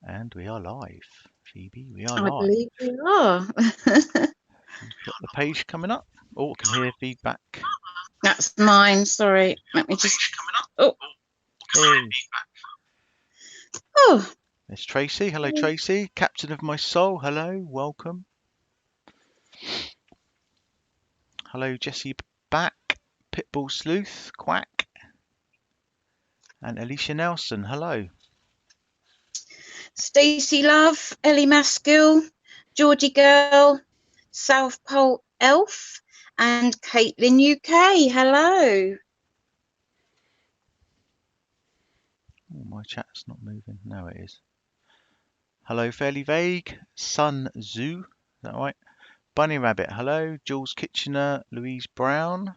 And we are live, Phoebe. We are I live. believe we are. You've got the page coming up. Oh, I can hear feedback. That's mine. Sorry. Let me just. Oh, Hey, oh. there's Tracy. Hello, Tracy. Captain of my soul. Hello, welcome. Hello, Jessie back. Pitbull Sleuth, Quack. And Alicia Nelson. Hello. Stacey Love, Ellie Maskill, Geordie Girl, South Pole Elf, and Caitlin UK. Hello. Oh, my chat's not moving. No, it is. Hello, Fairly Vague. Sun Zoo. Is that right? Bunny Rabbit. Hello. Jules Kitchener. Louise Brown.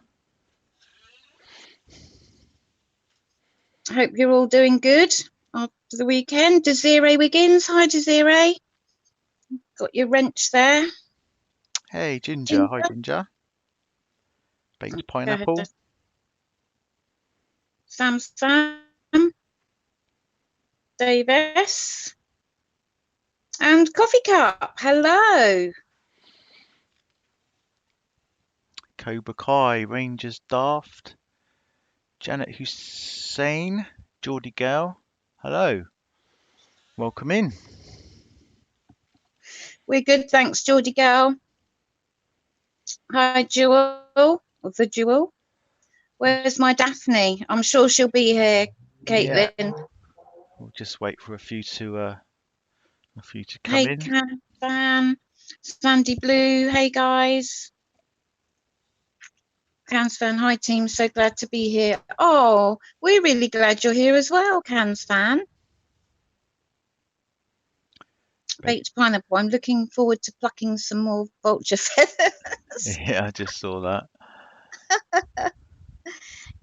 Hope you're all doing good after the weekend. Desiree Wiggins. Hi, Desiree. Got your wrench there. Hey, Ginger. Hi, Ginger. Baked pineapple. Sam, Dave S. And Coffee Cup. Hello. Cobra Kai, Rangers Daft, Janet Hussein, Geordie Gale. Hello. Welcome in. We're good, thanks, Geordie Girl. Hi, Jewel, or the Jewel. Where's my Daphne? I'm sure she'll be here, Caitlin. Yeah. We'll just wait for a few to come Hey, in. Can Sandy Blue. Hey, guys. Cans fan, hi team, so glad to be here. Oh, we're really glad you're here as well, Cans fan. Baked pineapple. I'm looking forward to plucking some more vulture feathers. Yeah, I just saw that.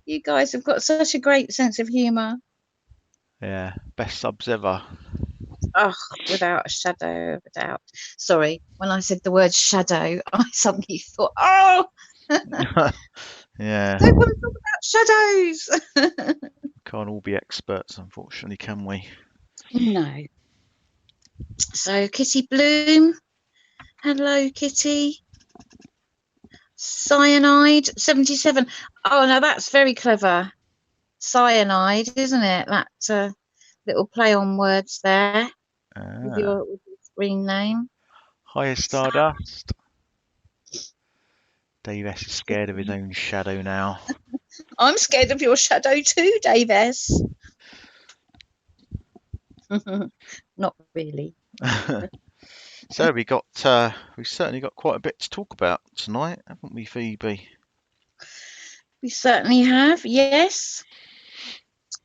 You guys have got such a great sense of humour. Yeah, best subs ever. Oh, without a shadow of a doubt. Sorry, when I said the word shadow, I suddenly thought, oh, Yeah. don't want to talk about shadows. Can't all be experts, unfortunately, can we? No. So, Kitty Bloom. Hello, Kitty. Cyanide 77. Oh, no, that's very clever. Cyanide, isn't it? That little play on words there with your screen name. Hi, Stardust. Dave S is scared of his own shadow now. I'm scared of your shadow too, Dave S. Not really. So we certainly got quite a bit to talk about tonight, haven't we, Phoebe? We certainly have, yes.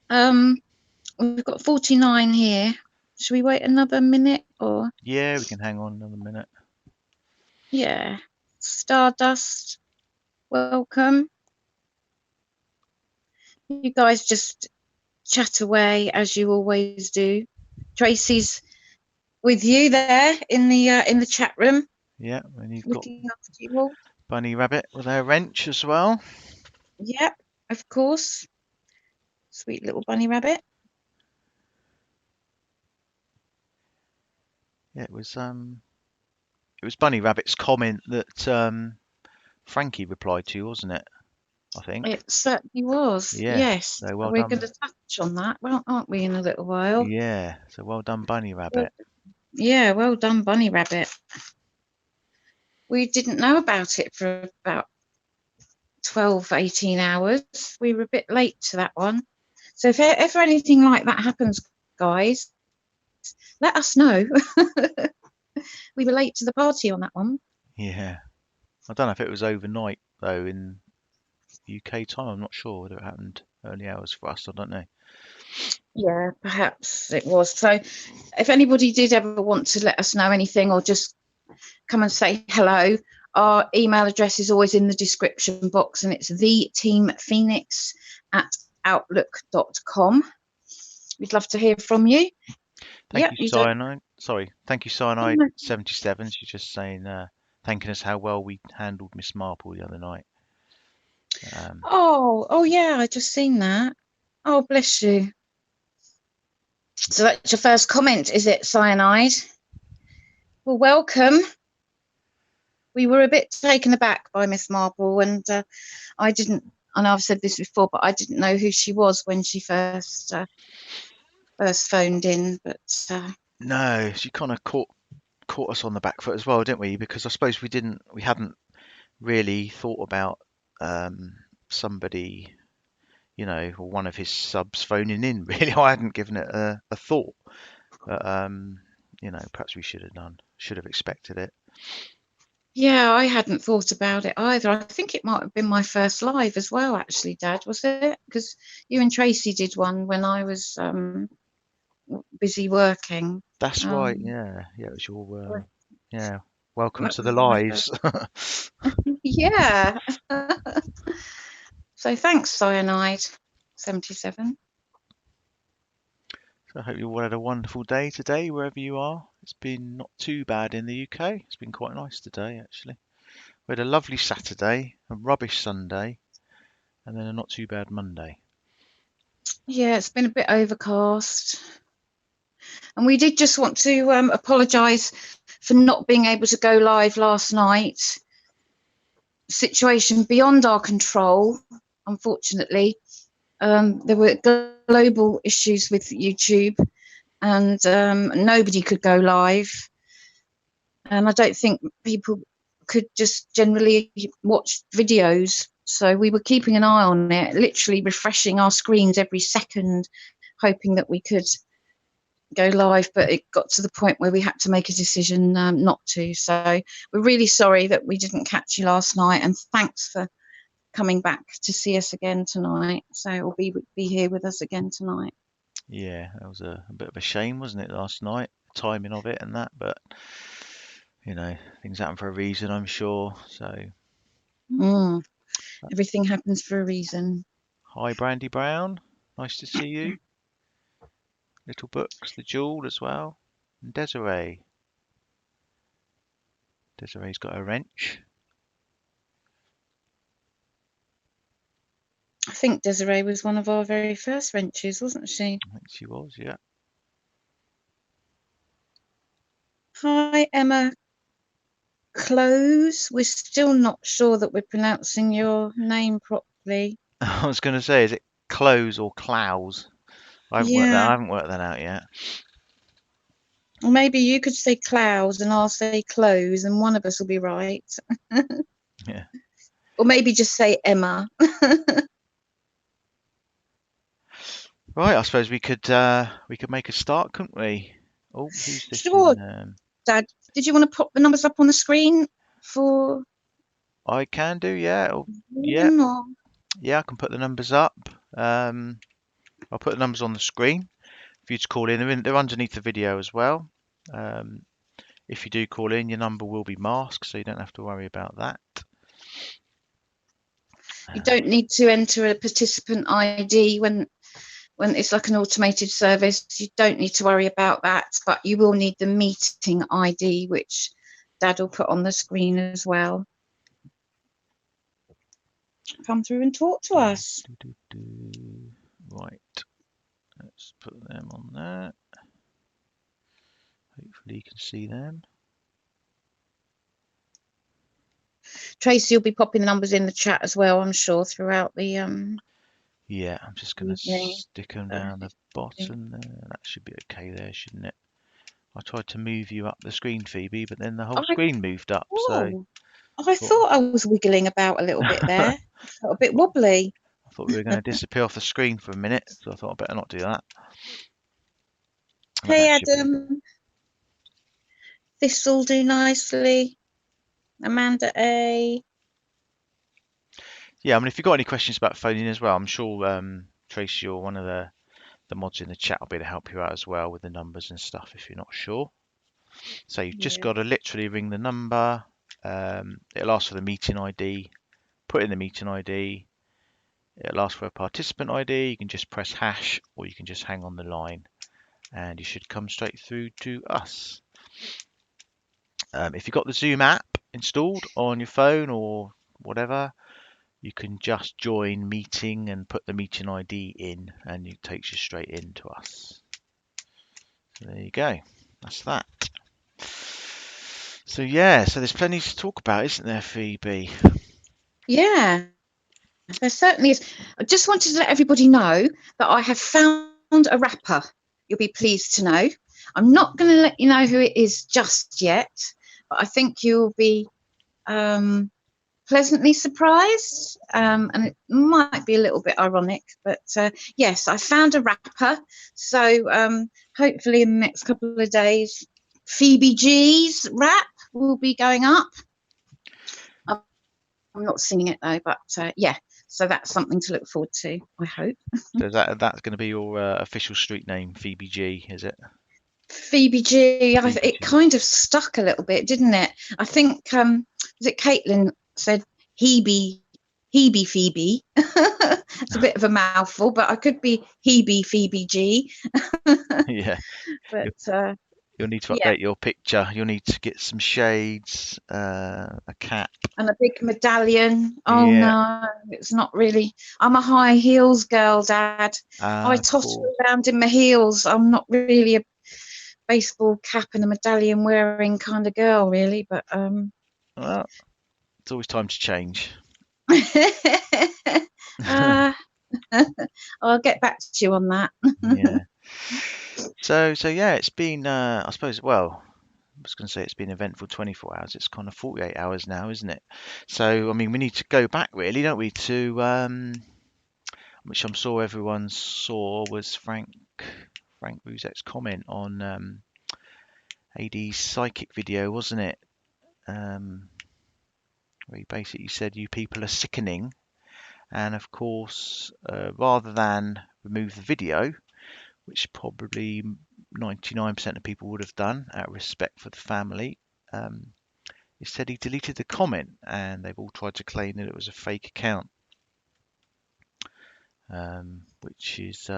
We've got 49 here. Should we wait another minute or? Yeah, we can hang on another minute. Yeah. Stardust, welcome. You guys just chat away as you always do. Tracy's with you there in the chat room. Yeah, and you've looking got after you all. Bunny Rabbit with her wrench as well. Yep, of course. Sweet little bunny rabbit. Yeah, it was Bunny Rabbit's comment that Frankie replied to, wasn't it? I think. It certainly was. Yeah. Yes. So well We're done. going to touch on that, well, aren't we, in a little while? Yeah. So well done, Bunny Rabbit. Yeah, well done, Bunny Rabbit. We didn't know about it for about 12, 18 hours. We were a bit late to that one. So if anything like that happens, guys, let us know. We were late to the party on that one. Yeah. I don't know if it was overnight though in UK time. I'm not sure whether it happened early hours for us. I don't know. Yeah, perhaps it was. So if anybody did ever want to let us know anything or just come and say hello, our email address is always in the description box, and it's theteamphoenix@outlook.com. We'd love to hear from you. Thank you, Cyanide. Sorry. Thank you, Cyanide 77. She's just saying, thanking us how well we handled Miss Marple the other night. Oh yeah, I just seen that. Oh, bless you. So that's your first comment, is it, Cyanide? Well, welcome. We were a bit taken aback by Miss Marple, and I know I've said this before, but I didn't know who she was when she first phoned in. But No, she kind of caught us on the back foot as well, didn't we? Because I suppose we hadn't really thought about somebody, or one of his subs phoning in. Really, I hadn't given it a thought. But perhaps we should have done. Should have expected it. yeah, I hadn't thought about it either. I think it might have been my first live as well, actually, Dad, was it? Because you and Tracy did one when I was busy working. That's right. Um, Yeah, yeah. It was that your yeah. Welcome to the was my lives. first. Yeah. So thanks, Cyanide 77. So I hope you all had a wonderful day today, wherever you are. It's been not too bad in the UK. It's been quite nice today, actually. We had a lovely Saturday, a rubbish Sunday, and then a not too bad Monday. Yeah, it's been a bit overcast. And we did just want to apologise for not being able to go live last night. Situation beyond our control, unfortunately. There were global issues with YouTube, and nobody could go live. And I don't think people could just generally watch videos. So we were keeping an eye on it, literally refreshing our screens every second, hoping that we could go live, but it got to the point where we had to make a decision not to. So we're really sorry that we didn't catch you last night, and thanks for coming back to see us again tonight. So it'll be here with us again tonight. Yeah, that was a bit of a shame, wasn't it, last night? Timing of it and that, but things happen for a reason, I'm sure. So, Everything happens for a reason. hi, Brandy Brown. Nice to see you. Little Books, the Jewel as well. And Desiree. Desiree's got a wrench. I think Desiree was one of our very first wrenches, wasn't she? I think she was, yeah. Hi, Emma Close. We're still not sure that we're pronouncing your name properly. I was going to say, is it Close or Clows? I Yeah. haven't worked that out yet. Or maybe you could say clouds and I'll say close, and one of us will be right. Yeah. Or maybe just say Emma. Right, I suppose we could make a start, couldn't we? Oh, who's this Sure, in? Dad. Did you want to pop the numbers up on the screen for I can do, yeah. Oh, yeah, Ian, or yeah. I can put the numbers up. I'll put the numbers on the screen for you to call in. They're underneath the video as well. Um, if you do call in, your number will be masked, so you don't have to worry about that. you don't need to enter a participant ID when it's like an automated service. You don't need to worry about that, but you will need the meeting ID, which Dad will put on the screen as well. Come through and talk to us. Right, let's put them on there. Hopefully you can see them. Tracy will be popping the numbers in the chat as well, I'm sure, throughout the Yeah, I'm just going to evening. stick them down the bottom there. That should be okay there, shouldn't it? I tried to move you up the screen, Phoebe, but then the whole screen moved up. So I thought I was wiggling about a little bit there. I felt a bit wobbly. I thought we were going to disappear off the screen for a minute, so I thought I better not do that. But Hey, that should be okay. Adam. This will do nicely. Amanda A. Yeah, I mean, if you've got any questions about phoning as well, I'm sure Tracy or one of the mods in the chat will be able to help you out as well with the numbers and stuff if you're not sure. So you've just got to literally ring the number. It'll ask for the meeting ID. Put in the meeting ID. It'll ask for a participant ID. You can just press hash or you can just hang on the line and you should come straight through to us. If you've got the Zoom app installed on your phone or whatever, you can just join meeting and put the meeting ID in and it takes you straight in to us. So there you go. That's that. So yeah, so there's plenty to talk about, isn't there, Phoebe? Yeah, there certainly is. I just wanted to let everybody know that I have found a rapper. You'll be pleased to know. I'm not going to let you know who it is just yet, but I think you'll be pleasantly surprised, and it might be a little bit ironic, but yes, I found a rapper. So hopefully in the next couple of days, Phoebe G's rap will be going up. I'm not singing it though, but yeah, so that's something to look forward to, I hope. So that's going to be your official street name, Phoebe G, is it? Phoebe G, Phoebe it G. kind of stuck a little bit, didn't it? I think, was it Caitlin said Hebe, Hebe Phoebe? It's a bit of a mouthful, but I could be Hebe Phoebe G. Yeah, But you'll, you'll need to yeah, update your picture. You'll need to get some shades, a cap. and a big medallion. Oh Yeah, no, it's not really. I'm a high heels girl, Dad. I totter cool. around in my heels. I'm not really a baseball cap and a medallion wearing kind of girl, really. But Well, it's always time to change. uh, I'll get back to you on that. Yeah. So yeah, it's been I suppose well, I was going to say it's been eventful 24 hours. It's kind of 48 hours now, isn't it? So I mean, we need to go back really, don't we, to which I'm sure everyone saw was Frank Ruzek's comment on AD's psychic video, wasn't it? Um, where he basically said you people are sickening, and of course, rather than remove the video, which probably 99% of people would have done out of respect for the family. He said he deleted the comment, and they've all tried to claim that it was a fake account, which is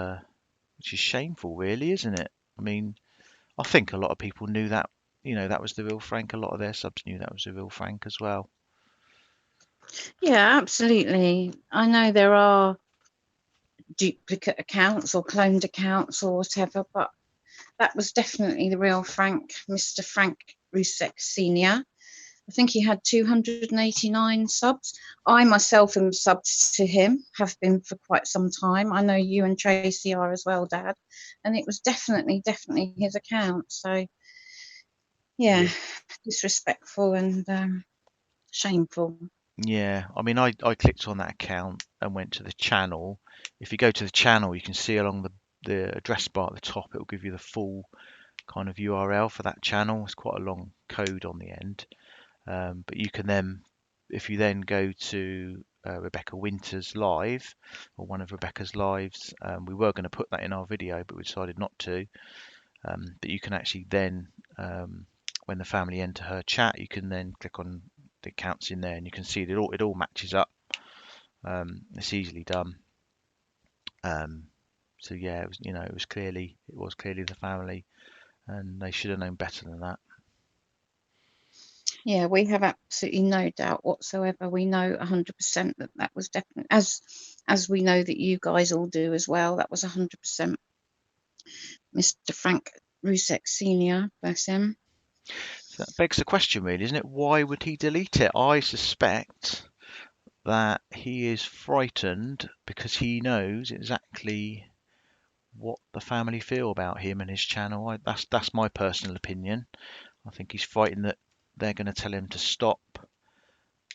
shameful, really, isn't it? I mean, I think a lot of people knew that, that was the real Frank. A lot of their subs knew that was the real Frank as well. Yeah, absolutely. I know there are duplicate accounts or cloned accounts or whatever, but that was definitely the real Frank, Mr. Frank Rzucek Senior. I think he had 289 subs. I myself am subbed to him, have been for quite some time. I know you and Tracy are as well, Dad. And it was definitely his account. So, yeah, Yeah. disrespectful and shameful. Yeah, I mean, I clicked on that account and went to the channel. If you go to the channel, you can see along the address bar at the top, it will give you the full kind of URL for that channel. It's quite a long code on the end. But you can then, if you then go to Rebecca Winter's live, or one of Rebecca's lives, we were going to put that in our video, but we decided not to. But you can actually then, when the family enter her chat, you can then click on the accounts in there, and you can see that it all matches up. It's easily done. Um, so yeah, it was clearly the family, and they should have known better than that. Yeah, we have absolutely no doubt whatsoever. We know 100% that that was definitely, as we know that you guys all do as well, that was 100% Mr. Frank Rzucek Senior, bless him. So that begs the question, really, isn't it? Why would he delete it? I suspect that he is frightened because he knows exactly what the family feel about him and his channel. That's my personal opinion. I think he's frightened that they're going to tell him to stop,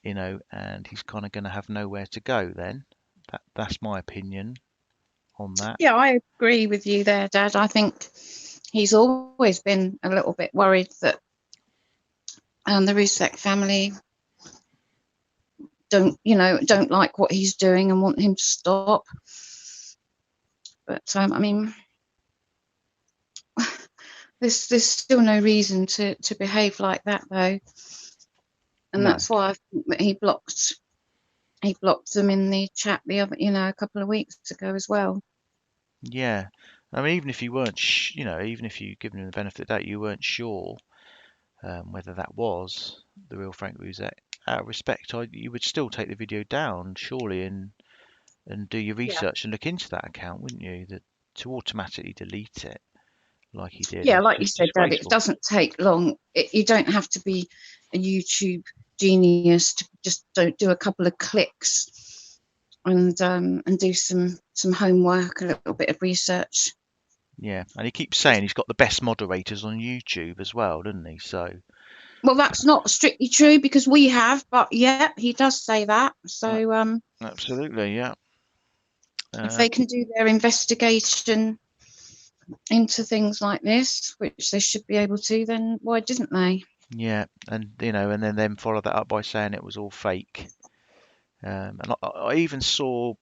and he's kind of going to have nowhere to go then. That's my opinion on that. Yeah, I agree with you there, Dad. I think he's always been a little bit worried that the Rzucek family don't like what he's doing and want him to stop. But I mean, there's still no reason to behave like that though, and No, that's why I think that he blocked them in the chat the other, a couple of weeks ago as well. yeah. I mean, even if you weren't, even if you given him the benefit of the doubt, you weren't sure whether that was the real Frank Ruzek. Out of respect, you would still take the video down, surely, and do your Yeah. research and look into that account, wouldn't you? To automatically delete it. like he did. Yeah, It's like you just said, Dad, it disgraceful. doesn't take long. You don't have to be a YouTube genius to just do a couple of clicks and do some homework, a little bit of research. Yeah, and he keeps saying he's got the best moderators on YouTube as well, doesn't he? So Well, that's not strictly true because we have, but yeah, he does say that. uh, So absolutely, yeah. if Uh, they can do their investigation into things like this, which they should be able to, then why didn't they? yeah, and and then them follow that up by saying it was all fake. And I even saw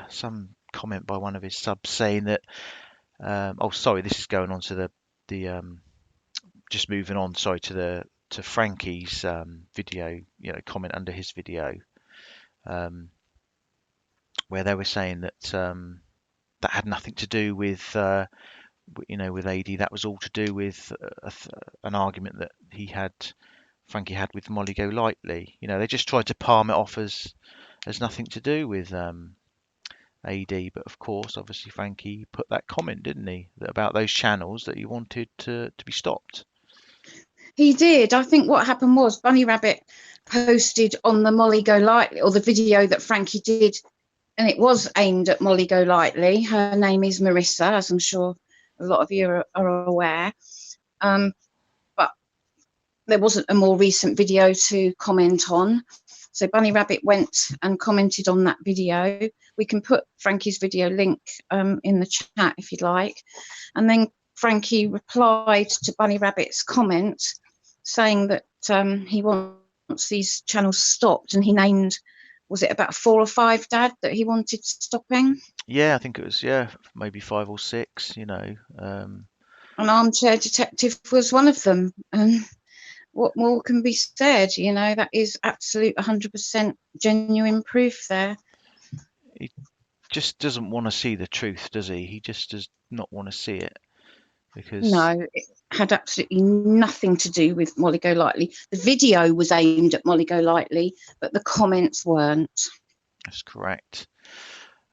some comment by one of his subs saying that. Oh, sorry, this is going on to the just moving on. Sorry to Frankie's video. Comment under his video, um, where they were saying that that had nothing to do with with AD. That was all to do with an argument that Frankie had with Molly Golightly. They just tried to palm it off as nothing to do with AD. But of course, obviously, Frankie put that comment, didn't he, about those channels that he wanted to be stopped. He did. I think what happened was Bunny Rabbit posted on the Molly Golightly, or the video that Frankie did, and it was aimed at Molly Golightly. Her name is Marissa, as I'm sure a lot of you are aware. But there wasn't a more recent video to comment on. So Bunny Rabbit went and commented on that video. We can put Frankie's video link in the chat if you'd like. And then Frankie replied to Bunny Rabbit's comment saying that he wants these channels stopped, and he named, was it about 4 or 5, Dad, that he wanted stopping? Yeah, I think it was maybe 5 or 6. An Armchair Detective was one of them. And what more can be said? That is absolute 100% genuine proof there. He just doesn't want to see the truth, does he? He just does not want to see it because No, it had absolutely nothing to do with Molly Golightly. The video was aimed at Molly Golightly, but the comments weren't. that's correct.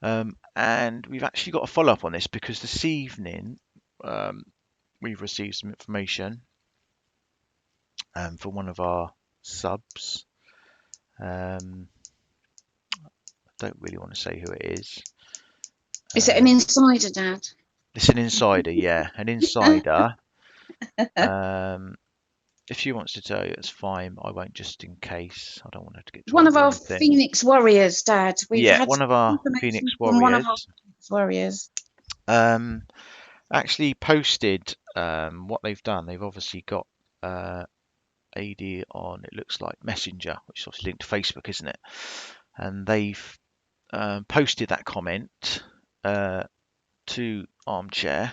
And we've actually got a follow up on this because this evening um, we've received some information from one of our subs. I don't really want to say who it is. Is it an insider, Dad? It's an insider, yeah, an insider. Um, if she wants to tell you, it's fine. I won't, just in case. I don't want her to get One told of our anything. Phoenix Warriors, Dad. We've Yeah, had one of our information Phoenix from one of our Warriors Phoenix Warriors. um, actually posted what they've done. They've obviously got AD on, it looks like Messenger, which is obviously linked to Facebook, isn't it? And they've posted that comment to Armchair,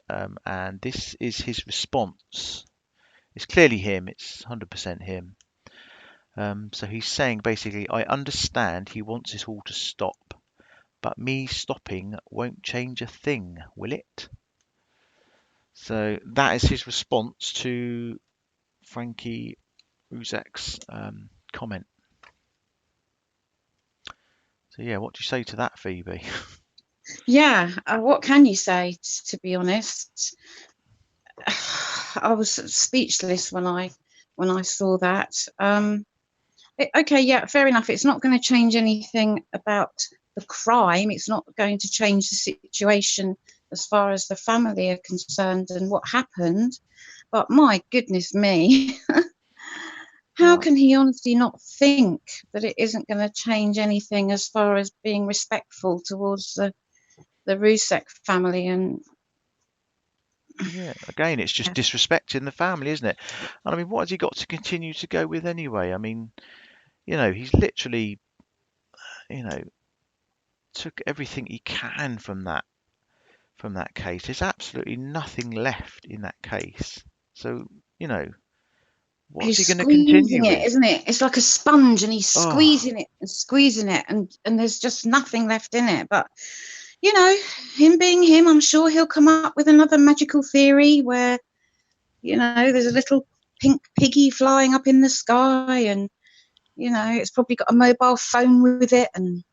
and this is his response. It's clearly him. It's 100% him. So he's saying basically, I understand he wants it all to stop, but me stopping won't change a thing, will it? So that is his response to Frankie Rzucek's comment. So yeah, what do you say to that, Phoebe? Yeah, what can you say, to be honest? I was speechless when I saw that. Okay, yeah, fair enough. It's not going to change anything about the crime. It's not going to change the situation as far as the family are concerned and what happened. But my goodness me, how Well, can he honestly not think that it isn't going to change anything as far as being respectful towards the Rzucek family? And yeah, again, it's just disrespecting the family, isn't it? And I mean, what has he got to continue to go with anyway? I mean, he's literally, you know, took everything he can from that case. There's absolutely nothing left in that case. So, you know, what's he's he going to squeezing continue it, with? isn't it? It's like a sponge, and he's Oh, squeezing it and squeezing it, and there's just nothing left in it. But him being him, I'm sure he'll come up with another magical theory where there's a little pink piggy flying up in the sky, and it's probably got a mobile phone with it, and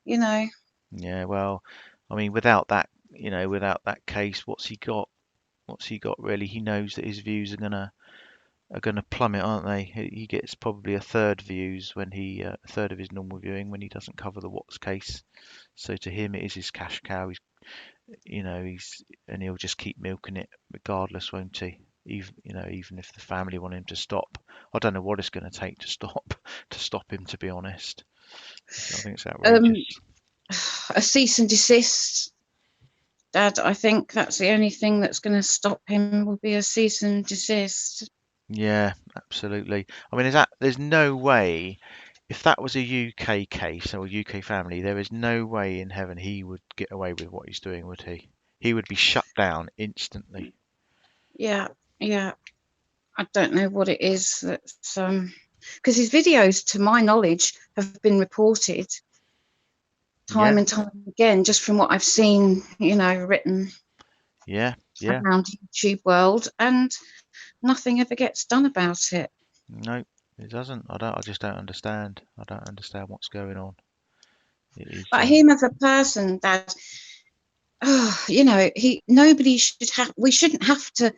you know, yeah, well, I mean, without that, without that case, what's he got? what's he got really? He knows that his views are gonna plummet, aren't they? He gets probably a third views when a third of his normal viewing when he doesn't cover the Watts case. So to him, it is his cash cow. And he'll just keep milking it regardless, won't he? Even if the family want him to stop. I don't know what it's going to take to stop him, to be honest. I think it's Um, outrageous. a cease and desist, Dad. I think that's the only thing that's going to stop him will be a cease and desist. Yeah, absolutely. I mean, there's no way, if that was a UK case or a UK family, there is no way in heaven he would get away with what he's doing, would he? He would be shut down instantly. Yeah, yeah. I don't know what it is that's because his videos, to my knowledge, have been reported time Yeah, and time again, just from what I've seen, written yeah, yeah. around YouTube world, and nothing ever gets done about it. No, it doesn't. I just don't understand. I don't understand what's going on. It is, But him as a person, Dad, nobody should have. We shouldn't have to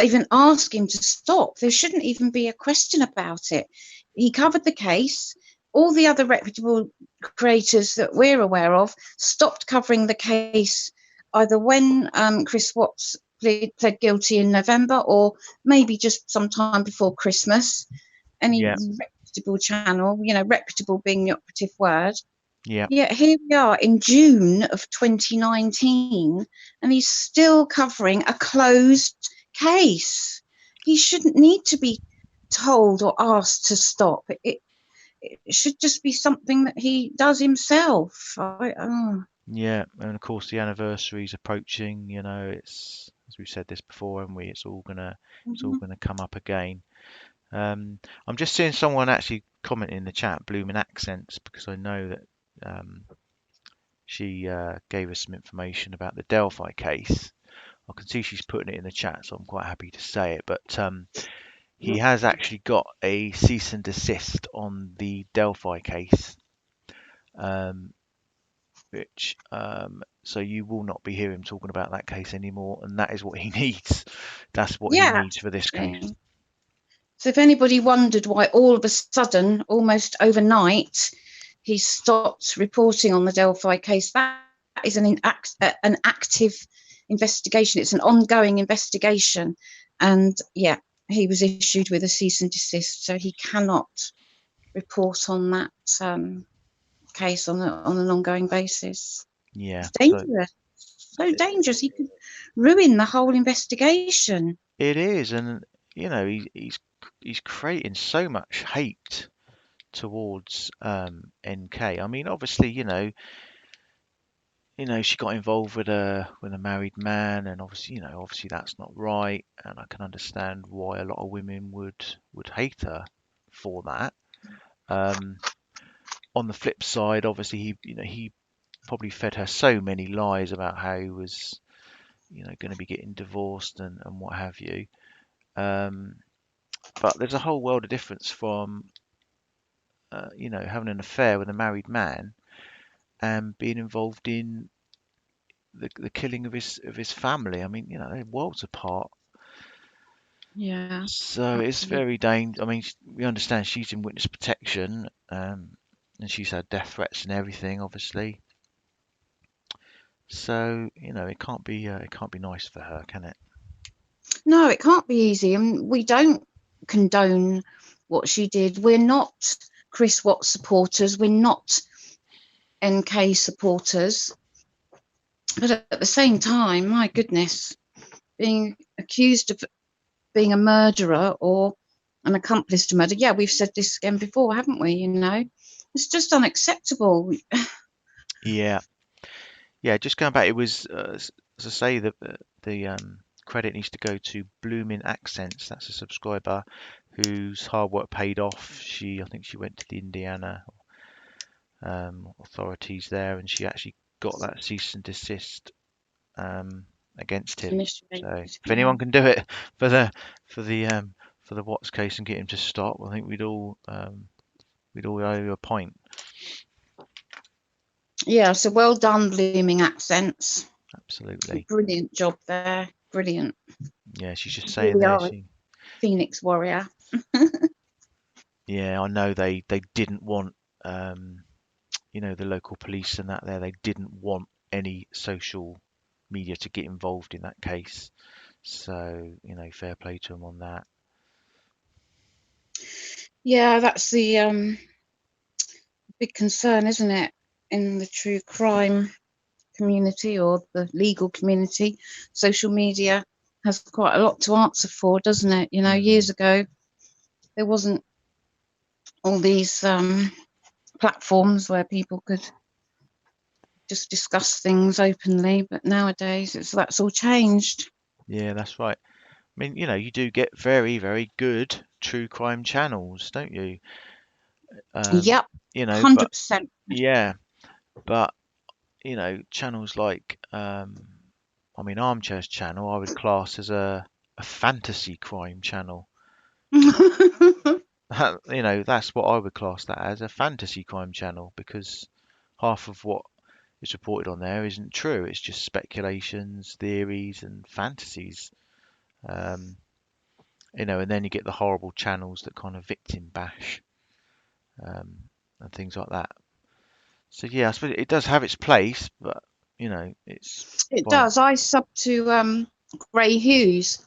even ask him to stop. There shouldn't even be a question about it. He covered the case. All the other reputable creators that we're aware of stopped covering the case either when Chris Watts pled guilty in November or maybe just sometime before Christmas. Any yeah, reputable channel, reputable being the operative word. yeah, Yet here we are in June of 2019, and he's still covering a closed case. He shouldn't need to be told or asked to stop. It should just be something that he does himself. yeah. And of course, the anniversary's approaching. It's as we've said this before, haven't we? It's all gonna come up again. I'm just seeing someone actually comment in the chat, blooming accents, because I know that she gave us some information about the Delphi case. I can see she's putting it in the chat, so I'm quite happy to say it. But he has actually got a cease and desist on the Delphi case, um, which so you will not be hearing him talking about that case anymore, and that is what he needs. That's what he Yeah, needs for this case. absolutely. So if anybody wondered why all of a sudden, almost overnight, he stopped reporting on the Delphi case, that is an active investigation. It's an ongoing investigation. And yeah, he was issued with a cease and desist, so he cannot report on that case on an ongoing basis. Yeah, It's so dangerous, so dangerous. He could ruin the whole investigation. it is, and he's creating so much hate towards NK. I mean, obviously, she got involved with a married man, and obviously that's not right, and I can understand why a lot of women would hate her for that. Um, on the flip side, obviously he probably fed her so many lies about how he was going to be getting divorced and what have you. Um, but there's a whole world of difference from having an affair with a married man and being involved in the killing of his family. I mean, they're worlds apart. Yeah, So it's absolutely. very dangerous. I mean, we understand she's in witness protection, and she's had death threats and everything, obviously. So it can't be nice for her, can it? No, it can't be easy. And we don't condone what she did. We're not Chris Watts supporters. We're not NK supporters. But at the same time, my goodness, being accused of being a murderer or an accomplice to murder, yeah, we've said this again before, haven't we? It's just unacceptable. Yeah, yeah. Just going back, it was as I say, the credit needs to go to Blooming Accents. That's a subscriber whose hard work paid off. I think she went to the Indiana authorities there, and she actually got that cease and desist um, against him. So Initiated, if anyone can do it for the for the um, for the Watts case and get him to stop, I think we'd all owe you a point. yeah, so well done, Blooming Accents. Absolutely. Brilliant job there. brilliant. Yeah, she's just You saying really there. are a She, Phoenix warrior. yeah, I know they didn't want, the local police and that there. They didn't want any social media to get involved in that case. So, fair play to them on that. Yeah, that's the big concern, isn't it, in the true crime community or the legal community? Social media has quite a lot to answer for, doesn't it? Mm, Years ago there wasn't all these platforms where people could just discuss things openly, but nowadays that's all changed. yeah, that's right. I mean, you do get very, very good true crime channels, don't you? Um, Yep, but 100%. yeah, but channels like, I mean, Armchair's channel, I would class as a fantasy crime channel. That's what I would class that as, a fantasy crime channel, because half of what is reported on there isn't true. It's just speculations, theories, and fantasies. Um, and then you get the horrible channels that kind of victim bash, um, and things like that. So yeah, I suppose it does have its place, but it's It by does. I sub to Gray Hughes,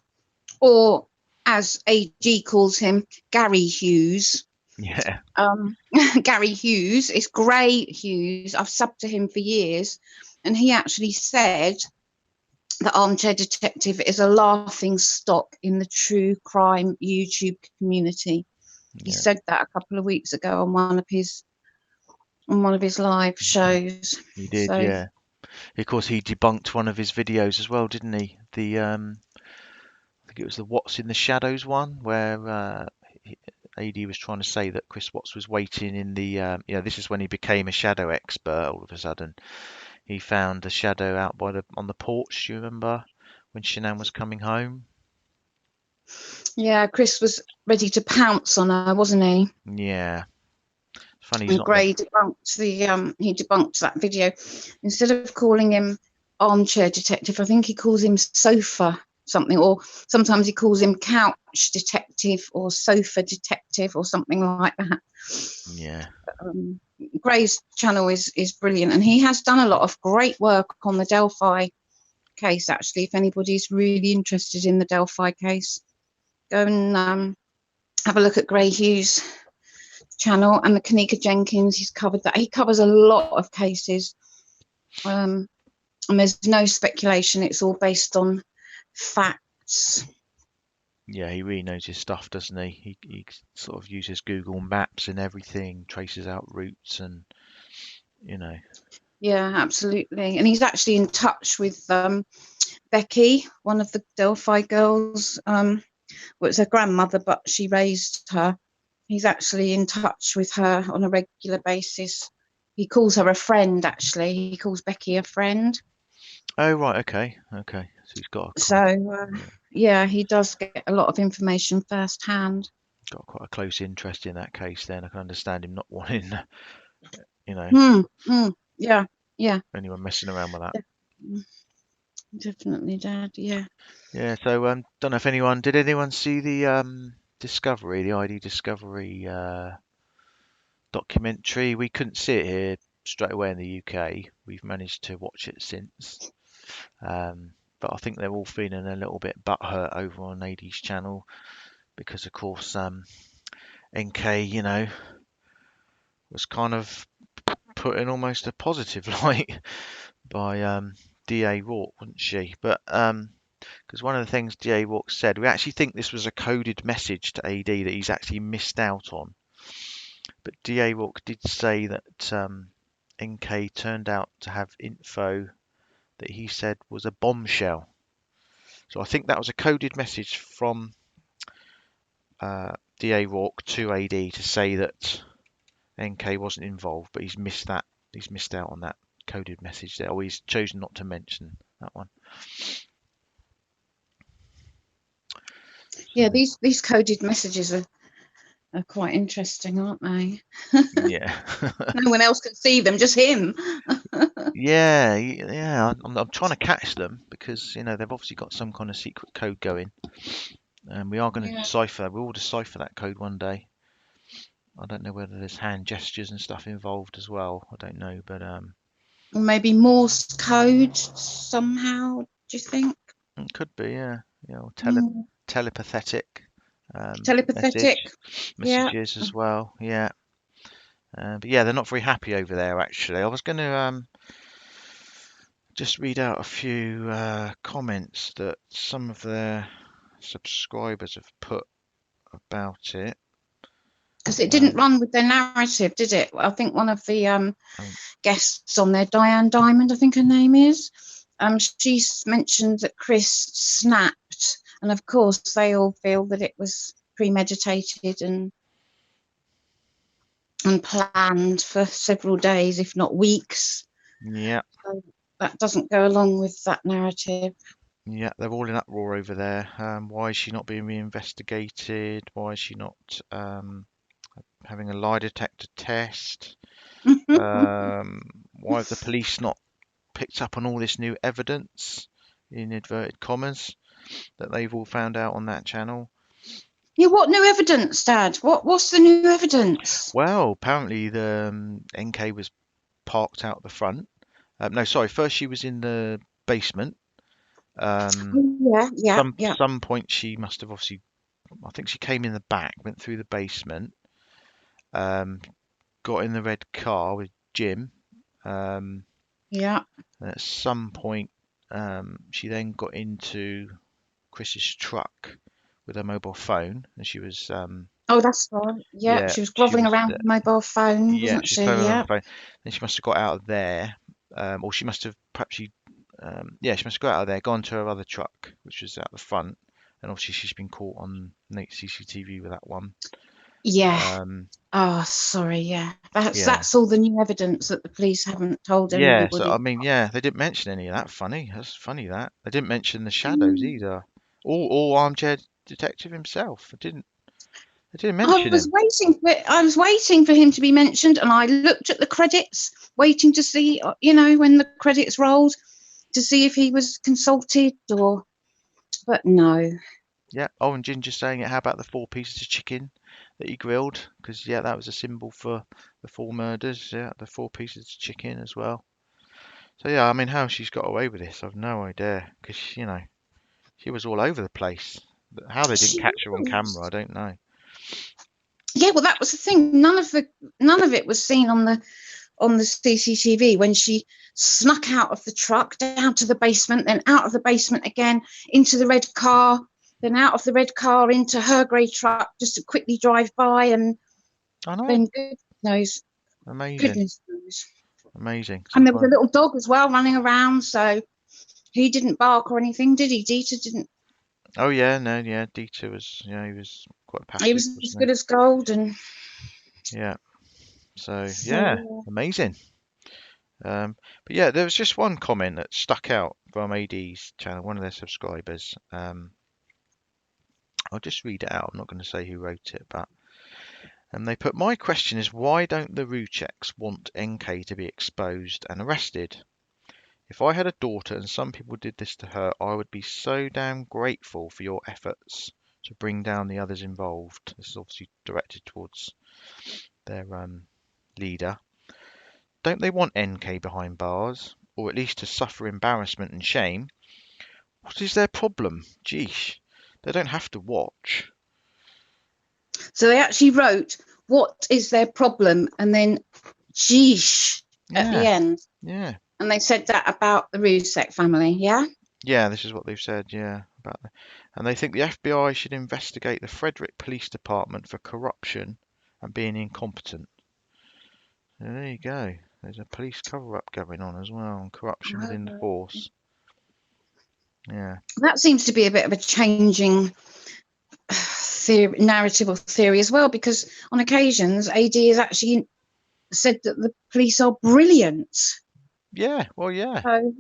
or as AG calls him, Gary Hughes. yeah, Gary Hughes. It's Gray Hughes. I've subbed to him for years, and he actually said that Armchair Detective is a laughing stock in the true crime YouTube community. He yeah, said that a couple of weeks ago on one of his live shows. he did, So yeah. Of course, he debunked one of his videos as well, didn't he? I think it was the What's in the Shadows one, where AD was trying to say that Chris Watts was waiting in the, this is when he became a shadow expert. All of a sudden, he found a shadow out on the porch. Do you remember when Shanann was coming home? yeah, Chris was ready to pounce on her, wasn't he? Yeah, funny he's And not the. Gray debunked that video. Instead of calling him Armchair Detective, I think he calls him Sofa something, or sometimes he calls him Couch Detective or Sofa Detective or something like that. Yeah, um, Gray's channel is brilliant, and he has done a lot of great work on the Delphi case. Actually, if anybody's really interested in the Delphi case, go and have a look at Gray Hughes' channel, and the Kanika Jenkins. He's covered that. He covers a lot of cases, and there's no speculation. It's all based on facts. yeah, he really knows his stuff, doesn't he? He sort of uses Google Maps and everything, traces out routes, and you know, Yeah, absolutely. And he's actually in touch with Becky, one of the Delphi girls. Well, it's her grandmother, but she raised her. He's actually in touch with her on a regular basis. He calls her a friend, actually. He calls Becky a friend. oh right, okay, okay. So he's got a So, kind of, yeah, yeah, he does get a lot of information firsthand. got quite a close interest in that case. Then I can understand him not wanting, you know, Yeah, yeah, anyone messing around with that. definitely, Dad. Yeah. Yeah. So don't know if anyone did. Anyone see the Discovery, the ID Discovery documentary? We couldn't see it here straight away in the UK. We've managed to watch it since. But I think they're all feeling a little bit butthurt over on AD's channel because, of course, NK, was kind of put in almost a positive light by DA Rourke, wasn't she? But because one of the things DA Rourke said, we actually think this was a coded message to AD that he's actually missed out on. But DA Rourke did say that NK turned out to have info that he said was a bombshell. So I think that was a coded message from DA Rourke to AD to say that NK wasn't involved, but he's missed that. He's missed out on that coded message there, or he's chosen not to mention that one. Yeah, So these coded messages are are quite interesting, aren't they? Yeah. No one else can see them, just him. Yeah. I'm trying to catch them because they've obviously got some kind of secret code going, and we are going to Yeah. decipher. We will decipher that code one day. I don't know whether there's hand gestures and stuff involved as well. I don't know, but Or maybe Morse code somehow, do you think? it could be, yeah. Or Mm. telepathetic Telepathic. Yeah. messages as well. Yeah. But yeah, they're not very happy over there actually. I was going to just read out a few comments that some of their subscribers have put about it. Because it didn't Um, run with their narrative, did it? I think one of the um, guests on there, Diane Diamond, I think her name is, she's mentioned that Chris snapped, and of course they all feel that it was premeditated and planned for several days, if not weeks. yeah, So that doesn't go along with that narrative. yeah, they're all in uproar over there. Why is she not being reinvestigated? Why is she not having a lie detector test? Why have the police not picked up on all this new evidence, in inverted commas, that they've all found out on that channel? Yeah, what new evidence, Dad? What's the new evidence? Well, apparently the NK was parked out the front. No, sorry. First she was in the basement. Um, Oh, yeah, yeah, yeah, some point she must have obviously. I think she came in the back, went through the basement, um, got in the red car with Jim. Um, yeah. and at some point, she then got into Chris's truck with her mobile phone, and she was Oh, that's right. Yeah, yeah, she was she grovelling was around with the mobile phone, yeah, wasn't she's she? playing on Yeah. the phone. Then she must have got out of there, or she must have perhaps yeah, she must have got out of there, gone to her other truck, which was out the front, and obviously she's been caught on Nate's CCTV with that one. Yeah. Um, Oh, sorry. Yeah. That's yeah, that's all the new evidence that the police haven't told yeah. So I everybody. mean, yeah, they didn't mention any of that. Funny, that's funny that they didn't mention the shadows Mm. either. Or armchair detective himself. They didn't I mention was him. waiting for him to be mentioned, and I looked at the credits, waiting to see, when the credits rolled, to see if he was consulted or. But no. Yeah. Oh, and Ginger saying it. How about the 4 pieces of chicken that he grilled? Because yeah, that was a symbol for the 4 murders. Yeah, the 4 pieces of chicken as well. So yeah, I mean, how she's got away with this, I've no idea. Because she was all over the place. How they didn't She catch her on camera, I was. don't know. Yeah, well, that was the thing. None of it was seen on the CCTV when she snuck out of the truck down to the basement, then out of the basement again into the red car, then out of the red car into her grey truck just to quickly drive by, and I know. then knows, Amazing, goodness knows. amazing. And there was a Sometimes. little dog as well running around, so he didn't bark or anything, did he? Dieter didn't. Oh yeah, no, yeah. Dieter was, he was quite He passive, was as wasn't good as gold, and he? Yeah. So yeah, so amazing. But yeah, there was just one comment that stuck out from AD's channel, one of their subscribers. I'll just read it out. I'm not going to say who wrote it, but they put, my question is, why don't the Rzuceks want NK to be exposed and arrested? If I had a daughter and some people did this to her, I would be so damn grateful for your efforts to bring down the others involved. This is obviously directed towards their leader. Don't they want NK behind bars, or at least to suffer embarrassment and shame? What is their problem? Geesh, they don't have to watch. they actually wrote, "What is their problem?" and then, "Geesh," at the Yeah, end. yeah, And they said that about the Rzucek family, yeah? yeah. This is what they've said. Yeah, about that. And they think the FBI should investigate the Frederick Police Department for corruption and being incompetent. So there you go. There's a police cover-up going on as well, and corruption within the force. Yeah, That seems to be a bit of a changing narrative or theory as well, because on occasions, AD has actually said that the police are brilliant. yeah. Well, yeah, So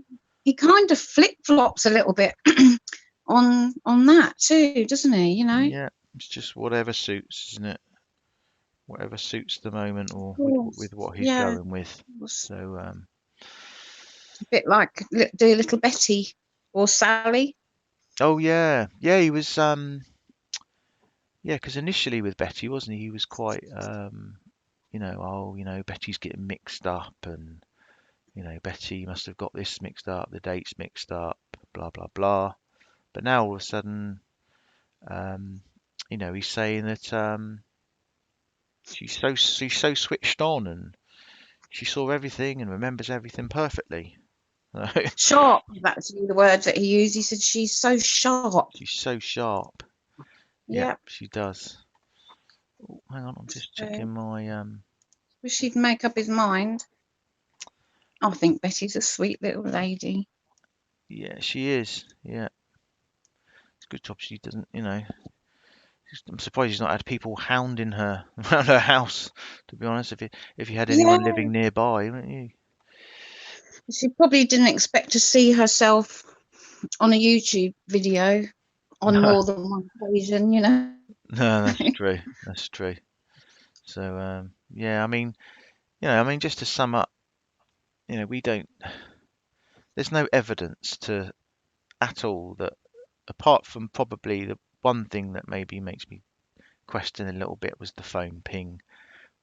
he kind of flip-flops a little bit on that too, doesn't he? yeah. It's just whatever suits, isn't it? whatever suits the moment or course. with what he's Yeah, going with. it was So a bit like do little Betty or Sally. oh yeah, yeah, he was yeah, because initially with Betty, wasn't he? He was quite oh, Betty's getting mixed up, and Betty must have got this mixed up, the dates mixed up, blah blah blah. But now all of a sudden, um, he's saying that she's so switched on, and she saw everything and remembers everything perfectly. Sharp, that's the word that he used. He said she's so sharp. She's so sharp. Yeah, Yeah. she does. Oh, hang on, I'm just checking So my wish he'd make up his mind. I think Betty's a sweet little lady. yeah, she is. Yeah, it's a good job she doesn't, I'm surprised she's not had people hounding her around her house, to be honest. If you had anyone Yeah. living nearby, wouldn't you? She probably didn't expect to see herself on a YouTube video on No, more than one occasion, you know. no, that's true. That's true. So, yeah, just to sum up, we don't. There's no evidence to at all that, apart from probably the one thing that maybe makes me question a little bit was the phone ping.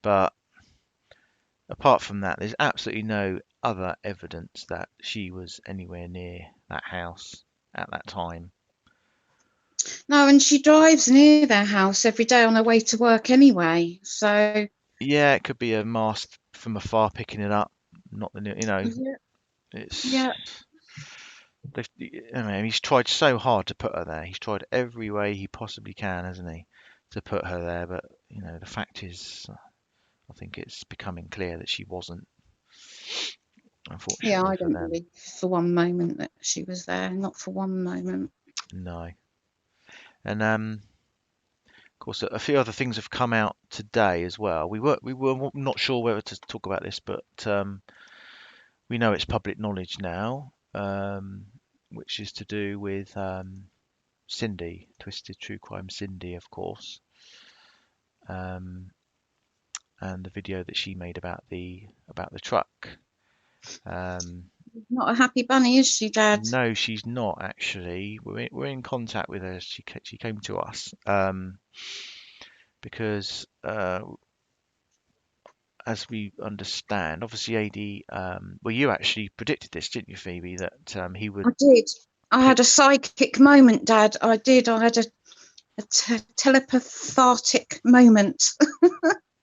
But apart from that, there's absolutely no other evidence that she was anywhere near that house at that time. No, and she drives near their house every day on her way to work anyway. So Yeah, it could be a mast from afar picking it up, not yeah, it's. yeah, He's tried so hard to put her there. He's tried every way he possibly can, hasn't he, to put her there. But the fact is, I think it's becoming clear that she wasn't, yeah. unfortunately I for don't them. believe for one moment that she was there. Not for one moment. No. And of course, a few other things have come out today as well. We were not sure whether to talk about this, but we know it's public knowledge now, which is to do with Cindy, Twisted True Crime Cindy, of course, um, and the video that she made about the truck. Um, Not a happy bunny, is she, Dad? no, she's not actually. We're in contact with her. She came to us because as we understand, obviously AD, well, you actually predicted this, didn't you, Phoebe, that he would I did. I pick. had a psychic moment, Dad. I did. I had a telepathic moment.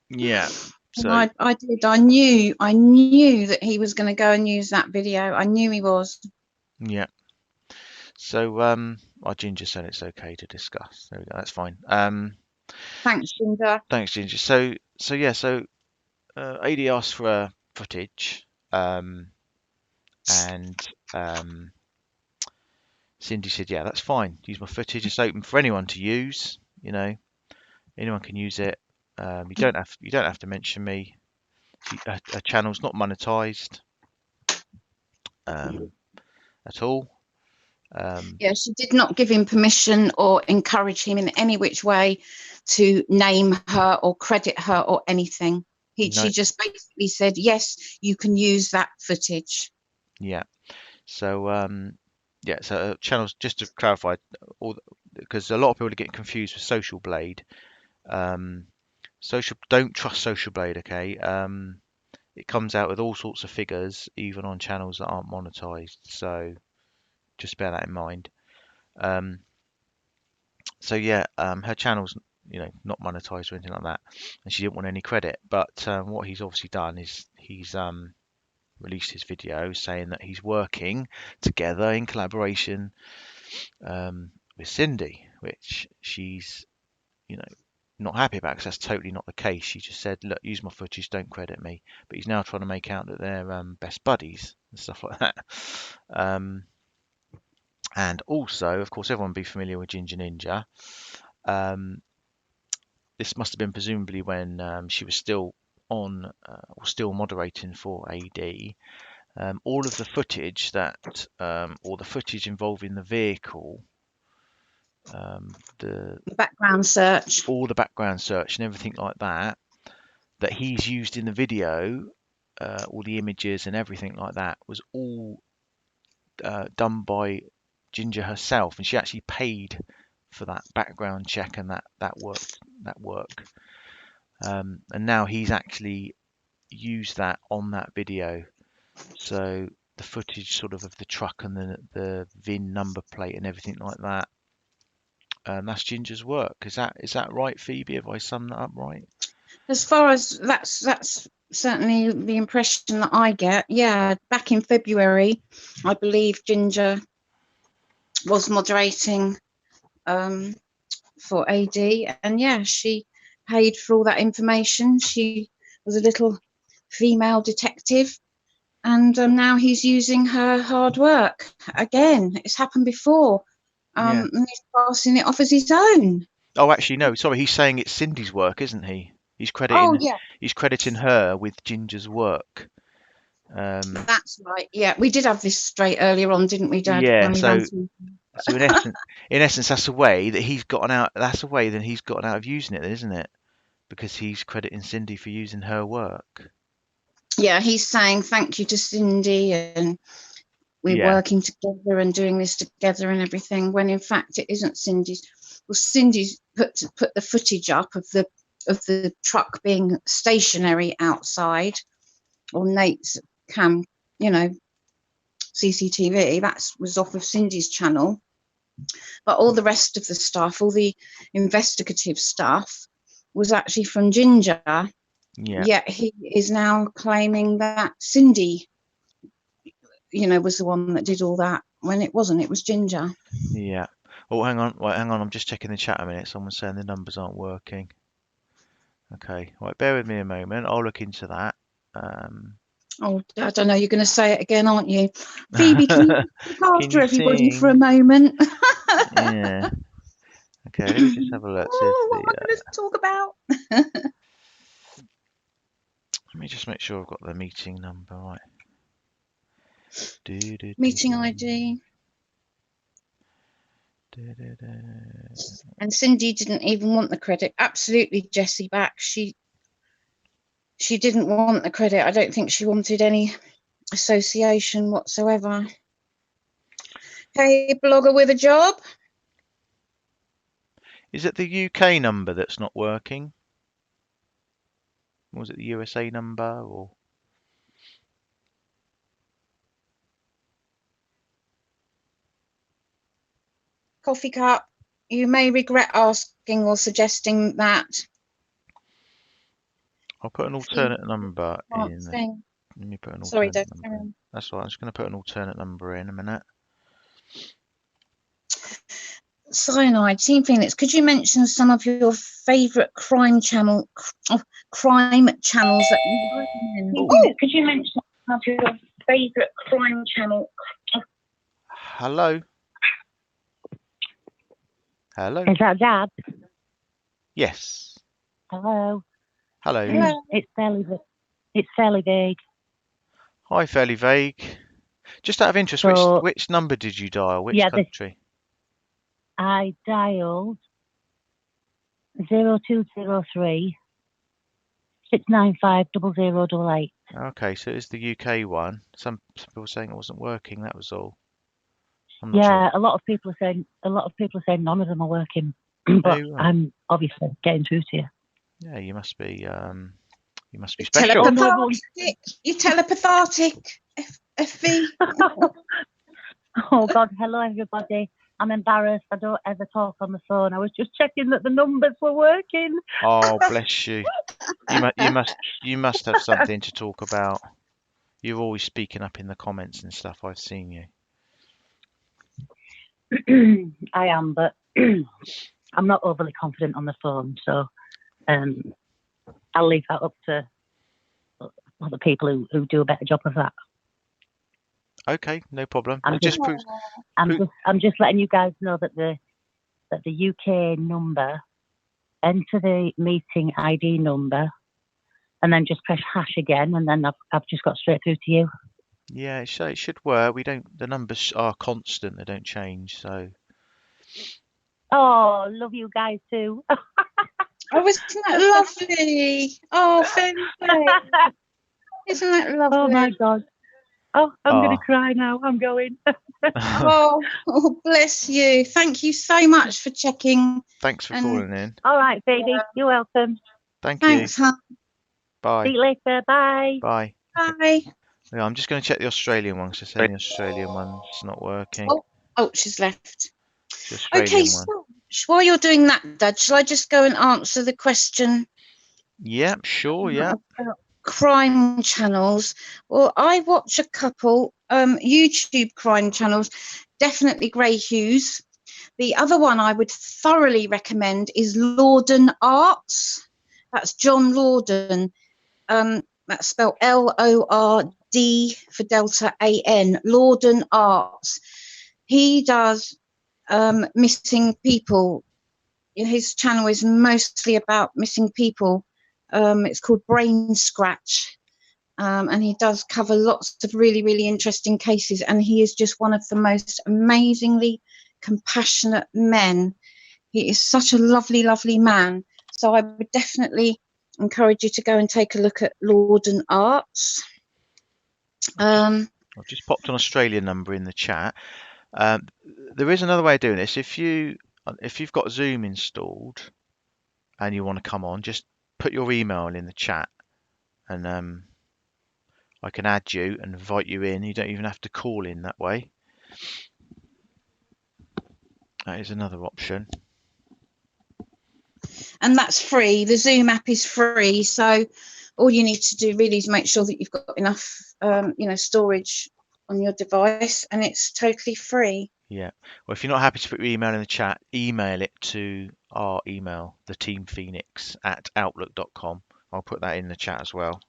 Yeah. And So I did. I knew that he was going to go and use that video. I knew he was. yeah. So our Ginger said it's okay to discuss. There we go. That's fine. Thanks, Ginger. Thanks, Ginger. So yeah. So AD asked for footage, and Cindy said, "Yeah, that's fine. Use my footage. It's open for anyone to use. Anyone can use it. You don't have to mention me. Her channel's not monetized um, at all. Um, Yeah, she did not give him permission or encourage him in any which way to name her or credit her or anything. no, She just basically said, yes, you can use that footage. yeah. So yeah. So channels. Just to clarify, all because a lot of people are getting confused with Social Blade. Um, don't trust Social Blade. Okay. It comes out with all sorts of figures, even on channels that aren't monetized. So just bear that in mind. Um, so yeah, her channel's not monetized or anything like that, and she didn't want any credit. But what he's obviously done is he's released his video saying that he's working together in collaboration with Cindy, which she's you know not happy about because that's totally not the case. She just said, "Look, use my footage, don't credit me." But he's now trying to make out that they're best buddies and stuff like that. Um, and also, of course, everyone will be familiar with Ginger Ninja. Um, this must have been presumably when she was still on or still moderating for AD. All of the footage or the footage involving the vehicle, the The background search. all the background search and everything like that, that he's used in the video, all the images and everything like that, was all done by Ginger herself, and she actually paid for that background check and that work. And now he's actually used that on that video. So the footage sort of the truck and the VIN number plate and everything like that. That's Ginger's work. Is that right, Phoebe? Have I summed that up right? As far as that's certainly the impression that I get. Yeah, back in February, I believe Ginger was moderating for AD, and yeah, she paid for all that information. She was a little female detective, and now he's using her hard work again. It's happened before, Yeah. and he's passing it off as his own. Oh, actually, no. Sorry, he's saying it's Cindy's work, isn't he? He's Oh crediting yeah, he's crediting her with Ginger's work. that's right. Yeah, we did have this straight earlier on, didn't we, Dad? Yeah. When we ran through. So in essence, that's a way that he's gotten out. That's a way that he's gotten out of using it, then, isn't it? Because he's crediting Cindy for using her work. Yeah, he's saying thank you to Cindy, and we're Yeah. working together and doing this together and everything, when in fact it isn't Cindy's. Well, Cindy's put the footage up of the truck being stationary outside, or Nate's cam, CCTV. That was off of Cindy's channel, but all the rest of the stuff, all the investigative stuff, was actually from Ginger. Yeah. Yet he is now claiming that Cindy, was the one that did all that, when it wasn't. It was Ginger. Yeah. Oh, hang on. Right, hang on. I'm just checking the chat a minute. Someone's saying the numbers aren't working. Okay. Right, bear with me a moment. I'll look into that. Oh, I don't know. You're going to say it again, aren't you? Phoebe, can you look Can after you everybody for a sing? moment? Yeah. Okay, let me just have a look. See if Oh, what am I going to talk about? let me just make sure I've got the meeting number right. Do, do, do, Meeting do. ID. Do, do, do. And Cindy didn't even want the credit. Absolutely, Jessie back. She didn't want the credit. I don't think she wanted any association whatsoever. Hey, blogger with a job. Is it the UK number that's not working? Or was it the USA number or? Coffee cup. You may regret asking or suggesting that. I'll put an alternate number Can't in. sing. Let me put an Sorry, alternate Dad. number in. That's all right. I'm just going to put an alternate number in a minute. Cyanide, Team Phoenix, could you mention some of your favourite crime channels that you recommend? Oh, Could you mention some of your favourite crime channel? hello. Hello. Is that Dad? Yes. Hello. Hello. Hello. It's fairly vague. Hi, fairly vague. Just out of interest, So, which number did you dial? Which yeah, country? I dialed 0203 695 0088. Okay, so it's the UK one. Some people were saying it wasn't working. That was all. I'm not Yeah, sure. a lot of people are saying none of them are working, but Oh, right. I'm obviously getting through to you. Yeah, you must be special. Telepathic. You're telepathic. FV. Oh God, hello everybody. I'm embarrassed. I don't ever talk on the phone. I was just checking that the numbers were working. Oh, bless you. You must have something to talk about. You're always speaking up in the comments and stuff. I've seen you. I am, but I'm not overly confident on the phone, so I'll leave that up to other people who do a better job of that. Okay, no problem. I'm It just, just proves. I'm just letting you guys know that the UK number, enter the meeting ID number, and then just press hash again, and then I've just got straight through to you. Yeah, it should work. The numbers are constant. They don't change. So. Oh, love you guys too. Oh, isn't that lovely? Oh, Fairy Day. Isn't that lovely? Oh my God. Oh, I'm going Oh. to cry now. I'm going. Oh, bless you. Thank you so much for checking. Thanks for And calling in. All right, baby. You're welcome. Thank you. thanks, hon. Bye. See you later. Bye. Bye. Bye. Yeah, I'm just going to check the Australian one because they're saying the Australian one's not working. Oh, she's left. It's the Okay, Australian one. so while you're doing that, Dad, shall I just go and answer the question Yeah, sure, yeah. about crime channels? Well, I watch a couple YouTube crime channels, definitely Grey Hughes. The other one I would thoroughly recommend is Lorden Arts. That's John Lorden. That's spelled Lord for Delta AN. Lorden Arts. He does missing people. His channel is mostly about missing people. It's called Brain Scratch. And he does cover lots of really, really interesting cases. And he is just one of the most amazingly compassionate men. He is such a lovely, lovely man. So I would definitely encourage you to go and take a look at Lorden Arts. I've just popped an Australian number in the chat. There is another way of doing this. If you've got Zoom installed and you want to come on, just put your email in the chat, and I can add you and invite you in. You don't even have to call in that way. That is another option. And that's free. The Zoom app is free. So all you need to do really is make sure that you've got enough, storage on your device, and it's totally free. Yeah. Well, if you're not happy to put your email in the chat, email it to our email, theteamphoenix@outlook.com. I'll put that in the chat as well,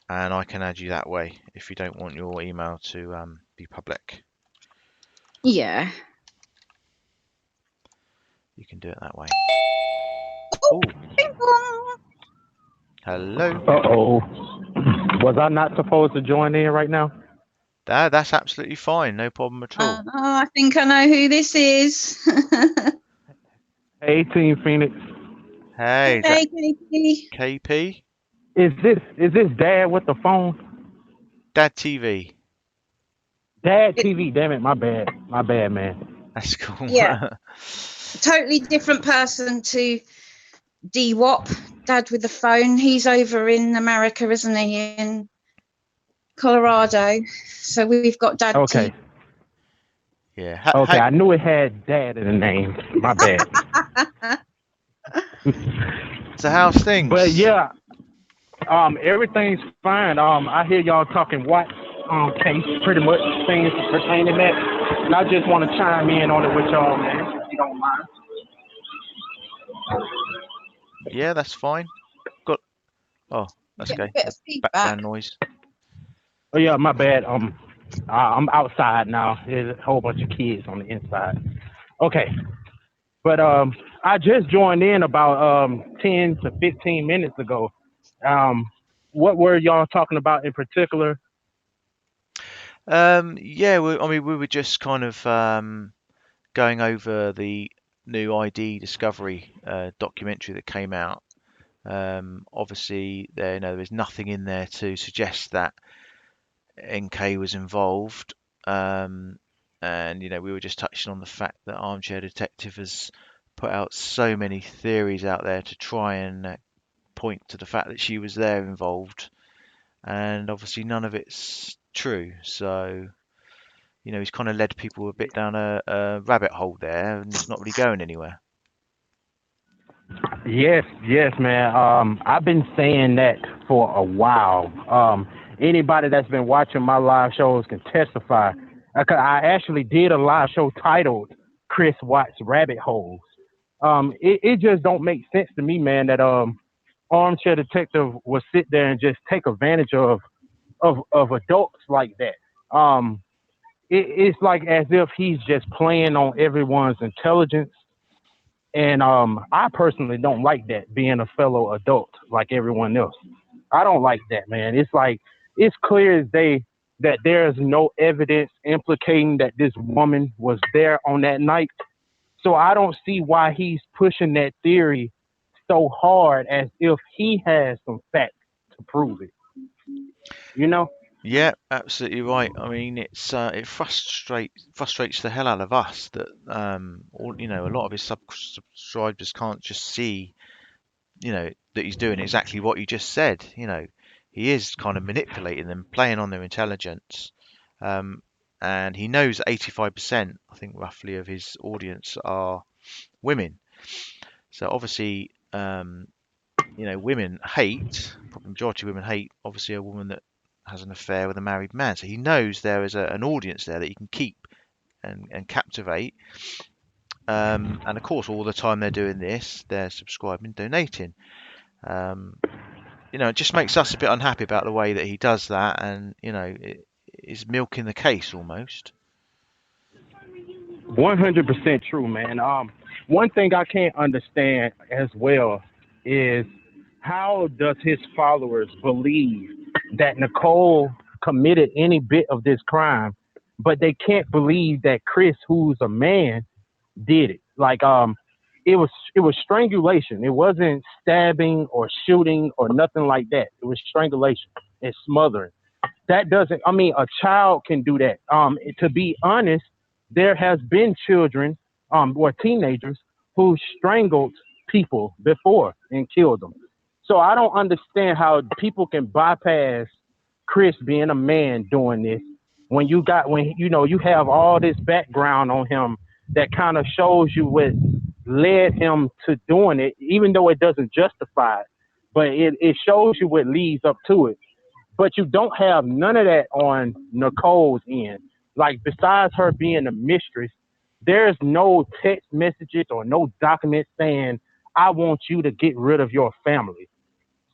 and I can add you that way if you don't want your email to be public. Yeah. You can do it that way. Oh, Hello. Uh-oh. Was I not supposed to join in right now? That's absolutely fine. No problem at all. I think I know who this is. Hey, Team Phoenix. Hey, is Hey, that Katie. KP? Is this Dad with the phone? Dad TV. Dad TV. Damn it, my bad. My bad, man. That's cool. Yeah. Totally different person to DWOP, Dad with the phone. He's over in America, isn't he? In Colorado. So we've got Dad. Okay. Yeah. Okay, I knew it had Dad in the name. My bad. So how's things? But yeah, everything's fine. I hear y'all talking Watts case, pretty much things pertaining that, and I just want to chime in on it with y'all, man, if you don't mind. Yeah, that's fine. That's okay. Bit of feedback. Background noise. Oh yeah, my bad. I'm outside now. There's a whole bunch of kids on the inside. Okay, but I just joined in about 10 to 15 minutes ago. What were y'all talking about in particular? Yeah, we were just kind of going over the new ID discovery documentary that came out. Obviously, there is nothing in there to suggest that NK was involved. And we were just touching on the fact that Armchair Detective has put out so many theories out there to try and point to the fact that she was there involved, and obviously none of it's true. So he's kind of led people a bit down a rabbit hole there, and it's not really going anywhere. Yes, man. I've been saying that for a while. Anybody that's been watching my live shows can testify. I actually did a live show titled Chris Watts Rabbit Holes. It just don't make sense to me, man, that Armchair Detective will sit there and just take advantage of adults like that. It's like as if he's just playing on everyone's intelligence. And I personally don't like that, being a fellow adult like everyone else. I don't like that, man. It's like, it's clear as day that there's no evidence implicating that this woman was there on that night. So I don't see why he's pushing that theory so hard as if he has some facts to prove it. You know? Yeah, absolutely right. I mean, it frustrates the hell out of us that a lot of his subscribers can't just see, that he's doing exactly what you just said. He is kind of manipulating them, playing on their intelligence, um, and he knows that 85%, I think roughly, of his audience are women. So obviously, women hate, probably majority of women hate, obviously, a woman that has an affair with a married man. So he knows there is an audience there that he can keep and captivate. And of course, all the time they're doing this, they're subscribing, donating. Um, it just makes us a bit unhappy about the way that he does that, and it is milking the case almost. 100% true, man. One thing I can't understand as well is how does his followers believe that Nicole committed any bit of this crime, but they can't believe that Chris, who's a man, did it. Like it was strangulation. It wasn't stabbing or shooting or nothing like that. It was strangulation and smothering. That doesn't, I mean, a child can do that. To be honest, there has been children or teenagers who strangled people before and killed them. So I don't understand how people can bypass Chris being a man doing this when you have all this background on him that kind of shows you what led him to doing it, even though it doesn't justify it, but it shows you what leads up to it. But you don't have none of that on Nicole's end. Like, besides her being a mistress, there's no text messages or no documents saying, I want you to get rid of your family.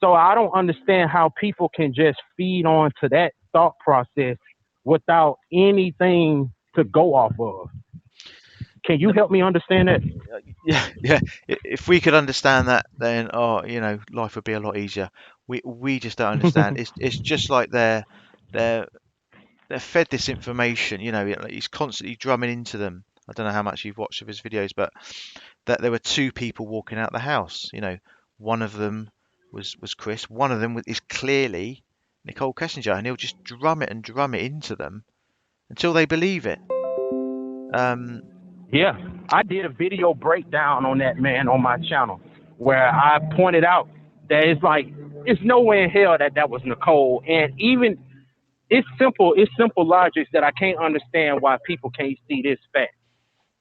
So I don't understand how people can just feed on to that thought process without anything to go off of. Can you help me understand that? Yeah, yeah. If we could understand that, then life would be a lot easier. We just don't understand. It's just like they're fed this information. He's constantly drumming into them. I don't know how much you've watched of his videos, but that there were two people walking out the house. One of them was Chris. One of them is clearly Nicole Kessinger, and he'll just drum it into them until they believe it. Yeah, I did a video breakdown on that, man, on my channel where I pointed out that it's no way in hell that was Nicole. And even it's simple logic that I can't understand why people can't see this fact.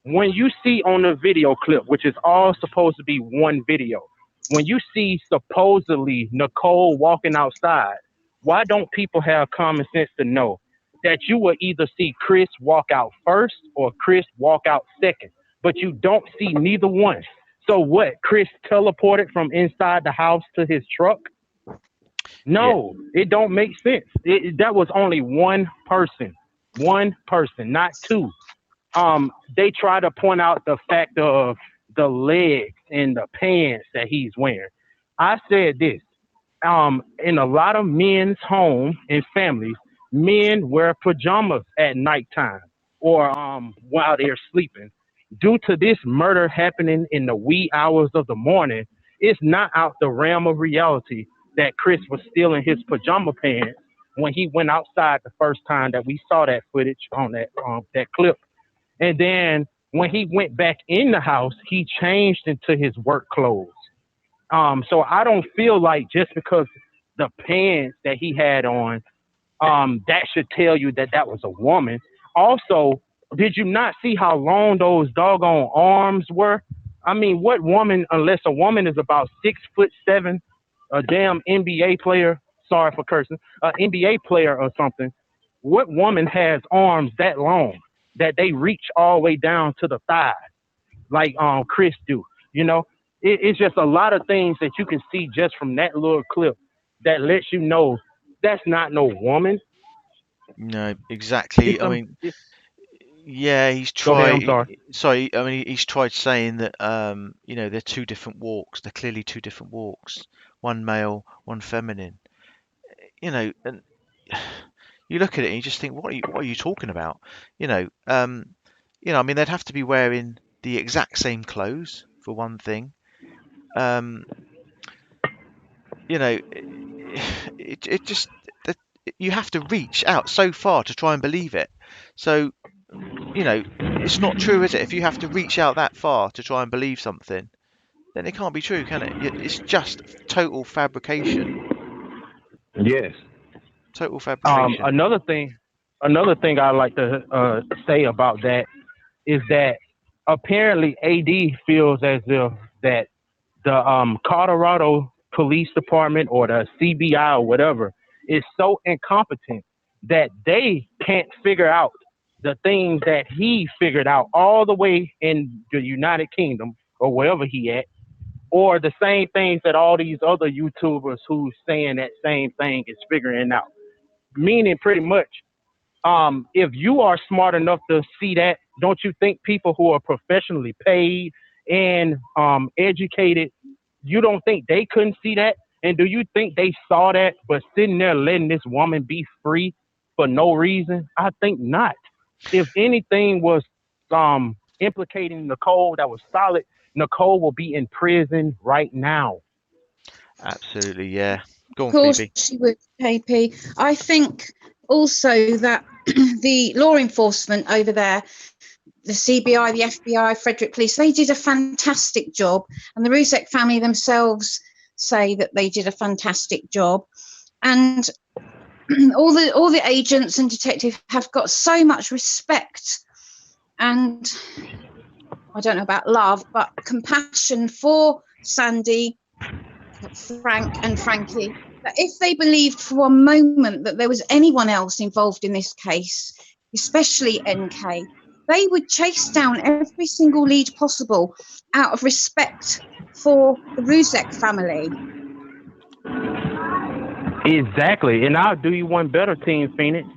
When you see on the video clip, which is all supposed to be one video, when you see supposedly Nicole walking outside, why don't people have common sense to know that you will either see Chris walk out first or Chris walk out second, but you don't see neither one? So what? Chris teleported from inside the house to his truck? No, It don't make sense. That was only one person, not two. They try to point out the fact of the legs and the pants that he's wearing. I said this, in a lot of men's homes and families, men wear pajamas at nighttime or while they're sleeping. Due to this murder happening in the wee hours of the morning, it's not out the realm of reality that Chris was still in his pajama pants when he went outside the first time that we saw that footage on that clip. And then when he went back in the house, he changed into his work clothes. So I don't feel like just because the pants that he had on, that should tell you that was a woman. Also, did you not see how long those doggone arms were? I mean, what woman, unless a woman is about 6'7", a damn NBA player, sorry for cursing, an NBA player or something, what woman has arms that long that they reach all the way down to the thigh like Chris do? It's just a lot of things that you can see just from that little clip that lets you know that's not no woman. No, exactly. I mean, yeah, he's Go ahead, I'm tried. sorry. Sorry, I mean, he's tried saying that they're two different walks. They're clearly two different walks. One male, one feminine. And you look at it and you just think, what are you talking about? I mean, they'd have to be wearing the exact same clothes for one thing. you know, it just that you have to reach out so far to try and believe it. So, you know, it's not true, is it? If you have to reach out that far to try and believe something, then it can't be true, can it? It's just total fabrication. Yes. Total fabrication. Another thing I like to say about that is that apparently AD feels as if that the Colorado Police Department or the CBI or whatever is so incompetent that they can't figure out the things that he figured out all the way in the United Kingdom or wherever he at, or the same things that all these other YouTubers who's saying that same thing is figuring out. Meaning pretty much if you are smart enough to see that, don't you think people who are professionally paid and educated, you don't think they couldn't see that? And do you think they saw that but sitting there letting this woman be free for no reason? I think not. If anything was implicating Nicole that was solid, Nicole will be in prison right now. Absolutely, yeah. Go Of on, course Phoebe. she would, KP. I think also that the law enforcement over there, the CBI, the FBI, Frederick Police, they did a fantastic job. And the Rzucek family themselves say that they did a fantastic job. And all the agents and detectives have got so much respect and, I don't know about love, but compassion for Sandy, Frank and Frankie, that if they believed for one moment that there was anyone else involved in this case, especially NK, they would chase down every single lead possible out of respect for the Rzucek family. Exactly, and I'll do you one better, Team Phoenix.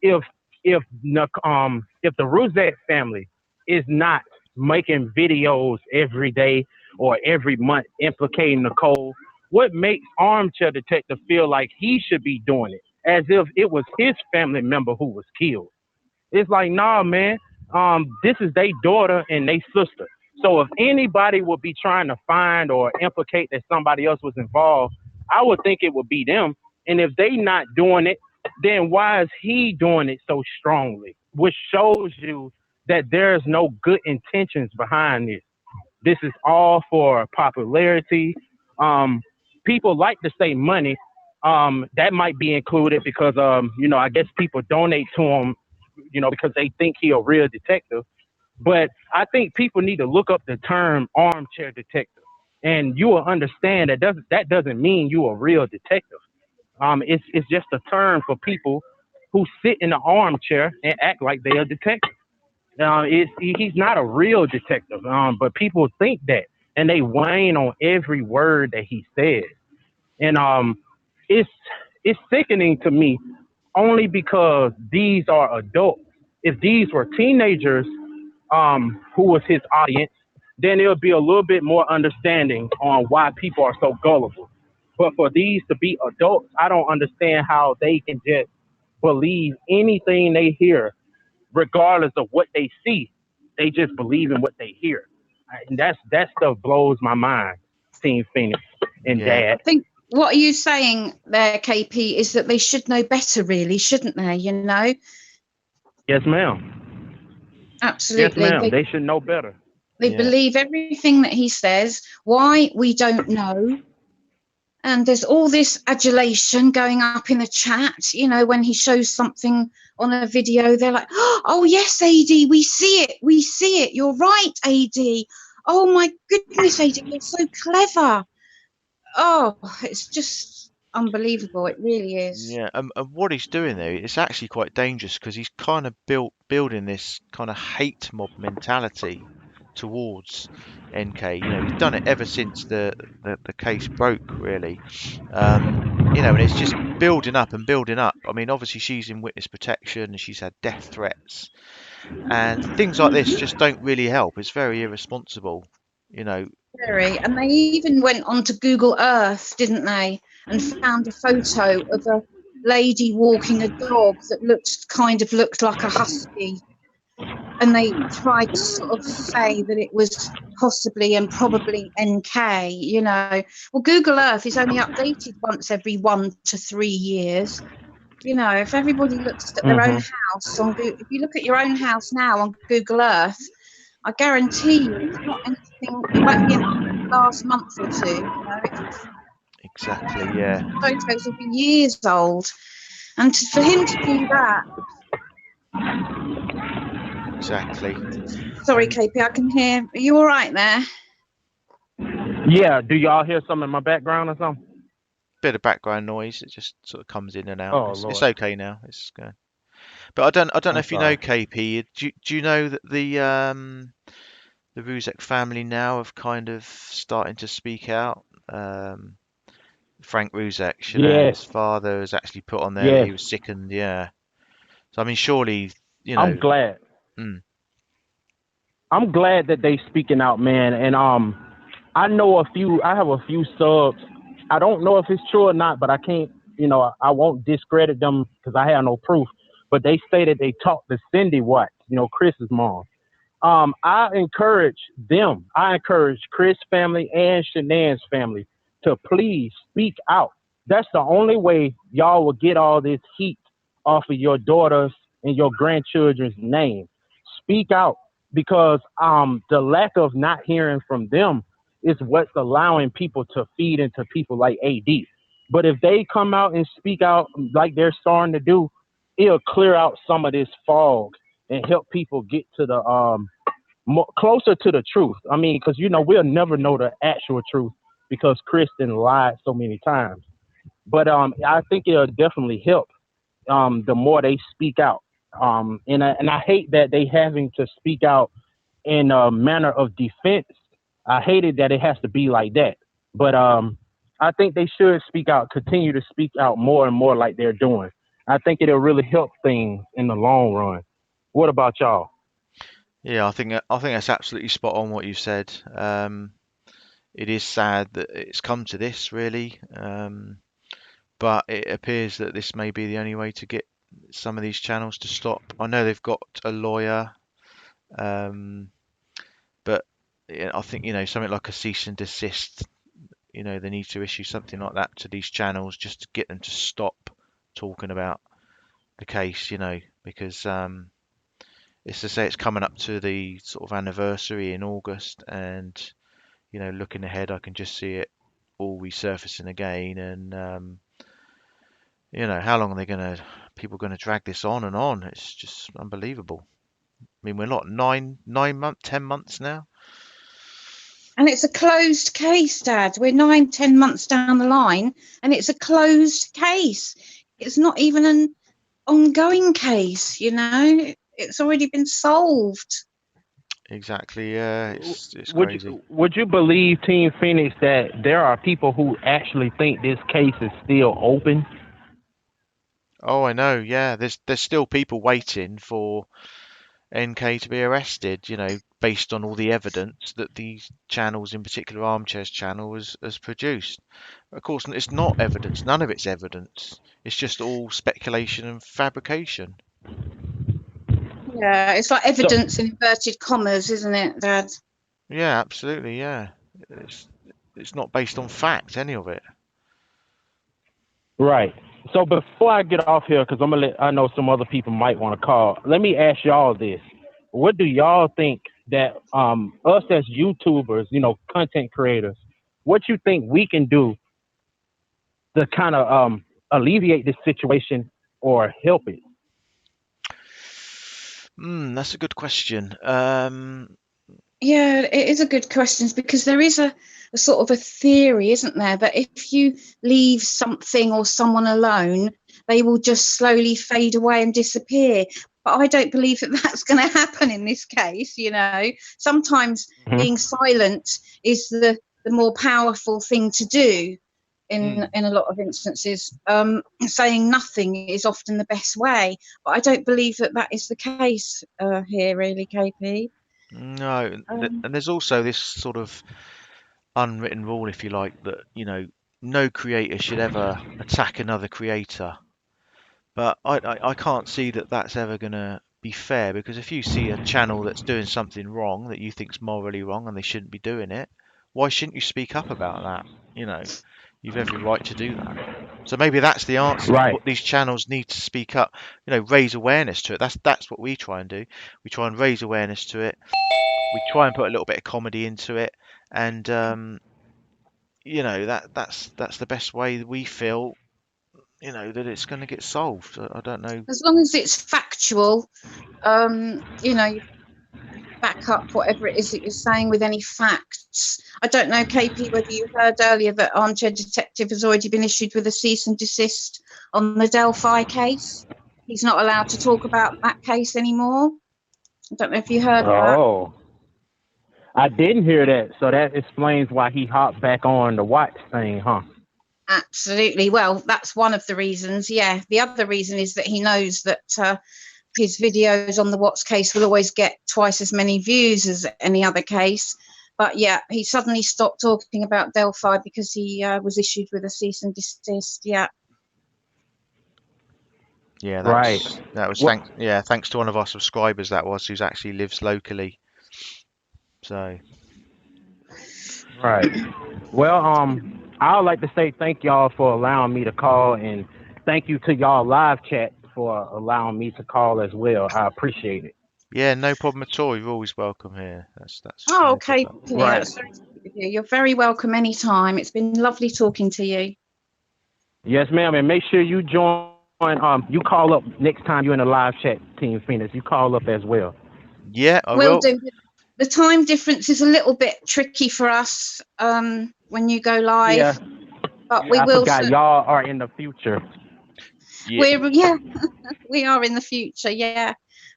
If if if the Rzucek family is not making videos every day or every month implicating Nicole, what makes Armchair Detective feel like he should be doing it as if it was his family member who was killed? It's like, nah, man. This is their daughter and their sister. So if anybody would be trying to find or implicate that somebody else was involved, I would think it would be them. And if they not doing it, then why is he doing it so strongly? Which shows you that there's no good intentions behind this. This is all for popularity. Um, People like to say money. That might be included because I guess people donate to him, because they think he a real detective. But I think people need to look up the term armchair detective, and you will understand that doesn't mean you a real detective. It's just a term for people who sit in the armchair and act like they're a detective. He's not a real detective, but people think that, and they whine on every word that he says, and it's it's sickening to me, only because these are adults. If these were teenagers, who was his audience, then it'll be a little bit more understanding on why people are so gullible. But for these to be adults, I don't understand how they can just believe anything they hear regardless of what they see. They just believe in what they hear, and that stuff blows my mind. Team Phoenix and Yeah. I Dad. think what are you saying there, KP, is that they should know better, really, shouldn't they? Yes, ma'am. Yes, Absolutely. ma'am. They should know better. They Yeah. believe everything that he says. Why? We don't know. And there's all this adulation going up in the chat. When he shows something on a video, they're like, oh, yes, AD, we see it. We see it. You're right, AD. Oh, my goodness, AD, you're so clever. Oh, it's just unbelievable. It really is. Yeah, and what he's doing there, it's actually quite dangerous because he's kind of building this kind of hate mob mentality towards NK. He's done it ever since the case broke, really. And it's just building up and building up. I mean, obviously she's in witness protection and she's had death threats, and things like this just don't really help. It's very irresponsible, you know. Very. And they even went on to Google Earth, didn't they? And found a photo of a lady walking a dog that looked like a husky. and they tried to sort of say that it was possibly and probably NK, you know. Well, Google Earth is only updated once every 1 to 3 years. You know, if everybody looks at their own house on Google, if you look at your own house now on Google Earth, I guarantee you it's not anything, it won't be anything from the last month or two. You know, Exactly, yeah. photos will be years old. And for him to do that, Exactly. sorry, And KP, I can hear. Are you all right there? Yeah. Do y'all hear something in my background or something? bit of background noise. It just sort of comes in and out. Oh It's Lord. okay now. It's good. But I don't know I'm if you know sorry. KP. Do you know that the Rzucek family now have kind of starting to speak out? Frank Rzucek, you know, Yes. his father has actually put on there that Yes. he was sickened. Yeah. So I mean, surely, you I'm know, glad. mm, I'm glad that they speaking out, man. And I know a few. I have a few subs. I don't know if it's true or not, but I can't. I won't discredit them because I have no proof. But they say that they talked to Cindy Watts, Chris's mom. I encourage them. I encourage Chris' family and Shanann's family to please speak out. That's the only way y'all will get all this heat off of your daughters and your grandchildren's name. Speak out because the lack of not hearing from them is what's allowing people to feed into people like AD. But if they come out and speak out like they're starting to do, it'll clear out some of this fog and help people get to the closer to the truth. I mean, because we'll never know the actual truth because Kristen lied so many times. But I think it'll definitely help the more they speak out. And I hate that they having to speak out in a manner of defense. I hated that it has to be like that. But I think they should speak out, continue to speak out more and more like they're doing. I think it'll really help things in the long run. What about y'all? yeah, I think that's absolutely spot on what you said. It is sad that it's come to this, really. But it appears that this may be the only way to get some of these channels to stop. I know they've got a lawyer, um, but yeah, I think something like a cease and desist. They need to issue something like that to these channels just to get them to stop talking about the case. Because it's to say it's coming up to the sort of anniversary in August, and looking ahead, I can just see it all resurfacing again, and how long are people gonna drag this on and on? It's just unbelievable. I mean, we're not 9 months, 10 months now. And it's a closed case, Dad. We're 9, 10 months down the line, and it's a closed case. It's not even an ongoing case, It's already been solved. Exactly. Yeah, it's Would crazy. you believe, Team Phoenix, that there are people who actually think this case is still open? Oh, I know. Yeah, there's still people waiting for NK to be arrested. Based on all the evidence that these channels, in particular Armchair's channel, has produced. Of course, it's not evidence. None of it's evidence. It's just all speculation and fabrication. Yeah, it's like So, evidence in inverted commas, isn't it, Dad? Yeah, absolutely. Yeah, it's not based on fact, any of it. right. So before I get off here, because I know some other people might want to call. Let me ask y'all this: what do y'all think that us as YouTubers, content creators, what you think we can do to kind of alleviate this situation or help it? That's a good question. Yeah, it is a good question because there is a sort of a theory, isn't there, that if you leave something or someone alone, they will just slowly fade away and disappear. But I don't believe that that's going to happen in this case. Sometimes Mm-hmm. being silent is the more powerful thing to do in a lot of instances. Saying nothing is often the best way, but I don't believe that is the case here, really, KP. No, and there's also this sort of unwritten rule, if you like, that no creator should ever attack another creator. But I can't see that that's ever gonna be fair, because if you see a channel that's doing something wrong that you think's morally wrong and they shouldn't be doing it, why shouldn't you speak up about that? You know, you've every right to do that. So maybe that's the answer. Right. These channels need to speak up, you know, raise awareness to it. That's what we try and do. We try and raise awareness to it. We try and put a little bit of comedy into it, and you know, that's the best way we feel, you know, that it's going to get solved. I don't know. As long as it's factual, you know, you back up whatever it is that you're saying with any facts. I don't know, KP, whether you heard earlier that Armchair Detective has already been issued with a cease and desist on the Delphi case. He's not allowed to talk about that case anymore. I don't know if you heard that. Oh, I didn't hear that. So that explains why he hopped back on the watch thing, huh? Absolutely. Well, that's one of the reasons. Yeah. The other reason is that he knows that his videos on the Watts case will always get twice as many views as any other case. But yeah, he suddenly stopped talking about Delphi because he was issued with a cease and desist. Yeah. Yeah, Right. that was What? thanks to one of our subscribers that was who's actually lives locally. So Right. Well, I would like to say thank y'all for allowing me to call, and thank you to y'all live chat for allowing me to call as well. I appreciate it. yeah, no problem at all. You're always welcome here. That's Oh, no okay. problem. Right. That's very sweet of you. You're very welcome anytime. It's been lovely talking to you. Yes, ma'am. And make sure you join. You call up next time you're in a live chat, Team Phoenix. You call up as well. Yeah, I Will will. do. The time difference is a little bit tricky for us when you go live, Yeah. but we I will. forgot y'all are in the future. Yeah, We are in the future, yeah.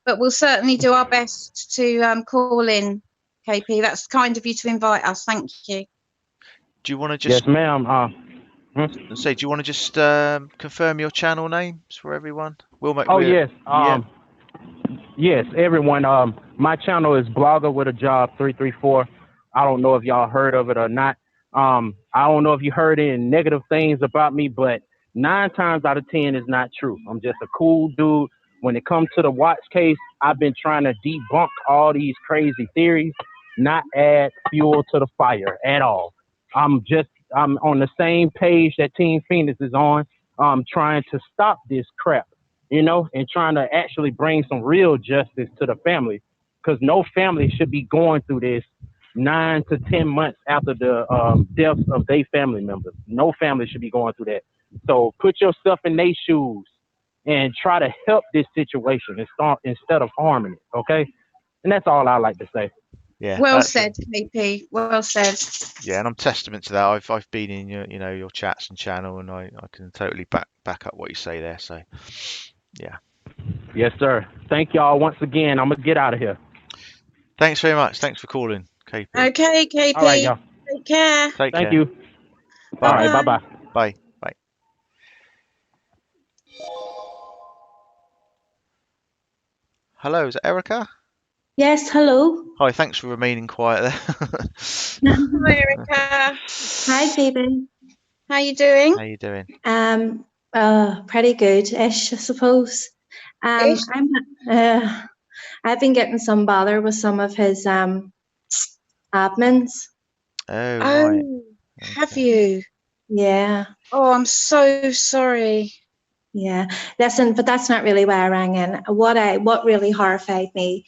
But we'll certainly do our best to call in, KP. That's kind of you to invite us. Thank you. do you want to Yes, just ma'am. say? Do you want to just confirm your channel names for everyone? We'll make. Oh yes. Yeah. Yes, everyone. My channel is Blogger with a Job 334. I don't know if y'all heard of it or not. I don't know if you heard any negative things about me, but 9 times out of 10 is not true. I'm just a cool dude. When it comes to the Watts case, I've been trying to debunk all these crazy theories, not add fuel to the fire at all. I'm on the same page that Team Phoenix is on. Trying to stop this crap, and trying to actually bring some real justice to the family, because no family should be going through this 9 to 10 months after the deaths of their family members. No family should be going through that. So put yourself in their shoes and try to help this situation instead of harming it. Okay, and that's all I like to say. Yeah, Well said, KP. Well said. yeah, and I'm testament to that. I've been in your chats and channel, and I can totally back up what you say there. So yeah, Yes, sir. Thank y'all once again. I'm gonna get out of here. thanks very much. Thanks for calling, KP. Okay, All right, KP. y'all. Take care. Take Thank care. you. All Bye. right. Bye bye. Bye. Bye. Hello, is it Erica? Yes, hello. Hi, thanks for remaining quiet there. Hi, Erica. Hi, Phoebe. How you doing? How you doing? Pretty good-ish, I suppose. Ish. I've been getting some bother with some of his admins. Oh, right. Oh, have Okay. you? Yeah, Oh, I'm so sorry. yeah. Listen, but that's not really why I rang in. What really horrified me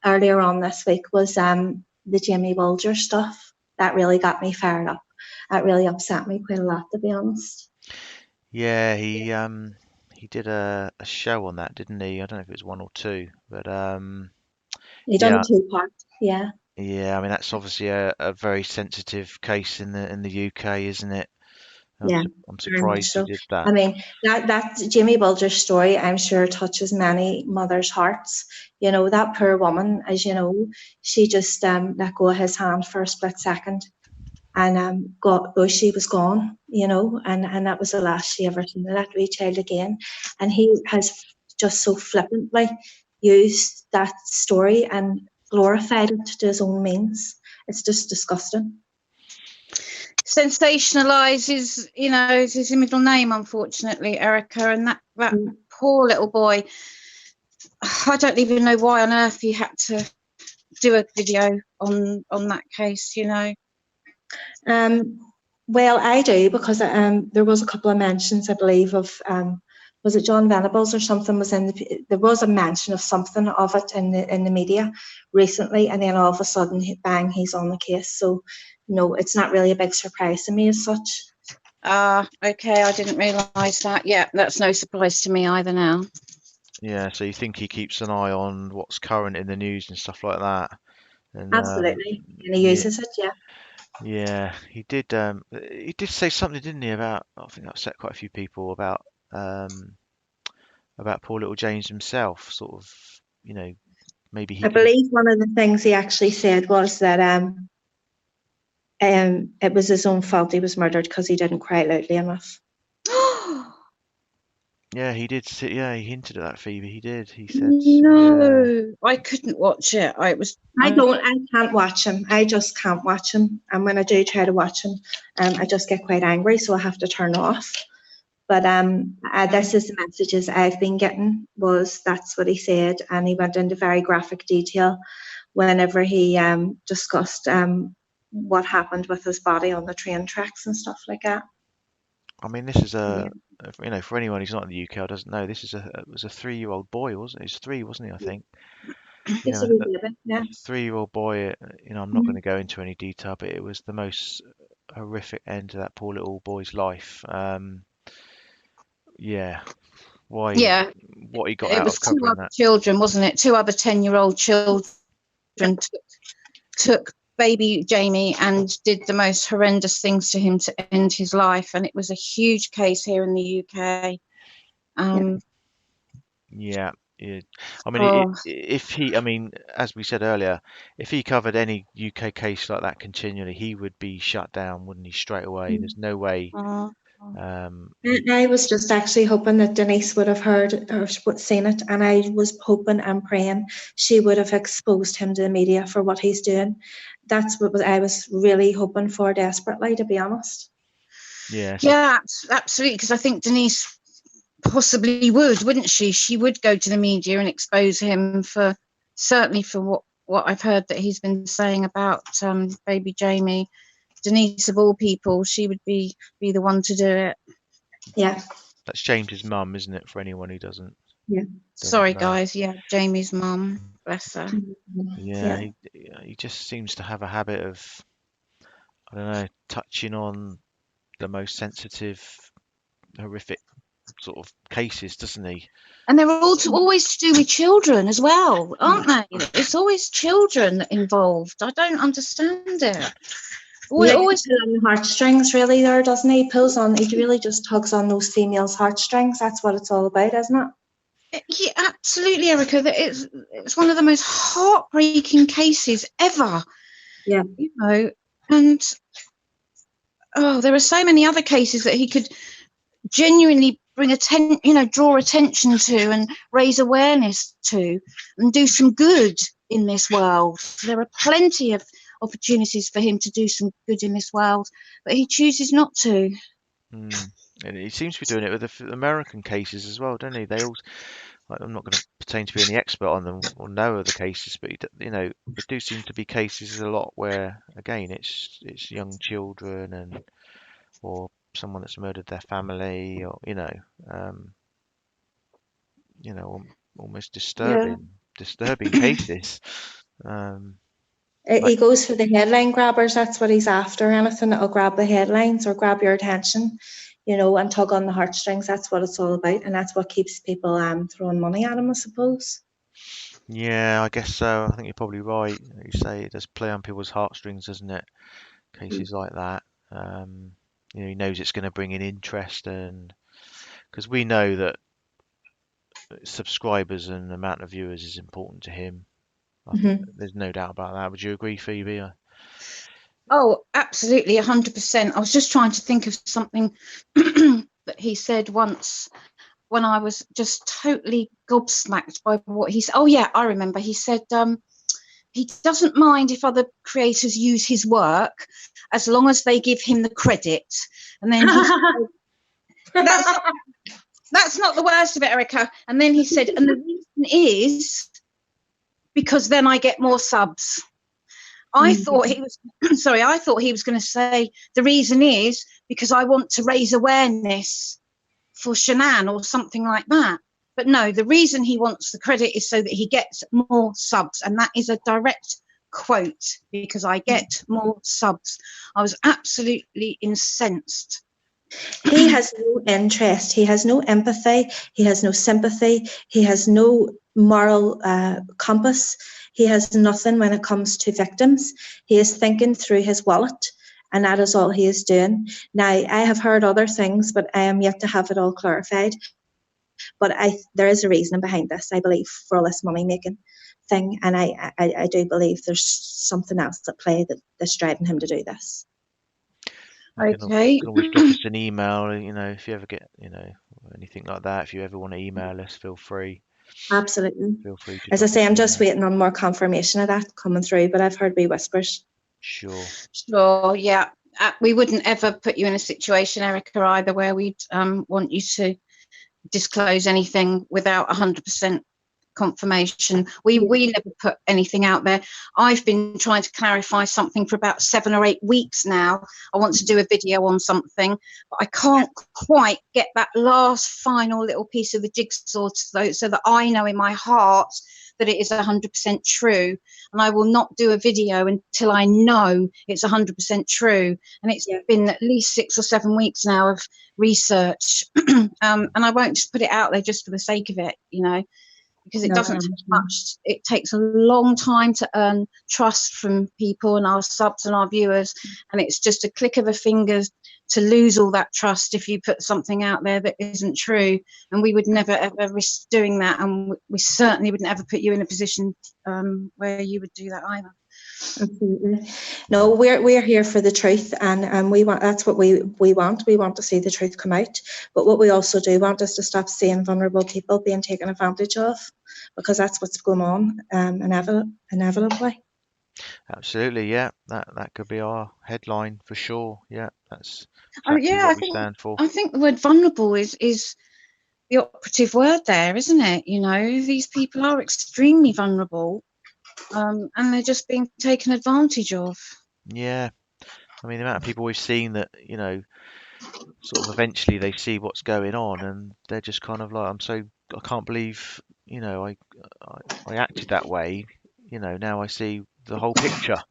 earlier on this week was the Jimmy Bulger stuff. That really got me fired up. That really upset me quite a lot, to be honest. Yeah, he did a show on that, didn't he? I don't know if it was one or two, but He done yeah, 2 parts, yeah. yeah. I mean, that's obviously a very sensitive case in the UK, isn't it? Yeah, I'm very much surprised he so. did I that. mean, that Jimmy Bulger story, I'm sure, touches many mothers' hearts. That poor woman, as you know, she just let go of his hand for a split second, and she was gone. And that was the last she ever seen of that wee child again. And he has just so flippantly used that story and glorified it to his own means. It's just disgusting. Sensationalizes, is his middle name, unfortunately, Erica, and that poor little boy. I don't even know why on earth he had to do a video on that case, you know. Well, I do, because there was a couple of mentions, I believe, of was it John Venables or something was in there was a mention of something of it in the media recently, and then all of a sudden, bang, he's on the case. So no, it's not really a big surprise to me as such. Okay, I didn't realise that. Yeah, that's no surprise to me either now. Yeah, so you think he keeps an eye on what's current in the news and stuff like that? And Absolutely, and he yeah, uses it, yeah. yeah, he did. He did say something, didn't he, about, I think that upset quite a few people, about poor little James himself. Sort of, you know, maybe he I could have. believe one of the things he actually said was that it was his own fault he was murdered because he didn't cry loudly enough. Yeah, he did. Yeah, he hinted at that, Phoebe. He did. He said, yeah, No, I couldn't watch it. I can't watch him. I just can't watch him. And when I do try to watch him, I just get quite angry, so I have to turn off. But this is the messages I've been getting, was that's what he said, and he went into very graphic detail whenever he discussed what happened with his body on the train tracks and stuff like that. I mean, this is Yeah. you know, for anyone who's not in the UK or doesn't know, this is it was a 3-year-old boy, wasn't it? He's 3, wasn't he? I think. You It's a know, wee baby, yeah. 3-year-old boy. You know, I'm not going to go into any detail, but it was the most horrific end to that poor little boy's life. Yeah, why? yeah, What he got it out was of 2 covering other that? children, wasn't it? 2 other 10-year-old children took baby Jamie and did the most horrendous things to him to end his life, and it was a huge case here in the UK. Yeah, yeah. I mean, Oh, if he, I mean, as we said earlier, if he covered any UK case like that continually, he would be shut down, wouldn't he, straight away? There's no way. oh. He, I was just actually hoping that Denise would have heard or seen it, and I was hoping and praying she would have exposed him to the media for what he's doing. That's what I was really hoping for desperately, to be honest. yeah. So Yeah, absolutely, because I think Denise possibly wouldn't she? She would go to the media and expose him for, certainly for what I've heard that he's been saying about baby Jamie. Denise, of all people, she would be the one to do it. Yeah. that's James's mum, isn't it? For anyone who doesn't Yeah. Sorry, know. guys. Yeah, Jamie's mum. Bless her. Yeah, he just seems to have a habit of, I don't know, touching on the most sensitive, horrific sort of cases, doesn't he? And they're all always to do with children as well, aren't they? It's always children involved. I don't understand it. We Yeah, always. he pulls on the heartstrings, really, there, doesn't he? He really just tugs on those females' heartstrings. That's what it's all about, isn't it? Yeah, absolutely, Erica. It's one of the most heartbreaking cases ever. Yeah. You know, and there are so many other cases that he could genuinely draw attention to and raise awareness to and do some good in this world. There are plenty of opportunities for him to do some good in this world, but he chooses not to. And he seems to be doing it with the American cases as well, don't he? They all, I'm not going to pretend to be any expert on them or know of the cases, but you know, there do seem to be cases a lot where, again, it's young children or someone that's murdered their family, or almost Yeah. disturbing cases. Um, He like goes for the headline grabbers. That's what he's after. Anything that'll grab the headlines or grab your attention, and tug on the heartstrings. That's what it's all about, and that's what keeps people throwing money at him, I suppose. Yeah, I guess so. I think you're probably right. You say it does play on people's heartstrings, doesn't it? Cases like that. He knows it's going to bring in interest, and because we know that subscribers and the amount of viewers is important to him. I think Mm-hmm. there's no doubt about that. Would you agree, Phoebe? Oh, absolutely, 100%. I was just trying to think of something that he said once when I was just totally gobsmacked by what he said. Oh yeah, I remember. He said he doesn't mind if other creators use his work as long as they give him the credit. And then he said, that's not the worst of it, Erica. And then he said, and the reason is because then I get more subs. I thought he was sorry, I thought he was going to say the reason is because I want to raise awareness for Shanann or something like that. But no, the reason he wants the credit is so that he gets more subs, and that is a direct quote, because I get more subs. I was absolutely incensed. He has no interest. He has no empathy. He has no sympathy. He has no moral compass. He has nothing when it comes to victims. He is thinking through his wallet, and that is all he is doing. Now, I have heard other things, but I am yet to have it all clarified. But there is a reason behind this, I believe, for all this money-making thing. And I do believe there's something else at play that's driving him to do this. You can always drop us an email, if you ever get, anything like that. If you ever want to email us, feel free. Absolutely. Feel free to. As I say, I'm just waiting on more confirmation of that coming through, but I've heard wee whispers. Sure, yeah. We wouldn't ever put you in a situation, Erica, either, where we'd want you to disclose anything without 100% confirmation. We never put anything out there. I've been trying to clarify something for about 7 or 8 weeks now. I want to do a video on something, but I can't quite get that last final little piece of the jigsaw so that I know in my heart that it is 100% true. And I will not do a video until I know it's 100% true. And it's been at least 6 or 7 weeks now of research. And I won't just put it out there just for the sake of it, because it doesn't take much. It takes a long time to earn trust from people and our subs and our viewers, and it's just a click of a finger to lose all that trust if you put something out there that isn't true. And we would never ever risk doing that, and we certainly wouldn't ever put you in a position where you would do that either. Absolutely. No, we're here for the truth, and we want, that's what we want. We want to see the truth come out. But what we also do want is to stop seeing vulnerable people being taken advantage of, because that's what's going on inevitably. absolutely, yeah. That could be our headline for sure. Yeah, that's exactly what we stand for. I think the word vulnerable is the operative word there, isn't it? These people are extremely vulnerable. And they're just being taken advantage of. Yeah, I mean, the amount of people we've seen that, sort of eventually they see what's going on and they're just kind of like, I can't believe, I acted that way. Now I see the whole picture.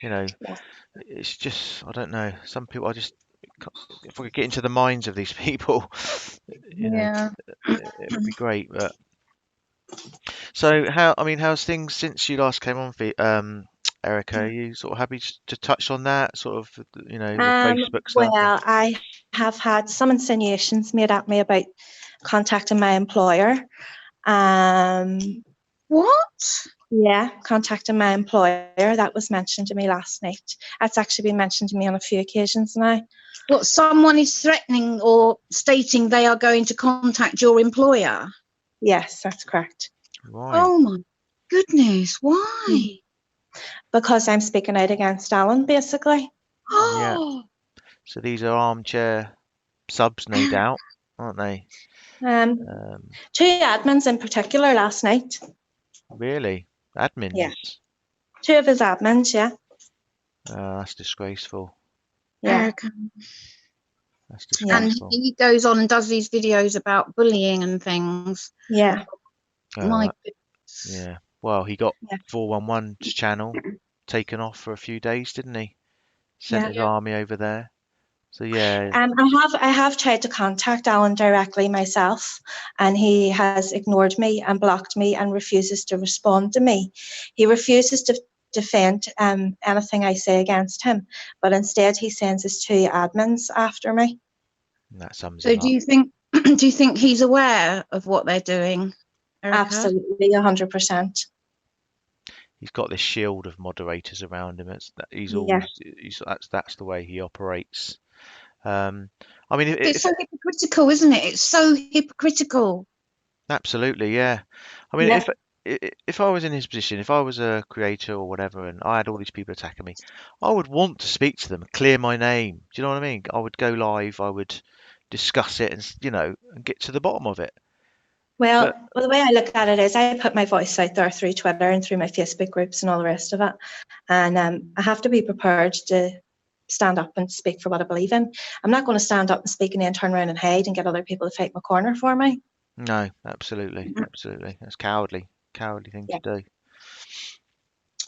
It's just, I don't know. Some people, if we could get into the minds of these people, it would be great. But so how's things since you last came on, Erica? Are you sort of happy to touch on that sort of, the Facebook stuff? Well, I have had some insinuations made at me about contacting my employer. What? Yeah, contacting my employer. That was mentioned to me last night. That's actually been mentioned to me on a few occasions now. What, someone is threatening or stating they are going to contact your employer? Yes, that's correct. Right. Oh my goodness, why? Because I'm speaking out against Alan, basically. Yeah. So these are armchair subs, no doubt, aren't they? 2 admins in particular last night. Really? Admins? Yeah. 2 of his admins, yeah. That's disgraceful. Yeah. That's disgraceful. And he goes on and does these videos about bullying and things. Yeah. My goodness. Yeah. Well, he got 411's channel taken off for a few days, didn't he? Sent his army over there. So yeah. I have tried to contact Alan directly myself, and he has ignored me and blocked me and refuses to respond to me. He refuses to defend anything I say against him, but instead he sends his 2 admins after me. That sums it up. Do you think he's aware of what they're doing, Erica? Absolutely, 100%. He's got this shield of moderators around him. He's always that's the way he operates. I mean, it's so hypocritical, isn't it? It's so hypocritical. Absolutely, yeah. I mean, if I was in his position, if I was a creator or whatever, and I had all these people attacking me, I would want to speak to them, clear my name. Do you know what I mean? I would go live, I would discuss it, and and get to the bottom of it. Well, But the way I look at it is I put my voice out there through Twitter and through my Facebook groups and all the rest of it. And I have to be prepared to stand up and speak for what I believe in. I'm not going to stand up and speak and then turn around and hide and get other people to fight my corner for me. no, absolutely, absolutely. That's cowardly thing Yeah. to do.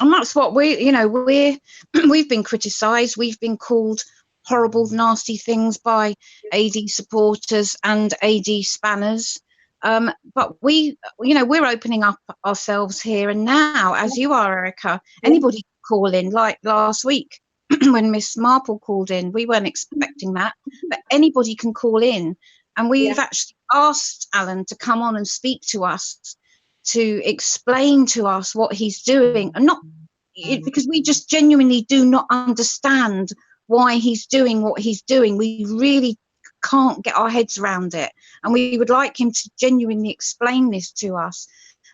And that's what we've been criticised. We've been called horrible, nasty things by AD supporters and AD spanners. But we're opening up ourselves here and now, as you are, Erica. Anybody can call in, like last week when Miss Marple called in. We weren't expecting that, but anybody can call in. And we've actually asked Alan to come on and speak to us, to explain to us what he's doing, and not because we just genuinely do not understand why he's doing what he's doing. We really can't get our heads around it, and we would like him to genuinely explain this to us.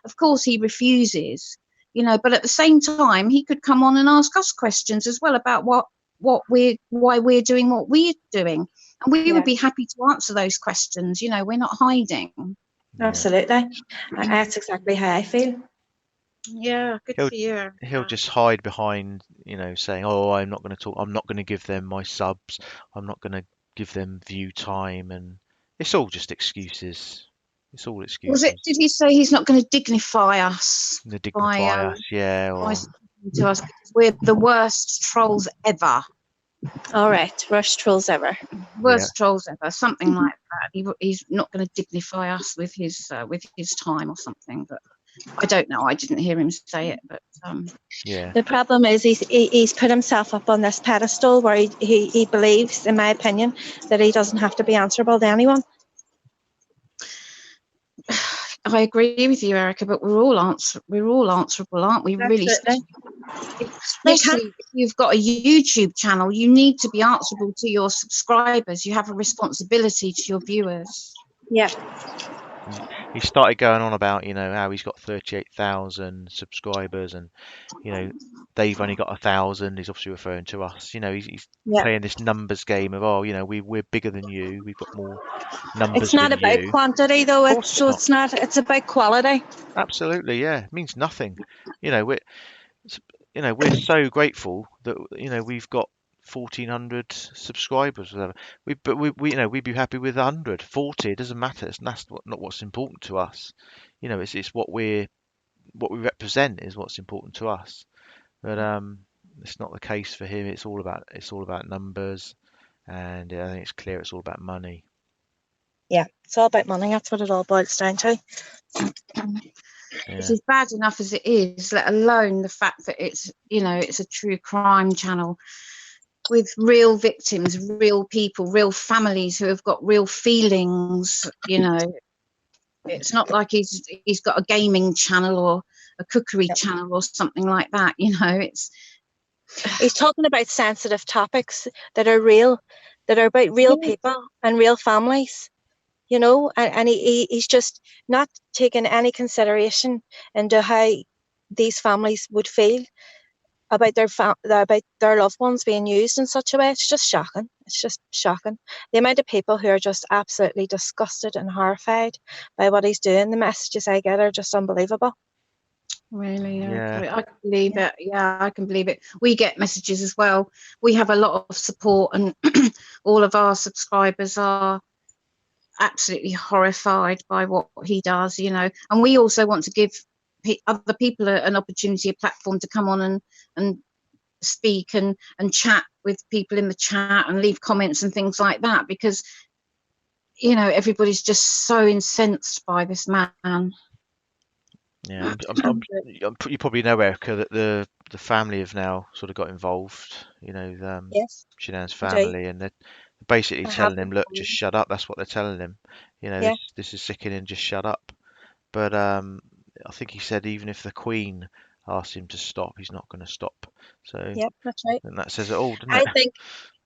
Of course he refuses, but at the same time he could come on and ask us questions as well about why we're doing what we're doing, and we would be happy to answer those questions. We're not hiding. Absolutely. That's exactly how I feel. Yeah, good for you. He'll just hide behind, saying, "Oh, I'm not going to talk. I'm not going to give them my subs. I'm not going to give them view time," and it's all just excuses. It's all excuses. Did he say he's not going to dignify us? Dignify us, yeah. By to us, because we're the worst trolls ever. All right, worst trolls ever. Worst trolls ever, something like that. He's not going to dignify us with his time or something. But I don't know. I didn't hear him say it. But yeah. The problem is he's put himself up on this pedestal where he believes, in my opinion, that he doesn't have to be answerable to anyone. I agree with you, Erica, but we're all answerable, aren't we? Really, especially if you've got a YouTube channel, you need to be answerable to your subscribers. You have a responsibility to your viewers. Yeah. He started going on about, how he's got 38,000 subscribers and, they've only got 1,000. He's obviously referring to us. He's playing this numbers game of, we're bigger than you. We've got more numbers. It's not about quantity, though. It's not. It's about quality. Absolutely, yeah. It means nothing. We're so grateful that we've got 1,400 subscribers. Whatever. We'd be happy with 100, 40. It doesn't matter. That's not what's important to us. It's what we represent is what's important to us. But it's not the case for him. It's all about numbers, and I think it's clear it's all about money. Yeah, it's all about money. That's what it all boils down to. It is bad enough as it is, let alone the fact that it's a true crime channel with real victims, real people, real families who have got real feelings. It's not like he's got a gaming channel or a cookery channel or something like that. He's talking about sensitive topics that are real, that are about real people and real families. And he's just not taking any consideration into how these families would feel about their loved ones being used in such a way. It's just shocking. It's just shocking. The amount of people who are just absolutely disgusted and horrified by what he's doing. The messages I get are just unbelievable. Really, I can believe it. Yeah, I can believe it. We get messages as well. We have a lot of support, and all of our subscribers are absolutely horrified by what he does, and we also want to give other people an opportunity, a platform to come on and speak and chat with people in the chat and leave comments and things like that, because everybody's just so incensed by this man. Yeah, you probably know, Erica, that the family have now sort of got involved. Yes, Shanann's family, and they're basically telling him, "Look, just shut up." That's what they're telling him. This is sickening. Just shut up. But I think he said even if the Queen asked him to stop, he's not going to stop. So that's right. And that says it all, doesn't it?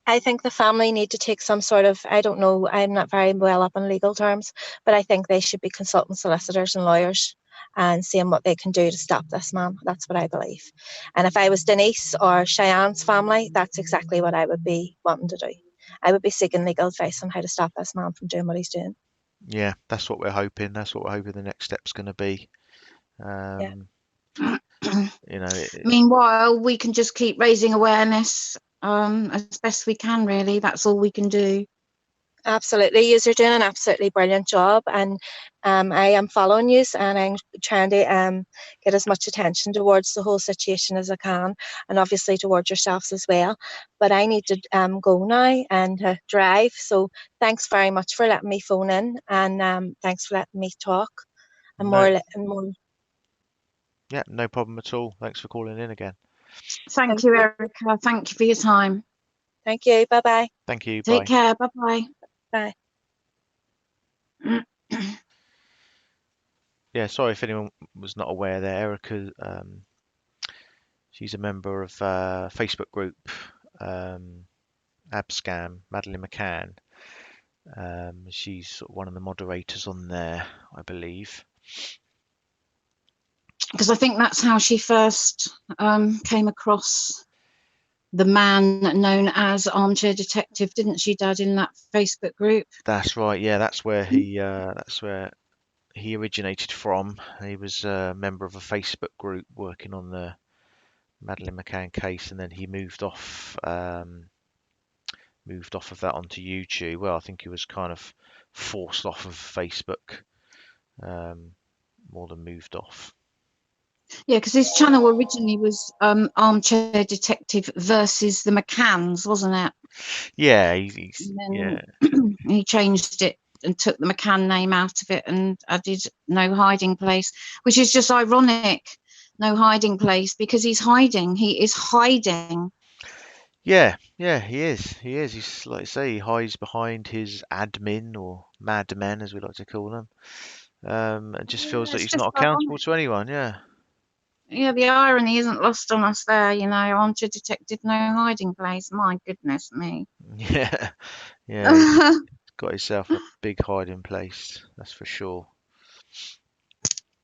I think the family need to take some sort of, I don't know, I'm not very well up in legal terms, but I think they should be consulting solicitors and lawyers and seeing what they can do to stop this man. That's what I believe. And if I was Denise or Cheyenne's family, that's exactly what I would be wanting to do. I would be seeking legal advice on how to stop this man from doing what he's doing. Yeah, that's what we're hoping. That's what we're hoping the next step's going to be. Yeah. You know, Meanwhile, we can just keep raising awareness as best we can, really. That's all we can do. Absolutely, you're doing an absolutely brilliant job, and I am following you, and I'm trying to get as much attention towards the whole situation as I can, and obviously towards yourselves as well. But I need to go now and drive. So thanks very much for letting me phone in, and thanks for letting me talk. And no, more. yeah, no problem at all. Thanks for calling in again. Thank you, Erica. Thank you for your time. Thank you. Bye bye. Thank you. Take Bye. care. Bye-bye. Bye. Yeah, sorry if anyone was not aware there. Erica, she's a member of Facebook group Abscam, Madeline McCann. She's sort of one of the moderators on there, I believe. Because I think that's how she first came across the man known as Armchair Detective, didn't she, Dad, in that Facebook group? That's right. Yeah, that's where he originated from. He was a member of a Facebook group working on the Madeline McCann case, and then he moved off of that onto YouTube. Well, I think he was kind of forced off of Facebook, more than moved off. Yeah, because his channel originally was Armchair Detective versus the McCanns, wasn't it? Yeah, And then he changed it and took the McCann name out of it and added No Hiding Place, which is just ironic. No hiding place, because he's hiding. He is hiding. yeah, he is. He's like I say, he hides behind his admin or madmen, as we like to call them, and just feels that It's he's just not accountable ironic. to anyone. Yeah. Yeah, the irony isn't lost on us there, you know. Armchair Detective, No Hiding Place. My goodness me. Yeah, yeah, he's got himself a big hiding place, that's for sure.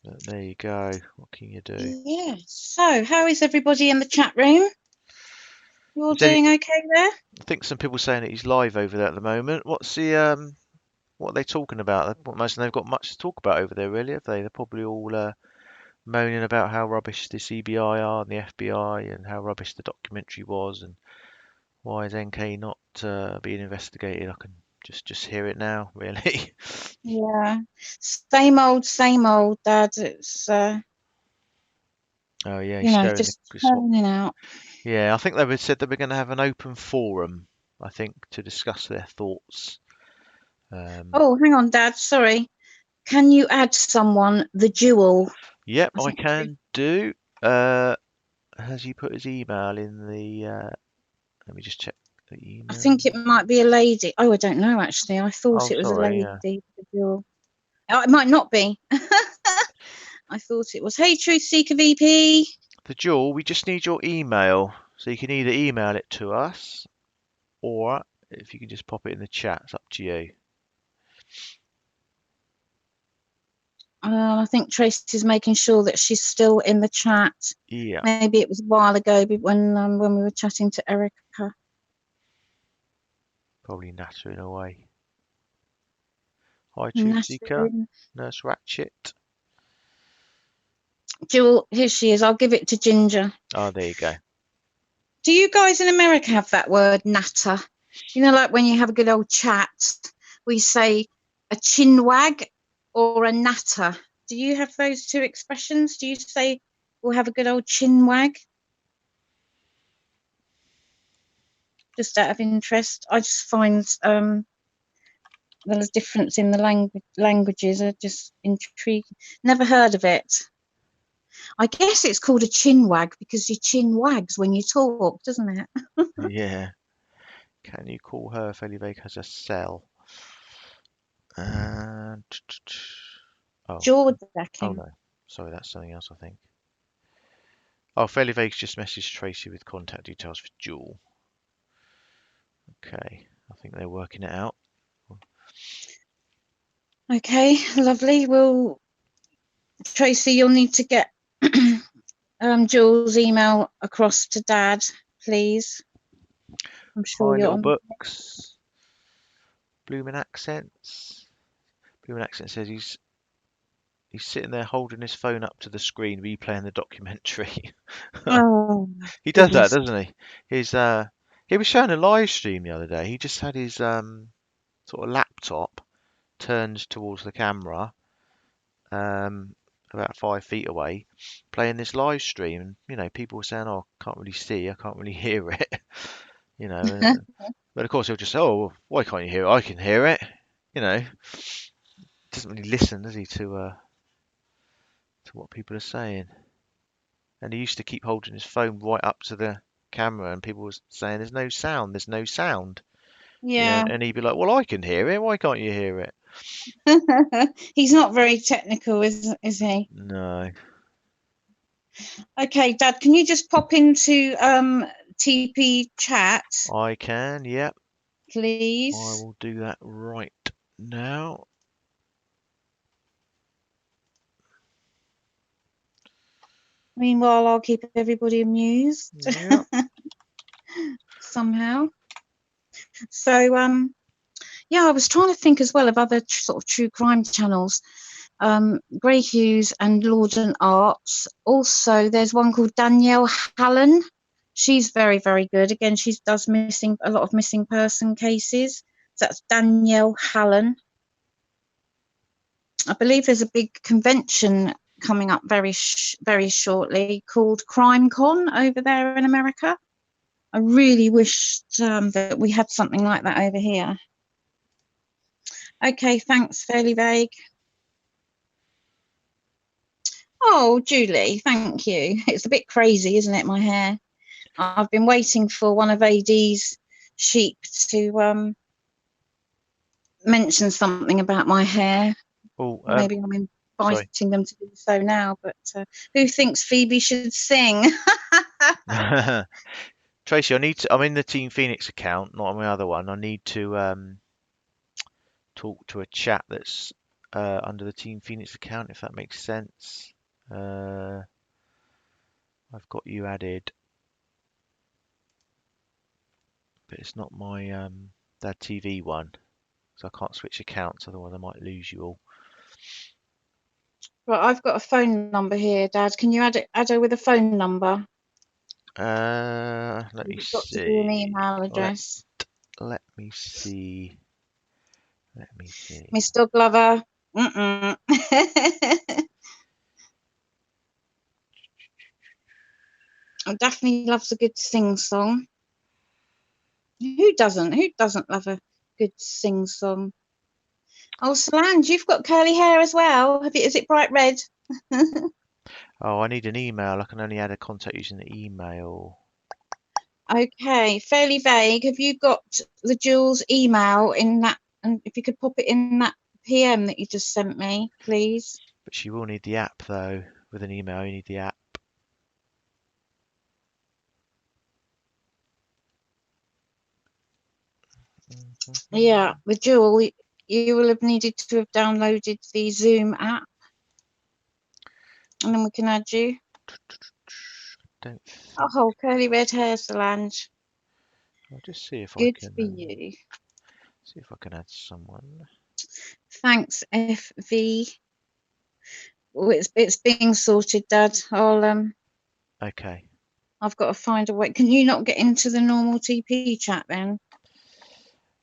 But there you go. What can you do? Yeah. So, how is everybody in the chat room? You all Is any, doing okay there? I think some people saying that he's live over there at the moment. What are they talking about? I imagine they've got much to talk about over there, really, have they? They're probably all moaning about how rubbish the CBI are and the FBI, and how rubbish the documentary was, and why is NK not being investigated? I can just hear it now, really. Yeah. Same old, Dad. It's Oh yeah, he's you know, showing just the swap. turning out. Yeah, I think they said they were going to have an open forum, I think, to discuss their thoughts. Oh, hang on, Dad. Sorry. Can you add someone, the Jewel? Yep, I I think can do. Has he put his email in the? Let me just check the I email. think it might be a lady. Oh, I don't know actually. I thought Oh, it was a sorry, lady, yeah. the Jewel. Oh, it might not be. I thought it was. Hey, Truth Seeker VP. The Jewel, we just need your email. So you can either email it to us, or if you can just pop it in the chat, it's up to you. I think Tracy's making sure that she's still in the chat. Yeah, Maybe it was a while ago when we were chatting to Erica. probably nattering away. Hi, Truth Seeker. Natalie. Nurse Ratchet. Jewel, here she is. I'll give it to Ginger. Oh, there you go. Do you guys in America have that word, natter? You know, like when you have a good old chat, we say a chin wag or a natter. Do you have those two expressions? Do you say we'll have a good old chin wag? Just out of interest, I just find the difference in the languages are just intriguing. Never heard of it. I guess it's called a chin wag because your chin wags when you talk, doesn't it? Yeah. Can you call her if Elivake has a cell? And oh, Jaw oh jacking. no, sorry, that's something else, I think. Oh, Fairly Vague's just messaged Tracy with contact details for Jewel. Okay, I think they're working it out. Okay, lovely. Well, Tracy, you'll need to get Jules' email across to Dad, please. I'm sure Hi, you're little on. books. Blooming accents. Human Accent says he's sitting there holding his phone up to the screen, replaying the documentary. Oh, He does that, goodness. doesn't he? He was showing a live stream the other day. He just had his sort of laptop turned towards the camera, about 5 feet away, playing this live stream. And people were saying, "Oh, I can't really see, I can't really hear it." you know, but of course he'll just say, "Oh, well, why can't you hear it? I can hear it." You know, doesn't really listen, does he, to what people are saying? And he used to keep holding his phone right up to the camera, and people were saying, "There's no sound. There's no sound." Yeah. And he'd be like, "Well, I can hear it. Why can't you hear it?" He's not very technical, is he? No. Okay, Dad, can you just pop into TP chat, I can, yep. I please? will do that right now. Meanwhile, I'll keep everybody amused Yep. somehow. So, yeah, I was trying to think as well of other sort of true crime channels. Grey Hughes and Lord and Arts. Also, there's one called Danielle Hallen. She's very, very good. Again, she does a lot of missing person cases. So that's Danielle Hallen. I believe there's a big convention coming up very shortly called CrimeCon over there in America. I really wished that we had something like that over here. Okay, thanks, Fairly Vague. Oh, Julie, thank you. It's a bit crazy, isn't it, my hair? I've been waiting for one of AD's sheep to mention something about my hair. Oh, Maybe I'm sorry. inviting them to do so now, but who thinks Phoebe should sing? Tracy, I'm in the Team Phoenix account, not on my other one. I need to talk to a chat that's under the Team Phoenix account, if that makes sense. I've got you added, but it's not my Dad TV one, so I can't switch accounts, otherwise I might lose you all. Right, I've got a phone number here, Dad. Can you add her with a phone number? Let me You've got to do an see. email address. Let me see. Let me see. Miss Dog Lover. Oh, Daphne loves a good sing song. Who doesn't? Who doesn't love a good sing song? Oh, Solange, you've got curly hair as well. Is it bright red? Oh, I need an email. I can only add a contact using the email. Okay, Fairly Vague. Have you got the Jules email in that? And if you could pop it in that PM that you just sent me, please. But she will need the app though. With an email, you need the app. Yeah, with Jewel, you will have needed to have downloaded the Zoom app, and then we can add you. Don't. Oh, curly red hair, Solange. I'll just see if I Good can. for you. See if I can add someone. Thanks, FV. Oh, it's being sorted, Dad. Okay. I've got to find a way. Can you not get into the normal TP chat then?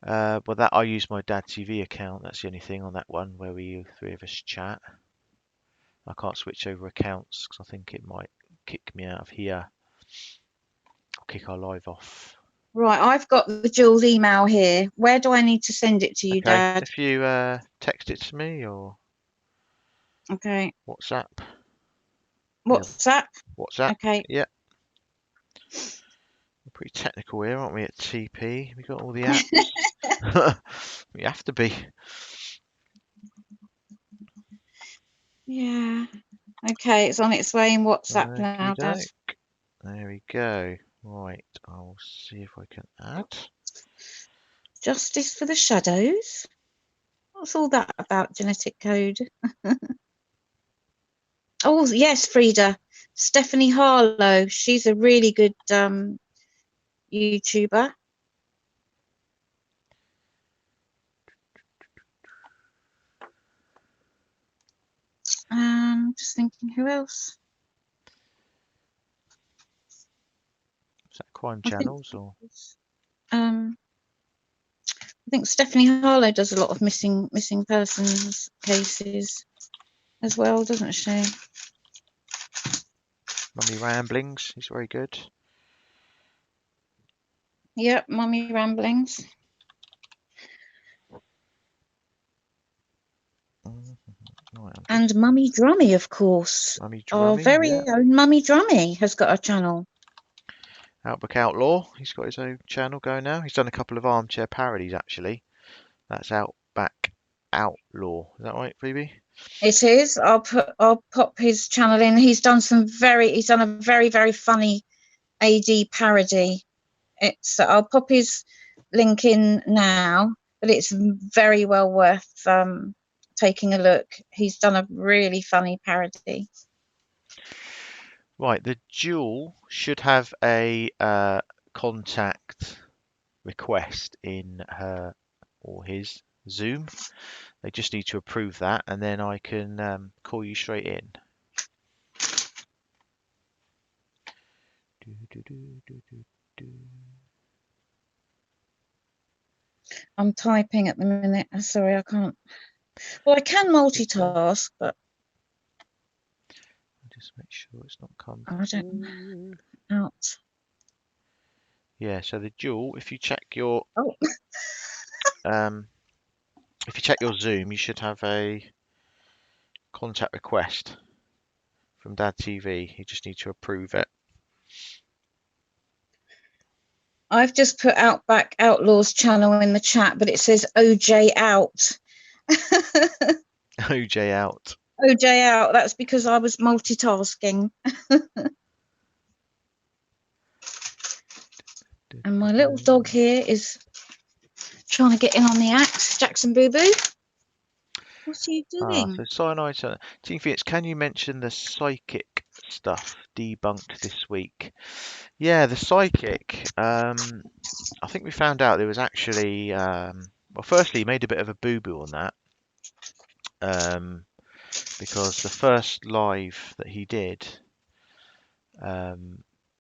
Well, that I use my Dad TV account. That's the only thing on that one where we three of us chat. I can't switch over accounts because I think it might kick me out of here. Or kick our live off. Right, I've got the Jules email here. Where do I need to send it to you, Okay. Dad? If you text it to me or Okay. WhatsApp. WhatsApp? Yeah, WhatsApp. Okay. Yeah. We're pretty technical here, aren't we, at TP? We got all the apps. We have to be. Yeah. Okay, it's on its way in WhatsApp now, Dad. There we go. Right, I'll see if I can add. Justice for the Shadows? What's all that about, genetic code? Oh, yes, Frida. Stephanie Harlow. She's a really good YouTuber. just thinking who else. Is that crime I think, channels or? I think Stephanie Harlow does a lot of missing persons cases as well, doesn't she? Mummy Ramblings, he's very good. Yep, Mummy Ramblings. Right, And Mummy Drummy, of course. Mummy Our Drummy, very yeah. own Mummy Drummy has got a channel. Outback Outlaw, he's got his own channel going now. He's done a couple of armchair parodies actually. That's Outback Outlaw. Is that right, Phoebe? It is. I'll pop his channel in. He's done a very, very funny AD parody. I'll pop his link in now, but it's very well worth taking a look. He's done a really funny parody. Right, the Duel should have a contact request in her or his Zoom. They just need to approve that, and then I can call you straight in. I'm typing at the minute. Sorry, I can't. Well, I can multitask, but Just make sure it's not come I don't through. out. Yeah, so the Duel, if you check your Oh, if you check your Zoom, you should have a contact request from Dad TV. You just need to approve it. I've just put Outback Outlaws channel in the chat, but it says OJ out. OJ out. OJ out. That's because I was multitasking. And my little dog here is trying to get in on the act. Jackson Boo Boo, what are you doing? So cyanide. Team Phoenix, can you mention the psychic stuff debunked this week? Yeah, the psychic. I think we found out there was actually. Well, firstly, he made a bit of a boo-boo on that. Because the first live that he did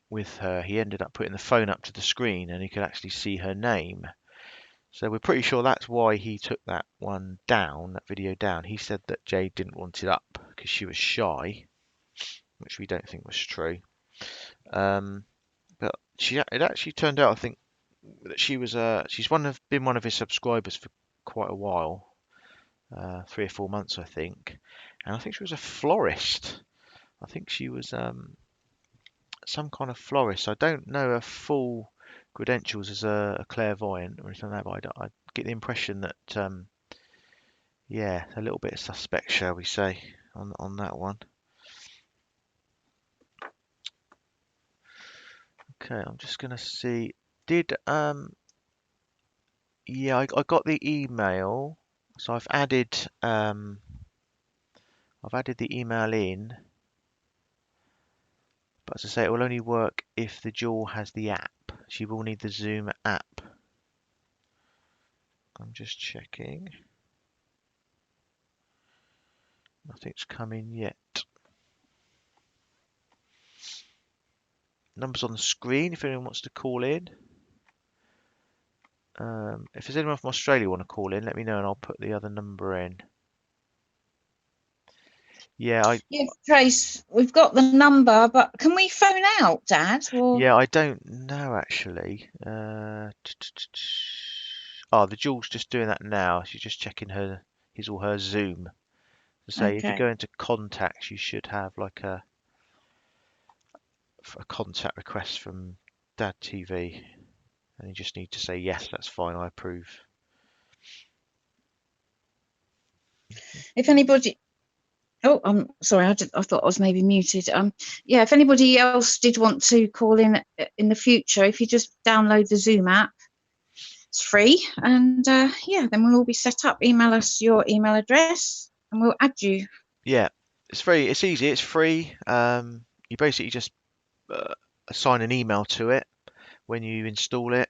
with her, he ended up putting the phone up to the screen and he could actually see her name. So we're pretty sure that's why he took that one down, that video down. He said that Jade didn't want it up because she was shy, which we don't think was true. But it actually turned out, I think, that she's been one of his subscribers for quite a while, 3 or 4 months, I think. And I think she was a florist. I think she was some kind of florist. I don't know her full credentials as a clairvoyant or anything like that, but I get the impression that, yeah, a little bit suspect, shall we say, on that one. Okay, I'm just gonna see. Did yeah, I got the email, so I've added the email in. But as I say, it will only work if the Duel has the app. She will need the Zoom app. I'm just checking. Nothing's come in yet. Numbers on the screen if anyone wants to call in. If there's anyone from Australia want to call in, let me know and I'll put the other number in. Yeah, Yes, Trace, we've got the number, but can we phone out, Dad? Or... Yeah, I don't know actually. Oh, the Jules just doing that now. She's just checking his or her Zoom. To say, if you Okay. go into contacts, you should have like a contact request from Dad TV, and you just need to say yes, that's fine, I approve. If anybody, oh, I'm sorry, I thought I was maybe muted. Yeah, if anybody else did want to call in the future, if you just download the Zoom app, it's free, and yeah, then we'll all be set up. Email us your email address, and we'll add you. Yeah, it's easy, it's free. You basically just assign an email to it when you install it.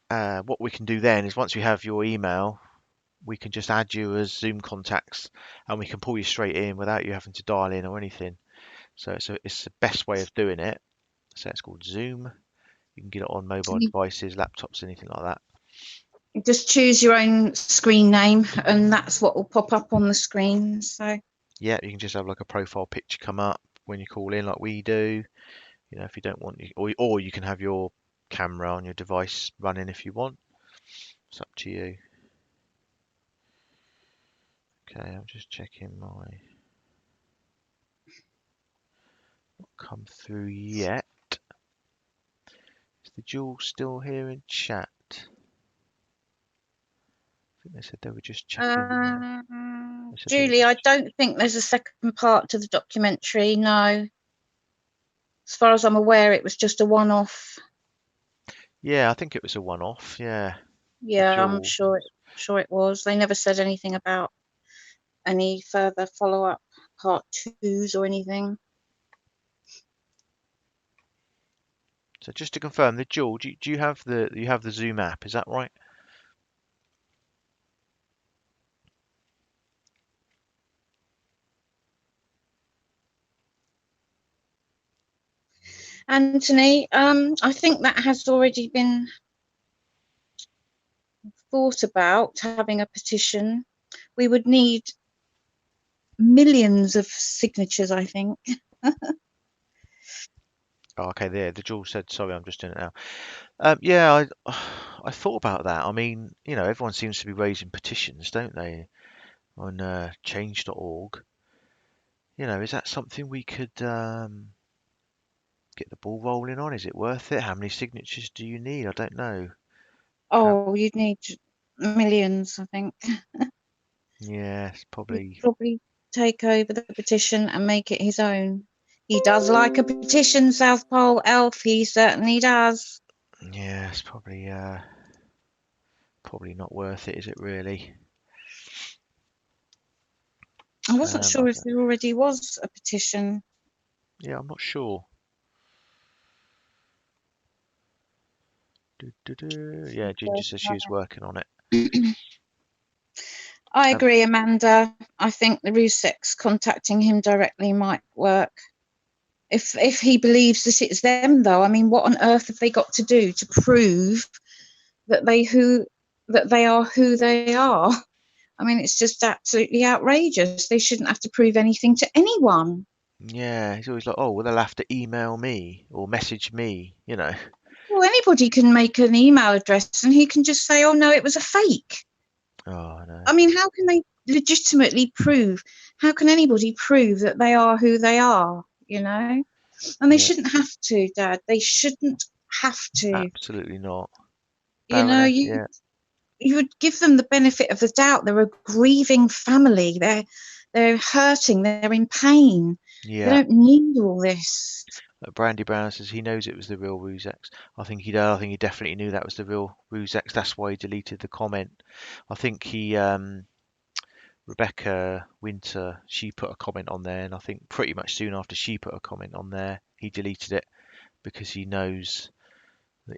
What we can do then is once we have your email, we can just add you as Zoom contacts, and we can pull you straight in without you having to dial in or anything. So it's the best way of doing it. So it's called Zoom. You can get it on mobile devices, laptops, anything like that. You just choose your own screen name, and that's what will pop up on the screen. So Yeah, you can just have like a profile picture come up when you call in, like we do. You know, if you don't want, or you can have your camera on your device running if you want. It's up to you. Okay, I'm just checking my. Not come through yet. Is the Jewel still here in chat? I think they said they were just checking. Julie, I don't think there's a second part to the documentary. No, as far as I'm aware, it was just a one-off. Yeah, I think it was a one-off. Yeah. Yeah, I'm sure it was. They never said anything about any further follow-up part twos or anything. So just to confirm, the Jewel, do you have the Zoom app? Is that right? Anthony, I think that has already been thought about, having a petition. We would need millions of signatures, I think. Oh, okay, there. The Jewel said, sorry, I'm just doing it now. Yeah, I thought about that. I mean, you know, everyone seems to be raising petitions, don't they, on change.org. You know, is that something we could get the ball rolling on? Is it worth it? How many signatures do you need? I don't know. Oh, you'd need millions, I think. Yeah, it's He'd probably. probably take over the petition and make it his own. He does like a petition, South Pole Elf. He certainly does. Yeah, it's probably not worth it, is it really? I wasn't sure if there already was a petition. Yeah, I'm not sure. Yeah, Ginger says she was working on it. I agree, Amanda. I think the Rzucek's contacting him directly might work. If he believes that it's them, though, I mean, what on earth have they got to do to prove that they are who they are? I mean, it's just absolutely outrageous. They shouldn't have to prove anything to anyone. Yeah, he's always like, oh, well, they'll have to email me or message me, you know. Well, anybody can make an email address and he can just say, oh, no, it was a fake. Oh, no. I mean, how can they legitimately prove? How can anybody prove that they are who they are, you know? And they shouldn't have to, Dad. They shouldn't have to. Absolutely not. You know, you would give them the benefit of the doubt. They're a grieving family. They're hurting. They're in pain. Yeah. They don't need all this. Brandy Brown says he knows it was the real Rzucek. I think he definitely knew that was the real Rzucek. That's why he deleted the comment. I think Rebecca Winter, she put a comment on there, and I think pretty much soon after she put a comment on there, he deleted it because he knows that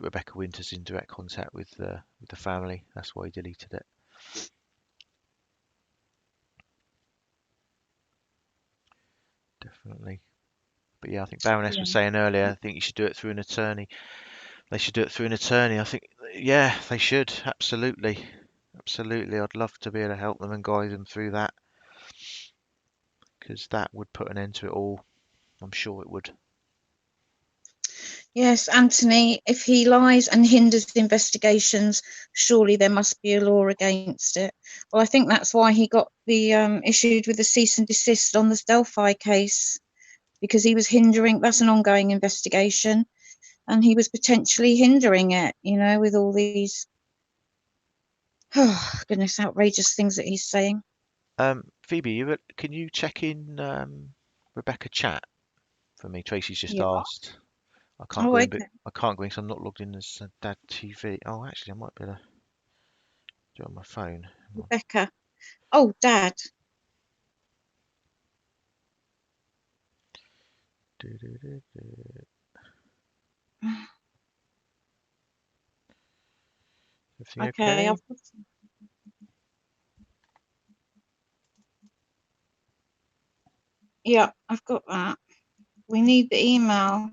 Rebecca Winter's in direct contact with the family. That's why he deleted it. Definitely. But yeah, I think Baroness was saying earlier, I think you should do it through an attorney. They should do it through an attorney. I think, yeah, they should. Absolutely. Absolutely. I'd love to be able to help them and guide them through that because that would put an end to it all. I'm sure it would. Yes, Anthony, if he lies and hinders investigations, surely there must be a law against it. Well, I think that's why he got the issued with the cease and desist on the Delphi case, because he was hindering. That's an ongoing investigation, and he was potentially hindering it, you know, with all these, oh goodness, outrageous things that he's saying. Phoebe, can you check in Rebecca chat for me? Tracy's just asked. I can't go in, but I can't go in because I'm not logged in as Dad TV. Oh, actually, I might be able to do it on my phone. Rebecca. Oh, Dad. Everything okay? Yeah, I've got that. We need the email.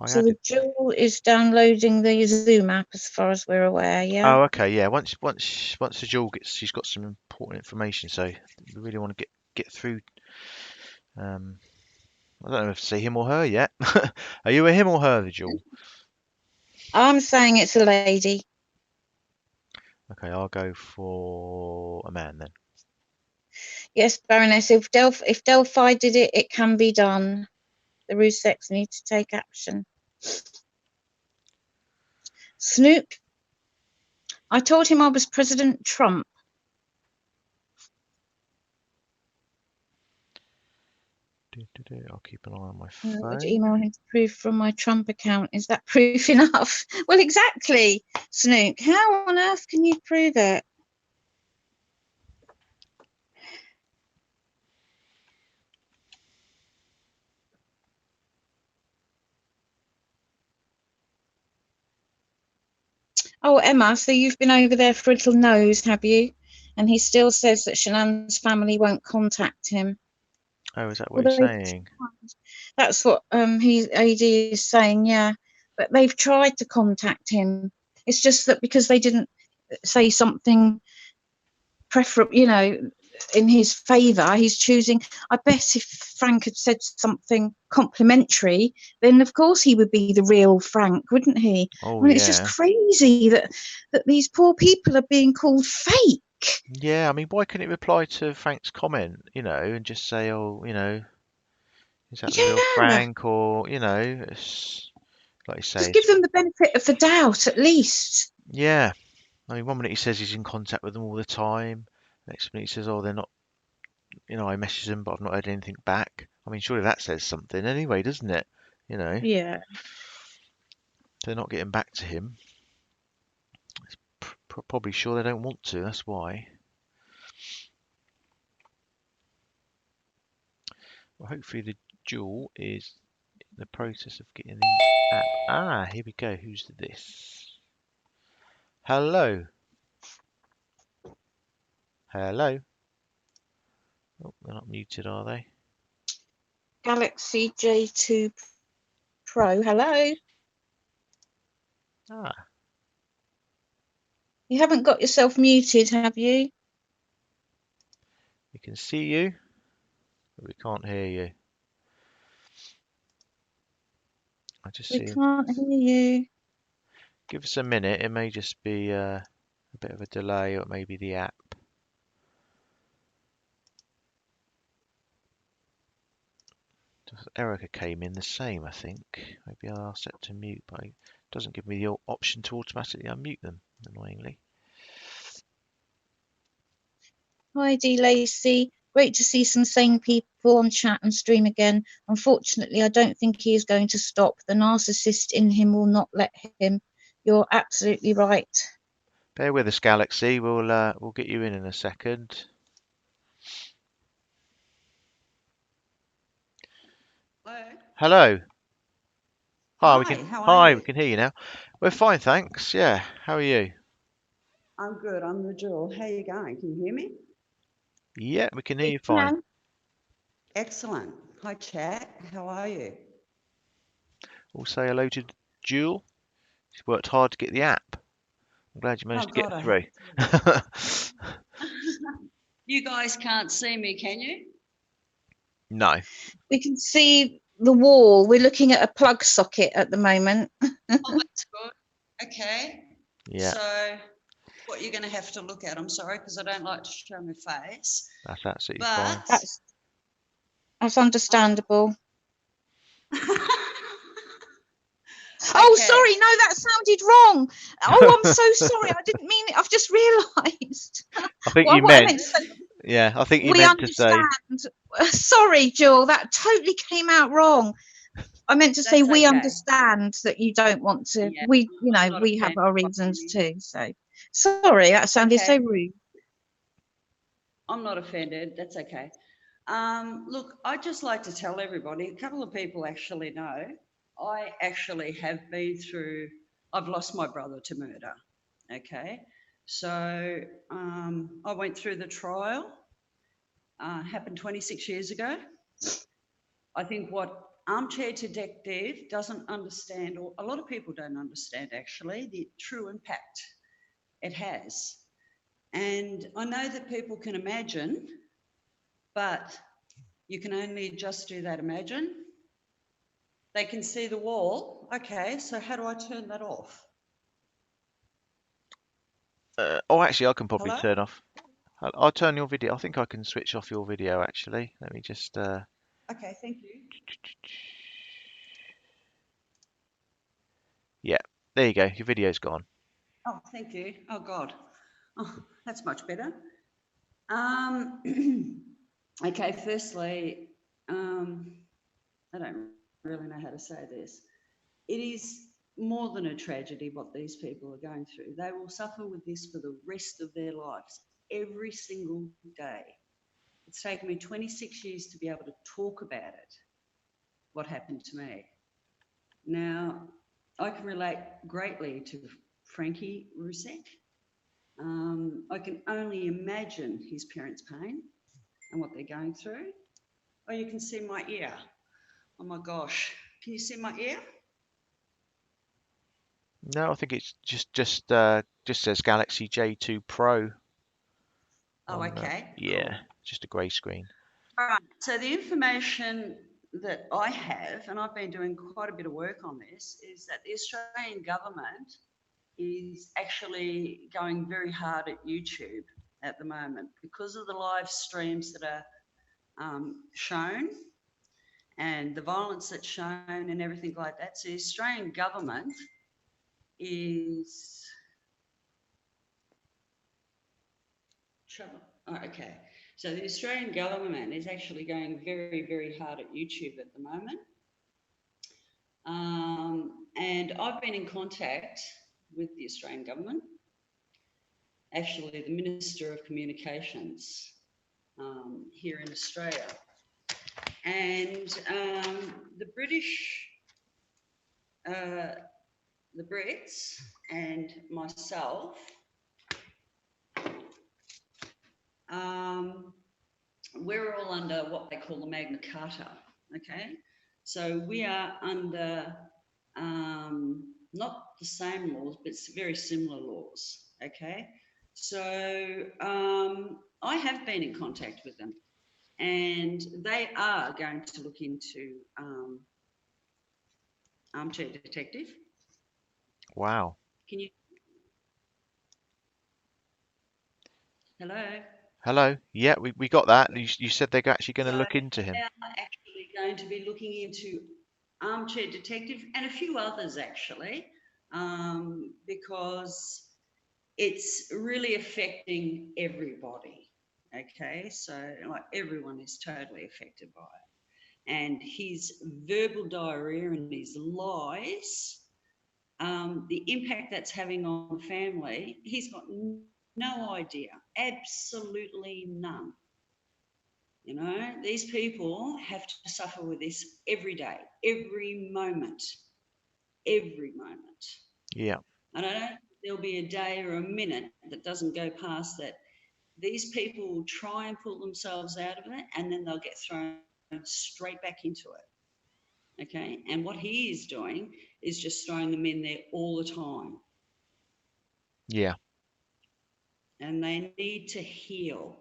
So the jewel is downloading the Zoom app, as far as we're aware. Yeah. Oh, okay, yeah. Once the jewel gets, she's got some important information, so we really want to get through. I don't know if to say him or her yet. Are you a him or her, the jewel? I'm saying it's a lady. Okay, I'll go for a man then. Yes, Baroness. If Delphi did it, it can be done. The Rzuceks need to take action. Snoop. I told him I was President Trump. I'll keep an eye on my I phone. would email him proof from my Trump account. Is that proof enough? Well, exactly, Snook. How on earth can you prove it? Oh, Emma, so you've been over there for a little nose, have you? And he still says that Shanann's family won't contact him. Oh, is that what he's saying? That's what AD is saying, yeah. But they've tried to contact him. It's just that because they didn't say something preferable, in his favour, he's choosing. I bet if Frank had said something complimentary, then of course he would be the real Frank, wouldn't he? Oh, I mean, yeah. it's just crazy that these poor people are being called fake. Yeah, I mean, why couldn't it reply to Frank's comment, and just say, oh, is that the real Frank, or, it's like you say. Just give them the benefit of the doubt, at least. Yeah. I mean, 1 minute he says he's in contact with them all the time. Next minute he says, oh, they're not, I messaged them, but I've not heard anything back. I mean, surely that says something anyway, doesn't it? Yeah. They're not getting back to him. It's probably sure they don't want to, that's why. Well, hopefully the jewel is in the process of getting the app. Ah, here we go. Who's this? Hello. Hello. Oh, they're not muted, are they? Galaxy J2 Pro. Hello. Ah. You haven't got yourself muted, have you? We can see you, but we can't hear you. We can't hear you. Give us a minute. It may just be a bit of a delay, or maybe the app. Erica came in the same, I think. Maybe I'll set to mute, but it doesn't give me the option to automatically unmute them, annoyingly. Hi, D. Lacey. Great to see some sane people on chat and stream again. Unfortunately, I don't think he is going to stop. The narcissist in him will not let him. You're absolutely right. Bear with us, Galaxy. We'll get you in a second. Hello. Hi, we can hear you now. We're fine, thanks. Yeah, how are you? I'm good. I'm the jewel. How are you going? Can you hear me? Yeah, we can hear you fine. Excellent. Hi, chat. How are you? We'll say hello to Jewel. She's worked hard to get the app. I'm glad you managed to get through. You guys can't see me, can you? No. We can see the wall. We're looking at a plug socket at the moment. Oh, that's good. Okay. Yeah. So what you're going to have to look at, I'm sorry, because I don't like to show my face. That's absolutely fine. That's understandable. Oh, sorry. No, that sounded wrong. Oh, I'm so sorry. I didn't mean it. I've just realised. I think you meant. Yeah, I think you meant to say. Sorry, Jill. That totally came out wrong. I meant to say we understand that you don't want to. Yeah, we have our reasons too. So sorry, that sounded so rude. I'm not offended. That's okay. Look, I'd just like to tell everybody, a couple of people actually know, I actually have been through I've lost my brother to murder. Okay. So I went through the trial, happened 26 years ago. I think what Armchair Detective doesn't understand, or a lot of people don't understand actually, the true impact it has. And I know that people can imagine, but you can only just do that imagine. They can see the wall. Okay, so how do I turn that off? Oh, actually, I can probably Hello? turn off. I'll turn your video. I think I can switch off your video, actually. Let me just... Okay, thank you. Yeah, there you go. Your video's gone. Oh, thank you. Oh, God. Oh, that's much better. Okay, firstly, I don't really know how to say this. It is more than a tragedy what these people are going through. They will suffer with this for the rest of their lives, every single day. It's taken me 26 years to be able to talk about it, what happened to me. Now, I can relate greatly to Frankie Rzucek. I can only imagine his parents' pain and what they're going through. Oh, you can see my ear. Oh my gosh. Can you see my ear? No, I think it's just says Galaxy J2 Pro Oh, on the... okay, cool. Yeah, just a grey screen. All right, so the information that I have, and I've been doing quite a bit of work on this, is that the Australian government is actually going very hard at YouTube at the moment because of the live streams that are shown and the violence that's shown and everything like that. So the Australian government is trouble. Oh, okay. So the Australian government is actually going very, very hard at YouTube at the moment. And I've been in contact with the Australian government, actually the Minister of Communications here in Australia. And the Brits and myself, we're all under what they call the Magna Carta, okay? So we are under not the same laws, but very similar laws, okay? So I have been in contact with them and they are going to look into Armchair Detective. Wow. Can you? Hello? Hello. Yeah, we got that. You said they're actually going So to look into they him. are actually going to be looking into Armchair Detective and a few others actually, because it's really affecting everybody. Okay, so like everyone is totally affected by it. And his verbal diarrhea and his lies, the impact that's having on the family, he's got no idea, absolutely none. You know, these people have to suffer with this every day, every moment, every moment. Yeah. And I don't think there'll be a day or a minute that doesn't go past that these people will try and pull themselves out of it and then they'll get thrown straight back into it. Okay. And what he is doing is just throwing them in there all the time. Yeah. And they need to heal.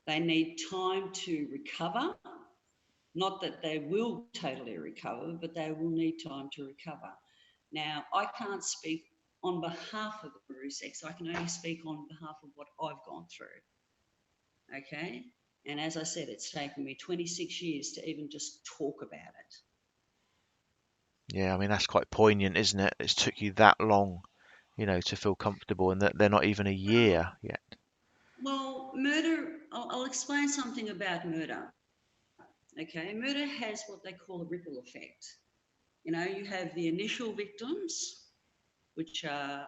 They need time to recover. Not that they will totally recover, but they will need time to recover. Now, I can't speak on behalf of the Rzuceks. I can only speak on behalf of what I've gone through. Okay? And as I said, it's taken me 26 years to even just talk about it. Yeah, I mean, that's quite poignant, isn't it? It's took you that long, to feel comfortable, and that they're not even a year yet. Well, murder, I'll explain something about murder. Okay? Murder has what they call a ripple effect. You have the initial victims, which are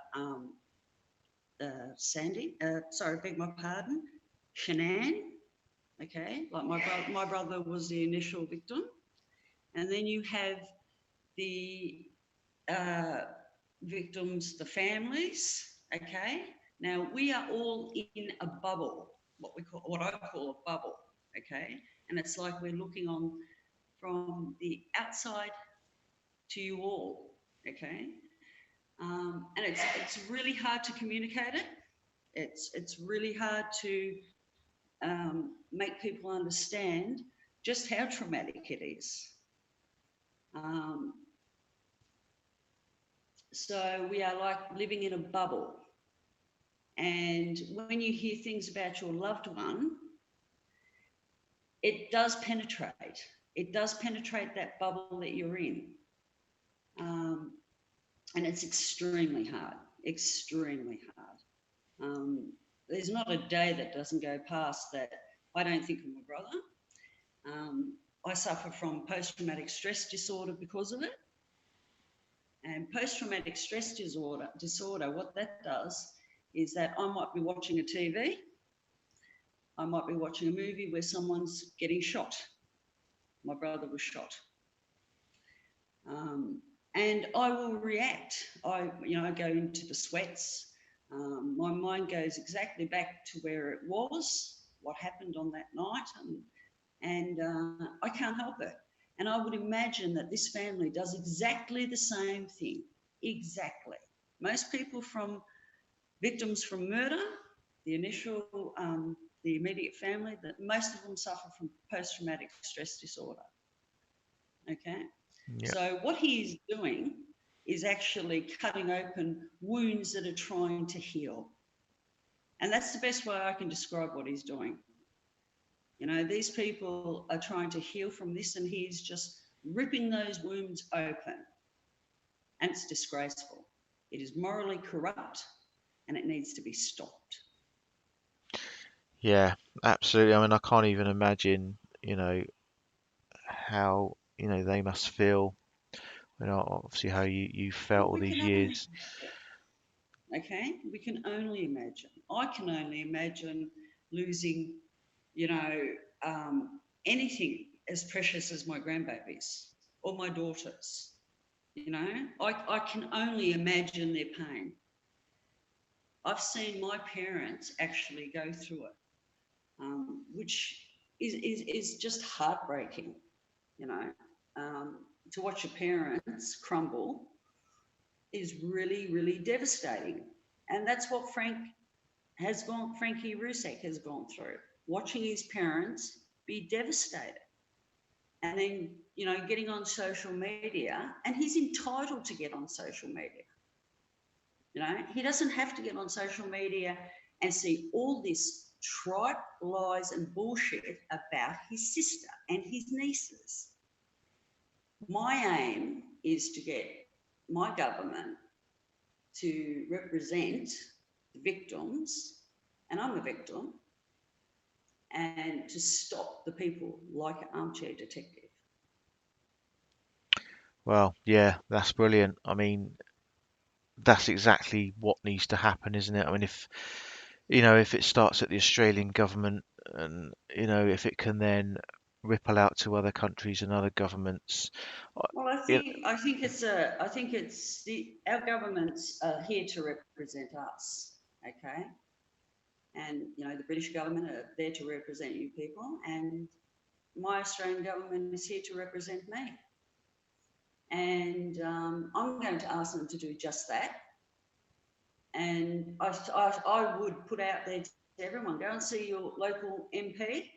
Sandy, beg my pardon, Shanann, okay, like my brother was the initial victim. And then you have the victims, the families. Okay. Now we are all in a bubble, what I call a bubble. Okay, and it's like we're looking on from the outside to you all. Okay, and it's really hard to communicate it. It's really hard to make people understand just how traumatic it is. Um, so we are like living in a bubble. And when you hear things about your loved one, it does penetrate. It does penetrate that bubble that you're in. And it's extremely hard, extremely hard. There's not a day that doesn't go past that I don't think of my brother. I suffer from post-traumatic stress disorder because of it. And post-traumatic stress disorder, what that does is that I might be watching a TV, I might be watching a movie where someone's getting shot. My brother was shot. And I will react. I go into the sweats. My mind goes exactly back to where it was, what happened on that night, and I can't help it. And I would imagine that this family does exactly the same thing. Exactly. Most people from victims from murder, the immediate family, that most of them suffer from post-traumatic stress disorder. Okay. Yeah. So what he's doing is actually cutting open wounds that are trying to heal. And that's the best way I can describe what he's doing. These people are trying to heal from this, and he's just ripping those wounds open. And it's disgraceful. It is morally corrupt, and it needs to be stopped. Yeah, absolutely. I mean, I can't even imagine, how, they must feel, obviously how you felt Well, all we these can only years. okay? We can only imagine. I can only imagine losing, you know, anything as precious as my grandbabies or my daughters. I can only imagine their pain. I've seen my parents actually go through it, which is just heartbreaking, you know. To watch your parents crumble is really, really devastating. And that's what Frankie Rzucek has gone through, watching his parents be devastated. And then, getting on social media, and he's entitled to get on social media. He doesn't have to get on social media and see all this trite lies and bullshit about his sister and his nieces. My aim is to get my government to represent the victims, and I'm a victim, and to stop the people like an armchair detective. Well, yeah, that's brilliant. I mean, that's exactly what needs to happen, isn't it? I mean, if it starts at the Australian government and, if it can then ripple out to other countries and other governments, Well, it, I think it's our governments are here to represent us, okay? And the British government are there to represent you people, and my Australian government is here to represent me. And I'm going to ask them to do just that. And I would put out there to everyone, go and see your local MP,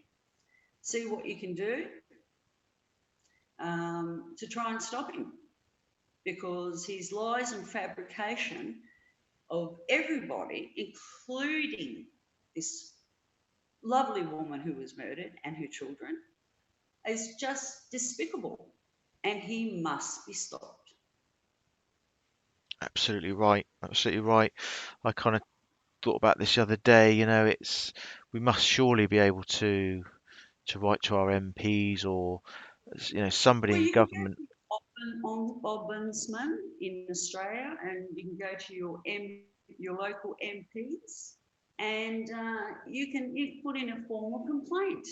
see what you can do to try and stop him, because his lies and fabrication of everybody, including this lovely woman who was murdered and her children, is just despicable, and he must be stopped. absolutely right, absolutely right. I kind of thought about this the other day. We must surely be able to write to our MPs or somebody Well, in you can go government. to Ombudsman in Australia, and you can go to your local MPs, and you put in a formal complaint.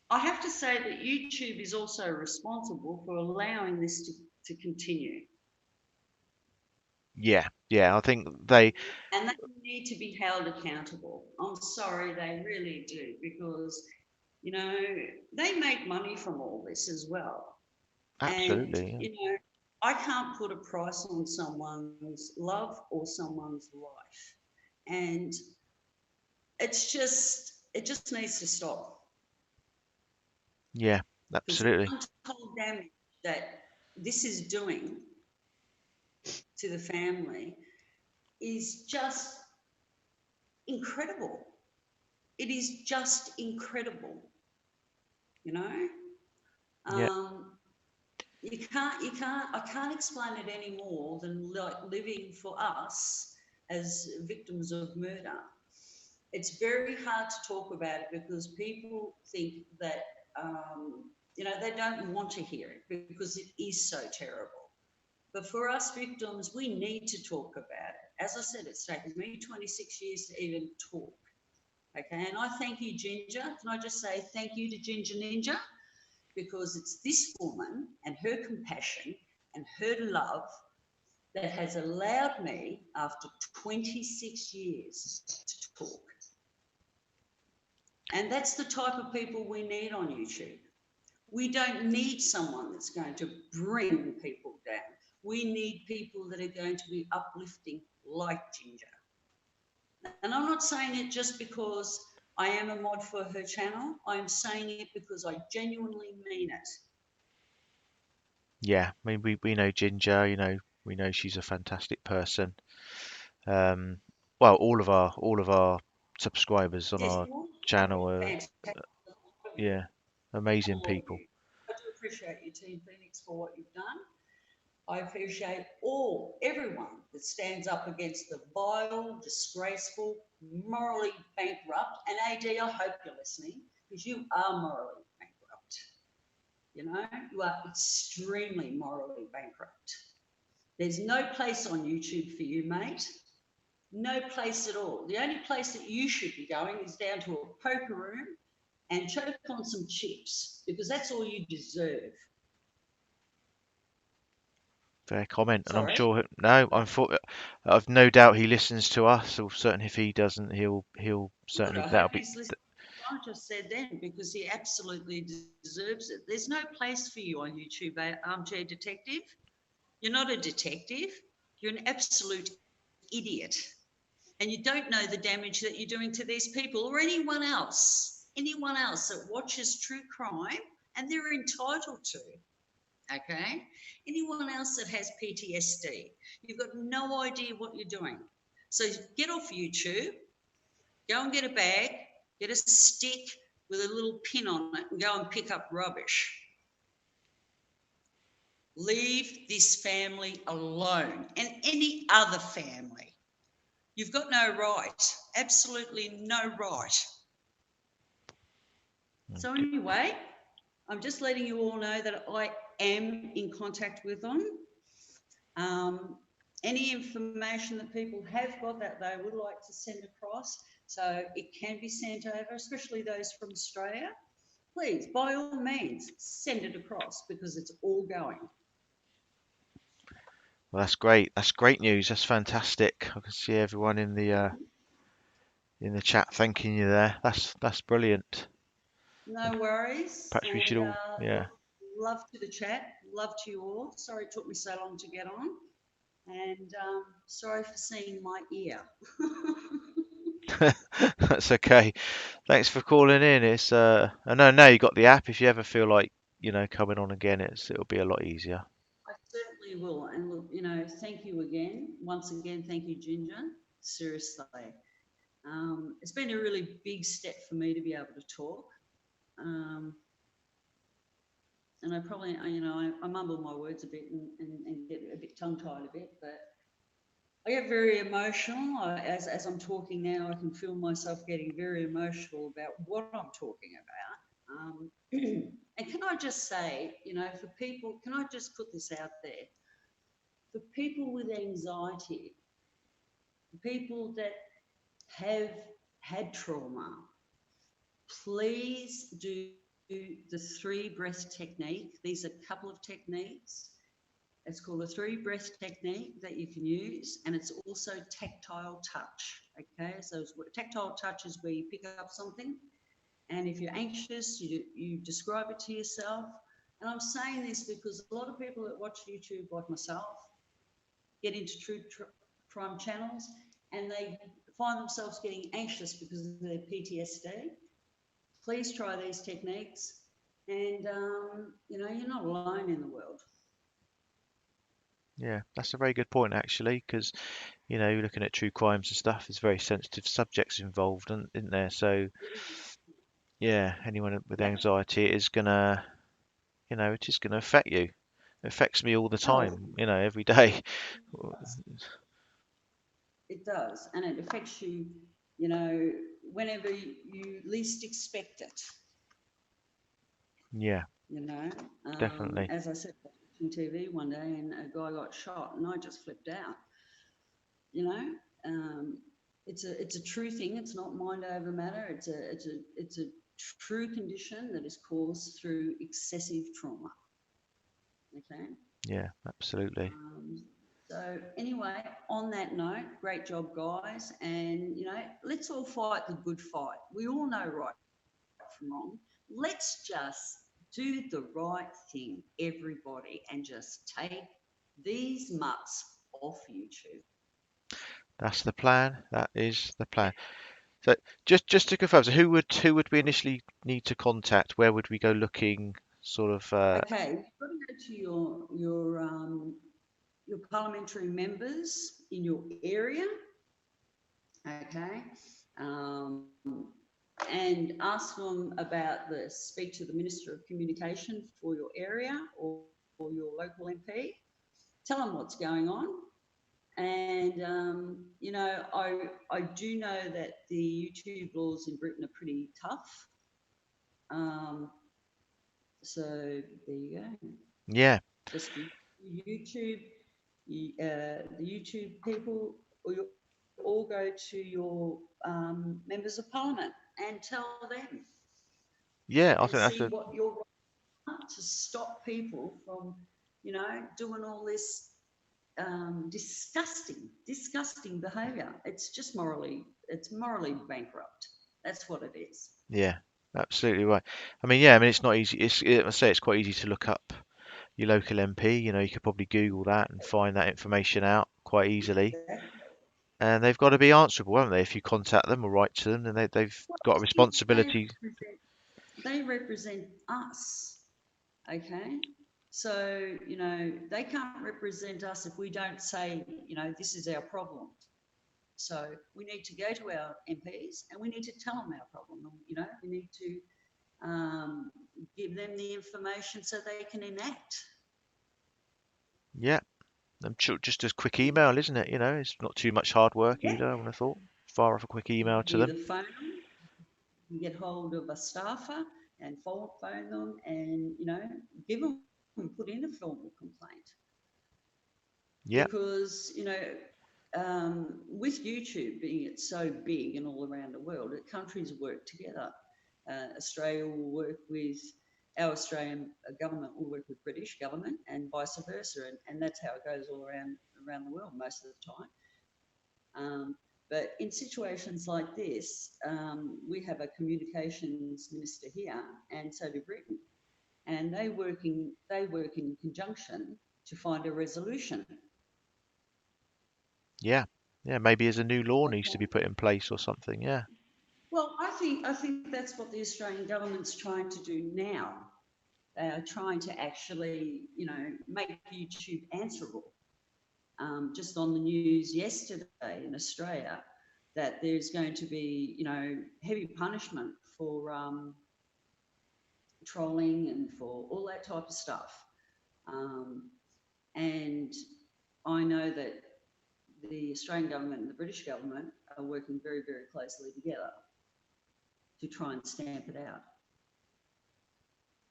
I have to say that YouTube is also responsible for allowing this to continue. Yeah, yeah. I think they And they need to be held accountable. I'm sorry, they really do, because, you know, they make money from all this as well. And, absolutely. you know, I can't put a price on someone's love or someone's life. And it just needs to stop, Yeah, because the absolutely. untold damage that this is doing to the family is just incredible. It is just incredible, you know. Yeah, Um, I can't explain it any more than like living for us as victims of murder. It's very hard to talk about it because people think that, you know, they don't want to hear it because it is so terrible. But for us victims, we need to talk about it. As I said, it's taken me 26 years to even talk. Okay, and I thank you, Ginger. Can I just say thank you to Ginger Ninja? Because it's this woman and her compassion and her love that has allowed me, after 26 years, to talk. And that's the type of people we need on YouTube. We don't need someone that's going to bring people down. We need people that are going to be uplifting like Ginger. And I'm not saying it just because I am a mod for her channel. I'm saying it because I genuinely mean it. yeah. I mean, we know Ginger. You know, we know she's a fantastic person. Um, well, all of our subscribers on Yes, our you're channel are, fantastic. yeah, amazing All of people. you. I do appreciate you, Team Phoenix, for what you've done. I appreciate everyone that stands up against the vile, disgraceful, morally bankrupt. And AD, I hope you're listening, because you are morally bankrupt. You know, you are extremely morally bankrupt. There's no place on YouTube for you, mate. No place at all. The only place that you should be going is down to a poker room and choke on some chips, because that's all you deserve. Fair comment, and I'm Sorry. sure no, I've no doubt he listens to us. Or certainly, if he doesn't, he'll Good. certainly I hope that'll be he's listening to what I just said then, because he absolutely deserves it. There's no place for you on YouTube, armchair detective. You're not a detective. You're an absolute idiot. And you don't know the damage that you're doing to these people or anyone else that watches true crime, and they're entitled to. Okay? Anyone else that has PTSD, you've got no idea what you're doing. So get off YouTube, go and get a bag, get a stick with a little pin on it, and go and pick up rubbish. Leave this family alone, and any other family. You've got no right, absolutely no right. So okay. anyway, I'm just letting you all know that I am in contact with them. Um, any information that people have got that they would like to send across, so it can be sent over, especially those from Australia, please, by all means, send it across, because it's all going. Well, that's great. That's great news. That's fantastic. I can see everyone in the chat thanking you there. That's brilliant. No worries. Perhaps we should And all, yeah. look, love to the chat, love to you all. Sorry it took me so long to get on. And sorry for seeing my ear. That's okay. Thanks for calling in. It's I know now you got the app. If you ever feel like coming on again, it'll be a lot easier. I certainly will. And look, you know, thank you again. Once again, thank you, Ginger. Seriously. It's been a really big step for me to be able to talk. Um, and I probably, I mumble my words a bit and get a bit tongue tied a bit, but I get very emotional. As I'm talking now, I can feel myself getting very emotional about what I'm talking about. And can I just say, for people, can I just put this out there? For people with anxiety, for people that have had trauma, please do the 3 breath technique. These are a couple of techniques. It's called a 3 breath technique that you can use, and it's also tactile touch. Okay, so tactile touch is where you pick up something, and if you're anxious, you describe it to yourself. And I'm saying this because a lot of people that watch YouTube, like myself, get into true crime channels, and they find themselves getting anxious because of their PTSD. Please try these techniques, and you're not alone in the world. Yeah, that's a very good point actually, because you're looking at true crimes and stuff. There's very sensitive subjects involved, isn't there? So yeah, anyone with Yep. anxiety it is gonna, it is gonna affect you. It affects me all the Oh, time, every day. it does. It does, and it affects you, whenever you least expect it. Yeah, You know, definitely. as I said, I was watching TV one day, and a guy got shot, and I just flipped out. You know, um, it's a true thing. It's not mind over matter. It's a true condition that is caused through excessive trauma. Okay. Yeah, absolutely. Um, so anyway, on that note, great job, guys, and let's all fight the good fight. We all know right from wrong. Let's just do the right thing, everybody, and just take these mutts off YouTube. That's the plan. That is the plan. So just to confirm, so who would we initially need to contact? Where would we go looking? Sort of. Okay, you've got to go to your parliamentary members in your area. Okay, um, and ask them about speak to the Minister of Communication for your area or your local MP. Tell them what's going on. And, I do know that the YouTube laws in Britain are pretty tough. Um, so there you go. Yeah, Just YouTube, the YouTube people, or you all go to your members of parliament and tell them yeah. I and think that's see a what you're to stop people from, doing all this disgusting behaviour. It's morally bankrupt. That's what it is. yeah, absolutely right. I mean, it's not easy. I say it's quite easy to look up your local MP. You could probably Google that and find that information out quite easily. Exactly. And they've got to be answerable, haven't they? If you contact them or write to them, then they've Well, got a see, responsibility. they represent us, okay? So, they can't represent us if we don't say, this is our problem. So we need to go to our MPs and we need to tell them our problem. We need to give them the information so they can enact. Yeah, and just a quick email, isn't it? It's not too much hard work Yeah, either. I would have thought. Fire off a quick you email can to them. either phone them, you can get hold of a staffer and phone them and, give them, put in a formal complaint. Yeah, Because, with YouTube being it's so big and all around the world, countries work together. Australia will work with our Australian government will work with British government and vice versa, and that's how it goes all around the world most of the time. But in situations like this, we have a communications minister here, and so do Britain, and they work in conjunction to find a resolution. yeah, yeah. Maybe as a new law needs to be Okay. put in place or something. Yeah, Well, I think that's what the Australian government's trying to do now. They are trying to actually, make YouTube answerable. Just on the news yesterday in Australia, that there's going to be, heavy punishment for trolling and for all that type of stuff. Um, and I know that the Australian government and the British government are working very, very closely together to try and stamp it out.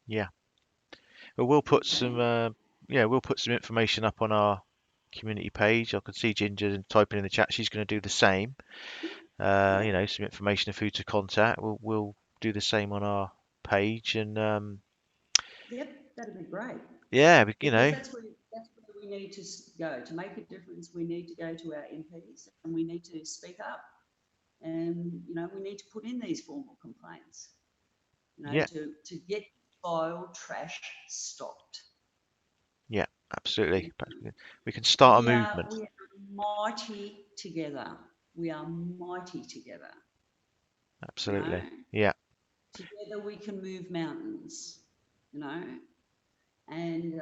yeah. Well, we'll put Okay. some. Yeah, we'll put some information up on our community page. I can see Ginger typing in the chat. She's going to do the same. Yeah. Some information of who to contact. We'll do the same on our page, and Yep. That'd be great yeah, because that's where we need to go. To make a difference, we need to go to our MPs and we need to speak up. And, you know, we need to put in these formal complaints, you know, Yeah, to get child trash stopped. yeah, absolutely. We can start a We are movement. mighty together. We are mighty together, you know. Absolutely. Yeah, Together we can move mountains, you know. And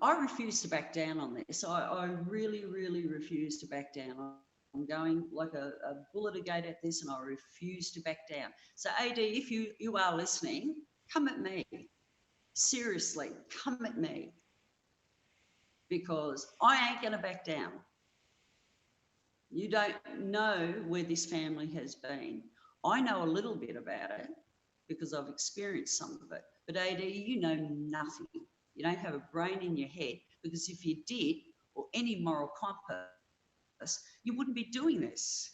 I refuse to back down on this. I really, really refuse to back down. I'm going like a bullet a gate at this, and I refuse to back down. So, AD, if you are listening, come at me. Seriously, come at me, because I ain't going to back down. You don't know where this family has been. I know a little bit about it because I've experienced some of it. But AD, you know nothing. You don't have a brain in your head, because if you did, or any moral compass, you wouldn't be doing this.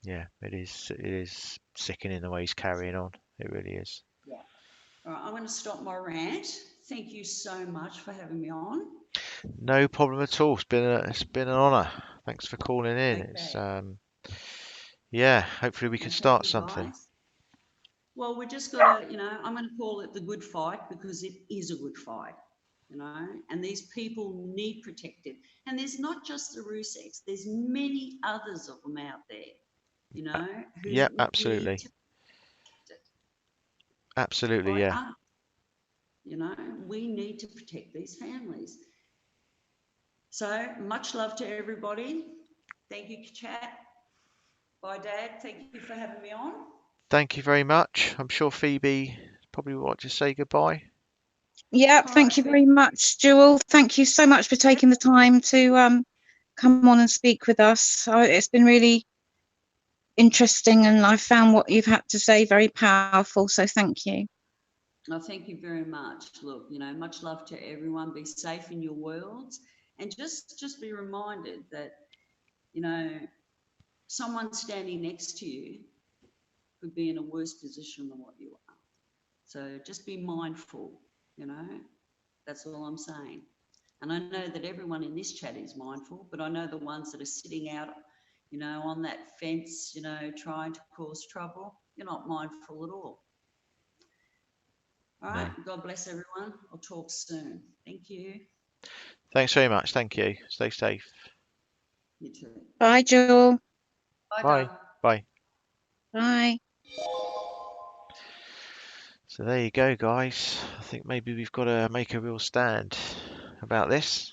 yeah. It is sickening the way he's carrying on. It really is. Yeah. All right, I'm going to stop my rant. Thank you so much for having me on. No problem at all. It's been an honour. Thanks for calling in. It's Okay. yeah. Hopefully we can And thank start you, something. guys. Well, we just got to, you know, I'm going to call it the good fight, because it is a good fight, you know, and these people need protected. And there's not just the Rzuceks, there's many others of them out there, you know, who Yeah, need absolutely. to be protected Absolutely, by yeah. us, you know, we need to protect these families. So much love to everybody. Thank you, chat. Bye, Dad. Thank you for having me on. Thank you very much. I'm sure Phoebe probably want to say goodbye. Yeah, All thank right, you Phoebe. very much, Jewel. Thank you so much for taking the time to come on and speak with us. It's been really interesting, and I found what you've had to say very powerful. So thank you. Oh, thank you very much. Look, you know, much love to everyone. Be safe in your worlds, and just be reminded that, you know, someone standing next to you could be in a worse position than what you are. So just be mindful, you know, that's all I'm saying. And I know that everyone in this chat is mindful, but I know the ones that are sitting out, you know, on that fence, you know, trying to cause trouble, you're not mindful at all. All right. No. God bless everyone. I'll talk soon. Thank you. Thanks very much. Thank you. Stay safe. You too. Bye, Jewel. Bye, Bye. darling. Bye. Bye. So there you go, guys. I think maybe we've got to make a real stand about this.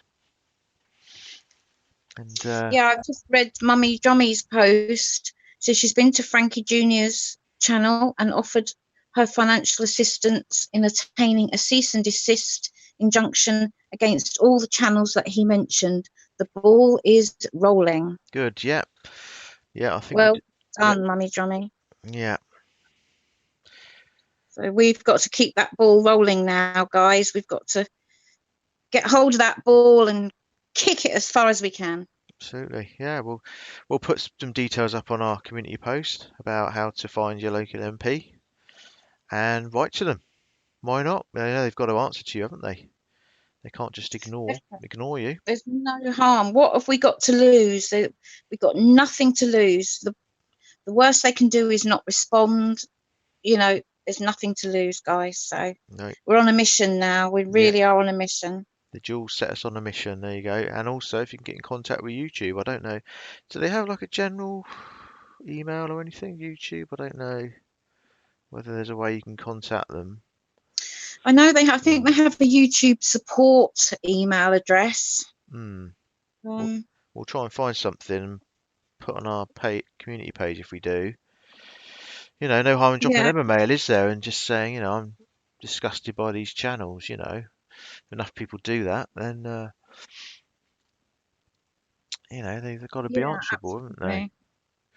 And Yeah, I've just read Mummy Jommy's post. So she's been to Frankie Jr.'s channel and offered her financial assistance in attaining a cease and desist injunction against all the channels that he mentioned. The ball is rolling. good. Yeah. Yeah. I think Well yeah. done, Mummy Johnny. Yeah. So we've got to keep that ball rolling now, guys. We've got to get hold of that ball and kick it as far as we can. Absolutely. Yeah. We'll put some details up on our community post about how to find your local MP and write to them. Why not? They know they've got to answer to you, haven't they? They can't just ignore you. There's no harm. What have we got to lose? We've got nothing to lose. The worst they can do is not respond. You know, there's nothing to lose, guys. So No. we're on a mission now. We Yeah. really are on a mission. The Jules set us on a mission. There you go. And also, if you can get in contact with YouTube, I don't know. Do they have like a general email or anything? YouTube? I don't know whether there's a way you can contact them. I know I think they have a YouTube support email address. Hmm. Um, We'll try and find something and put on our community page if we do. You know, no harm in dropping yeah, them a mail, is there? And just saying, you know, I'm disgusted by these channels. You know, if enough people do that, then you know they've got to be yeah, answerable, haven't they? absolutely.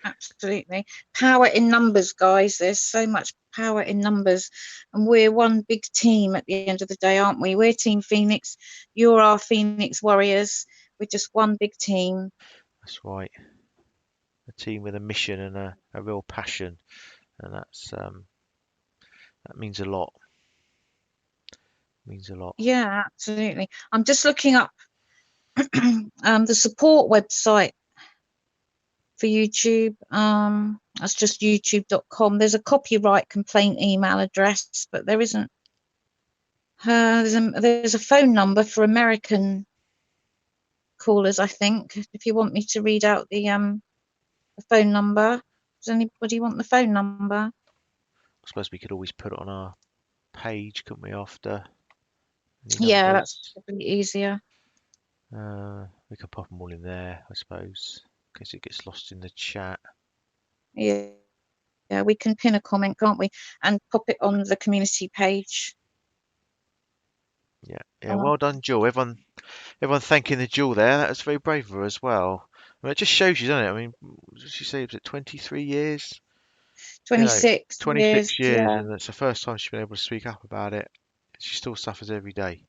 Absolutely. Power in numbers, guys. There's so much power in numbers. And we're one big team at the end of the day, aren't we? We're Team Phoenix. You're our Phoenix Warriors. We're just one big team. That's right. A team with a mission and a real passion, and that means a lot. Means a lot. Yeah, absolutely. I'm just looking up the support website for YouTube. That's just youtube.com. There's a copyright complaint email address, but there isn't. There's a phone number for American callers, I think. If you want me to read out the phone number, does anybody want the phone number? I suppose we could always put it on our page, couldn't we, after any Yeah, that's numbers? probably easier. We could pop them all in there, I suppose, in case it gets lost in the chat. Yeah, we can pin a comment, can't we, and pop it on the community page. Yeah. Well done, Jill. Everyone thanking the Jill there. That was very brave of her as well. I mean, it just shows you, doesn't it? I mean, what did she say? Was it 23 years? 26 26 years, years, yeah. and it's the first time she's been able to speak up about it. She still suffers every day.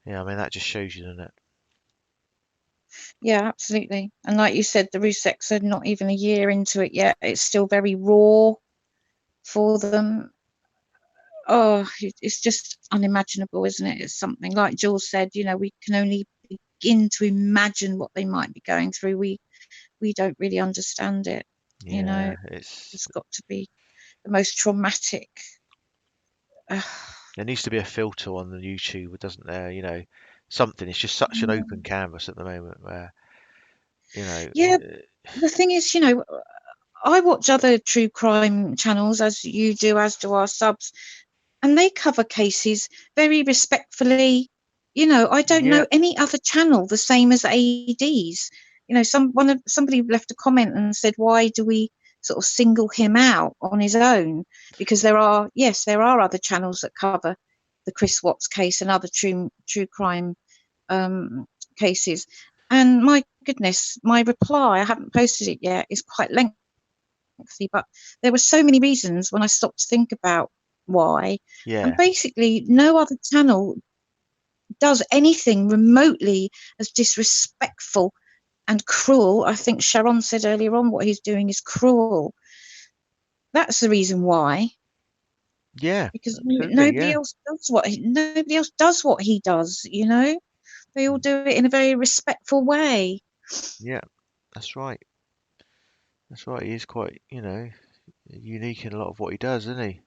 Yeah, I mean, that just shows you, doesn't it? Yeah, absolutely. And like you said, the Rzuceks are not even a year into it yet. It's still very raw for them. Oh, it's just unimaginable, isn't it? It's something like Jules said, we can only begin to imagine what they might be going through. We don't really understand it. Yeah, It's got to be the most traumatic. there needs to be a filter on the YouTube, doesn't there? Something. It's just such an open canvas at the moment where, Yeah, the thing is, I watch other true crime channels, as you do, as do our subs, and they cover cases very respectfully. I don't yeah, know any other channel the same as ADs. Somebody left a comment and said, why do we sort of single him out on his own? Because there are other channels that cover the Chris Watts case and other true crime cases. And my goodness, my reply, I haven't posted it yet, is quite lengthy, but there were so many reasons when I stopped to think about why. yeah, And basically, no other channel does anything remotely as disrespectful and cruel. I think Sharon said earlier on what he's doing is cruel. That's the reason why. yeah, Because absolutely, nobody yeah, else does what he does. They all do it in a very respectful way. yeah. That's right. That's right. He is quite, unique in a lot of what he does, isn't he?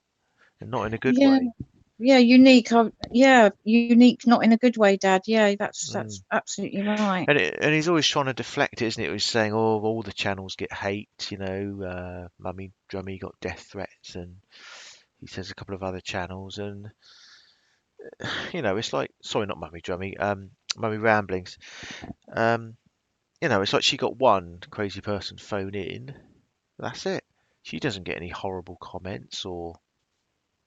And not in a good Yeah, way. yeah, unique. Unique, not in a good way, Dad. Yeah, that's Mm. absolutely right. And he's always trying to deflect it, isn't he? He's saying, "Oh, all the channels get hate." Mummy Drummy got death threats, and he says a couple of other channels, and it's like, sorry, not Mummy Drummy, Mummy Ramblings. Um, it's like she got one crazy person phone in. That's it. She doesn't get any horrible comments or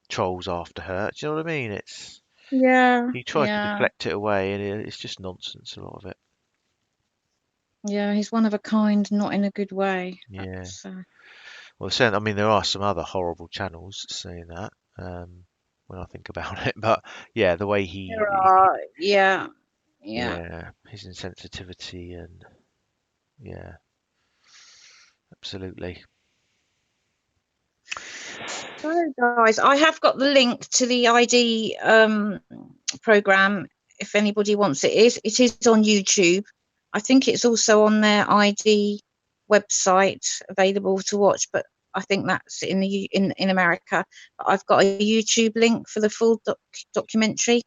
trolls after her. Do you know what I mean? Yeah, He tries to yeah, deflect it away, and it's just nonsense. A lot of it. yeah. He's one of a kind, not in a good way. Yeah. That's Well, saying, I mean, there are some other horrible channels saying that. When I think about it, but yeah, the way there are. Yeah, yeah. yeah, his insensitivity and yeah, absolutely. So, guys, I have got the link to the ID program. If anybody wants it, it is on YouTube. I think it's also on their ID website available to watch, but I think that's in America. But I've got a YouTube link for the full documentary,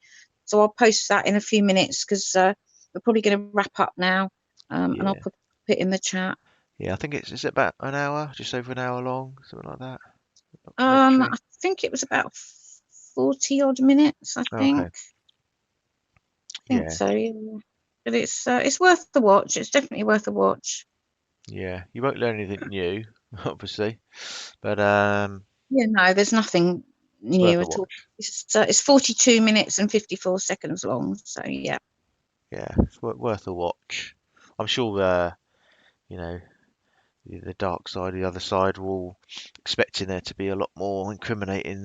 so I'll post that in a few minutes because we're probably going to wrap up now, and I'll Yeah, put it in the chat. yeah. I think is it about an hour, just over an hour long, something like that. I Documentary. think it was about 40 odd minutes. I Oh, okay. think Yeah, so. Yeah. But it's worth the watch. It's definitely worth a watch. yeah. You won't learn anything new, obviously, but Yeah, no, there's nothing it's worth new a at all. watch. It's 42 minutes and 54 seconds long. So yeah. Yeah, it's worth a watch. I'm sure, you know, the dark side, the other side, were all expecting there to be a lot more incriminating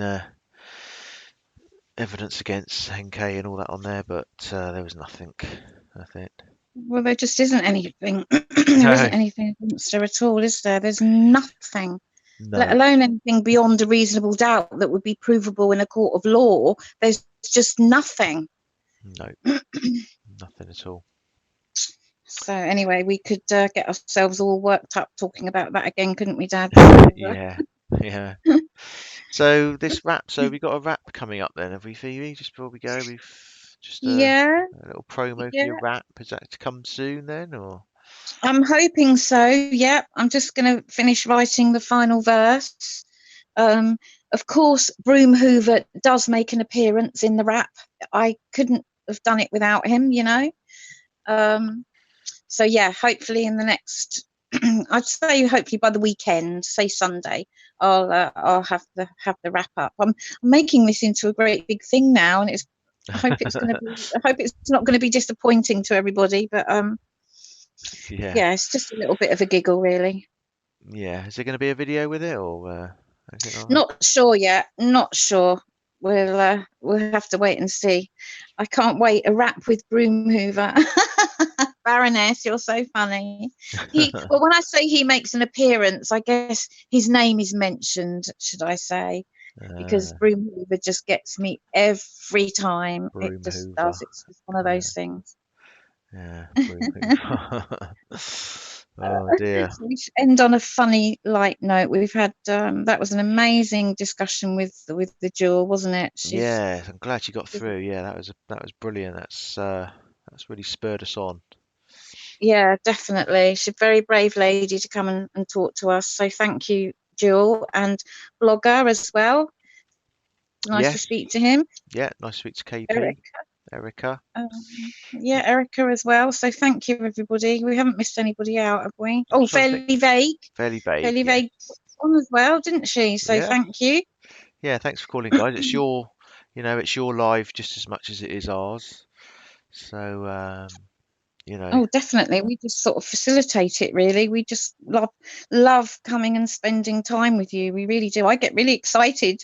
evidence against Henkei and all that on there, but there was nothing. I think. Well, there just isn't anything. There No, isn't anything against her at all, is there? There's nothing. let No, alone anything beyond a reasonable doubt that would be provable in a court of law. There's just nothing. no, nothing at all. So anyway, we could get ourselves all worked up talking about that again, couldn't we, Dad? Yeah, yeah. So this wrap, so we got a wrap coming up then, have we, Phoebe? Just before we go, we've just Yeah, a little promo for yeah. your wrap. Is that to come soon then, or? I'm hoping so. Yeah, I'm just going to finish writing the final verse. Of course, Broom Hoover does make an appearance in the rap. I couldn't have done it without him, you know. So yeah, hopefully in the next, I'd say hopefully by the weekend, say Sunday, I'll have the wrap up. I'm making this into a great big thing now, and I hope it's going to be. I hope it's not going to be disappointing to everybody, but Yeah, yeah, it's just a little bit of a giggle, really. yeah. Is there going to be a video with it, or anything like that? Not sure yet. Not sure. We'll have to wait and see. I can't wait. A rap with Broom Hoover. Baroness, you're so funny. Well, when I say he makes an appearance, I guess his name is mentioned, should I say? Because Broom Hoover just gets me every time. It Broom just Hoover. does. It's just one of those things. Yeah, Broom Hoover. Oh dear. So we should end on a funny, light note. We've had that was an amazing discussion with the jewel, wasn't it? Yeah, I'm glad you got through. Yeah, that was brilliant. That's really spurred us on. Yeah, definitely. She's a very brave lady to come and talk to us. So thank you, Jewel, and Blogger as well. Nice to Yes, speak to him. yeah, nice to speak to KP, Eric, Erica. yeah, Erica as well. So thank you, everybody. We haven't missed anybody out, have we? I'm Oh, trying to think. Fairly Vague. Fairly vague, Fairly yeah. Vague on as well, didn't she? So Yeah, thank you. yeah, thanks for calling, guys. It's your, it's your live just as much as it is ours. So, Oh, definitely. We just sort of facilitate it, really. We just love coming and spending time with you. We really do. I get really excited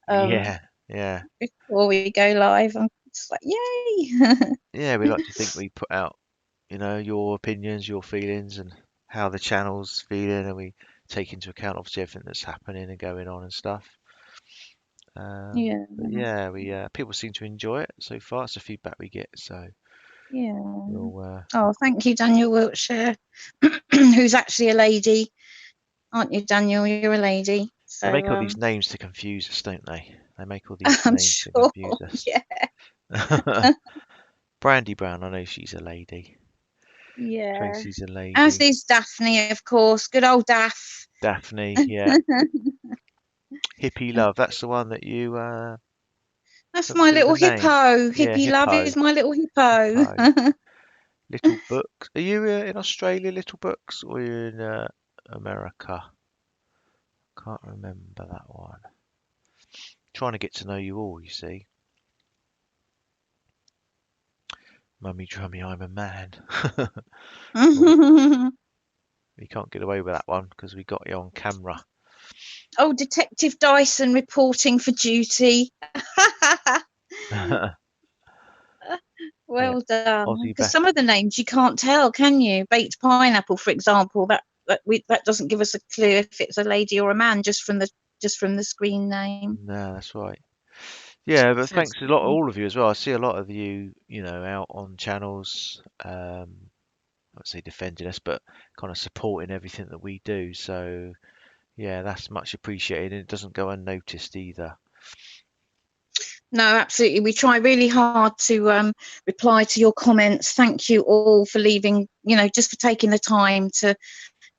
yeah, yeah, before we go live. I'm just like, yay! yeah. We like to think we put out, your opinions, your feelings, and how the channel's feeling, and we take into account obviously everything that's happening and going on and stuff. Yeah, But yeah, we people seem to enjoy it so far. It's the feedback we get. So yeah. we'll Oh, thank you, Daniel Wiltshire, who's actually a lady, aren't you, Daniel? You're a lady. they make all So these names to confuse us, don't they? They make all these I'm names to sure. confuse us. Yeah, Brandy Brown, I know she's a lady. yeah. Tracy's a As lady. is Daphne, of course. Good old Daff. Daphne, yeah. Hippie Love, that's the one that you That's got to my do with little the name. hippo. Yeah, Hippie Love Hippo. is my little hippo. Hippo. Little Books. Are you in Australia, Little Books, or you in America? Can't remember that one. Trying to get to know you all, you see. Mummy Drummy, I'm a man. Oh, You can't get away with that one because we got you on camera. Detective Dyson reporting for duty. Yeah, Well done. Aussie Because Beth. some of the names you can't tell, can you? Baked pineapple, for example, that doesn't give us a clue if it's a lady or a man just from the screen name. No, that's right. Yeah, but So it's thanks a lot, all of you as well. I see a lot of you, out on channels. I would say defending us, but kind of supporting everything that we do. So yeah, that's much appreciated, and it doesn't go unnoticed either. No, absolutely. We try really hard to reply to your comments. Thank you all for leaving, just for taking the time to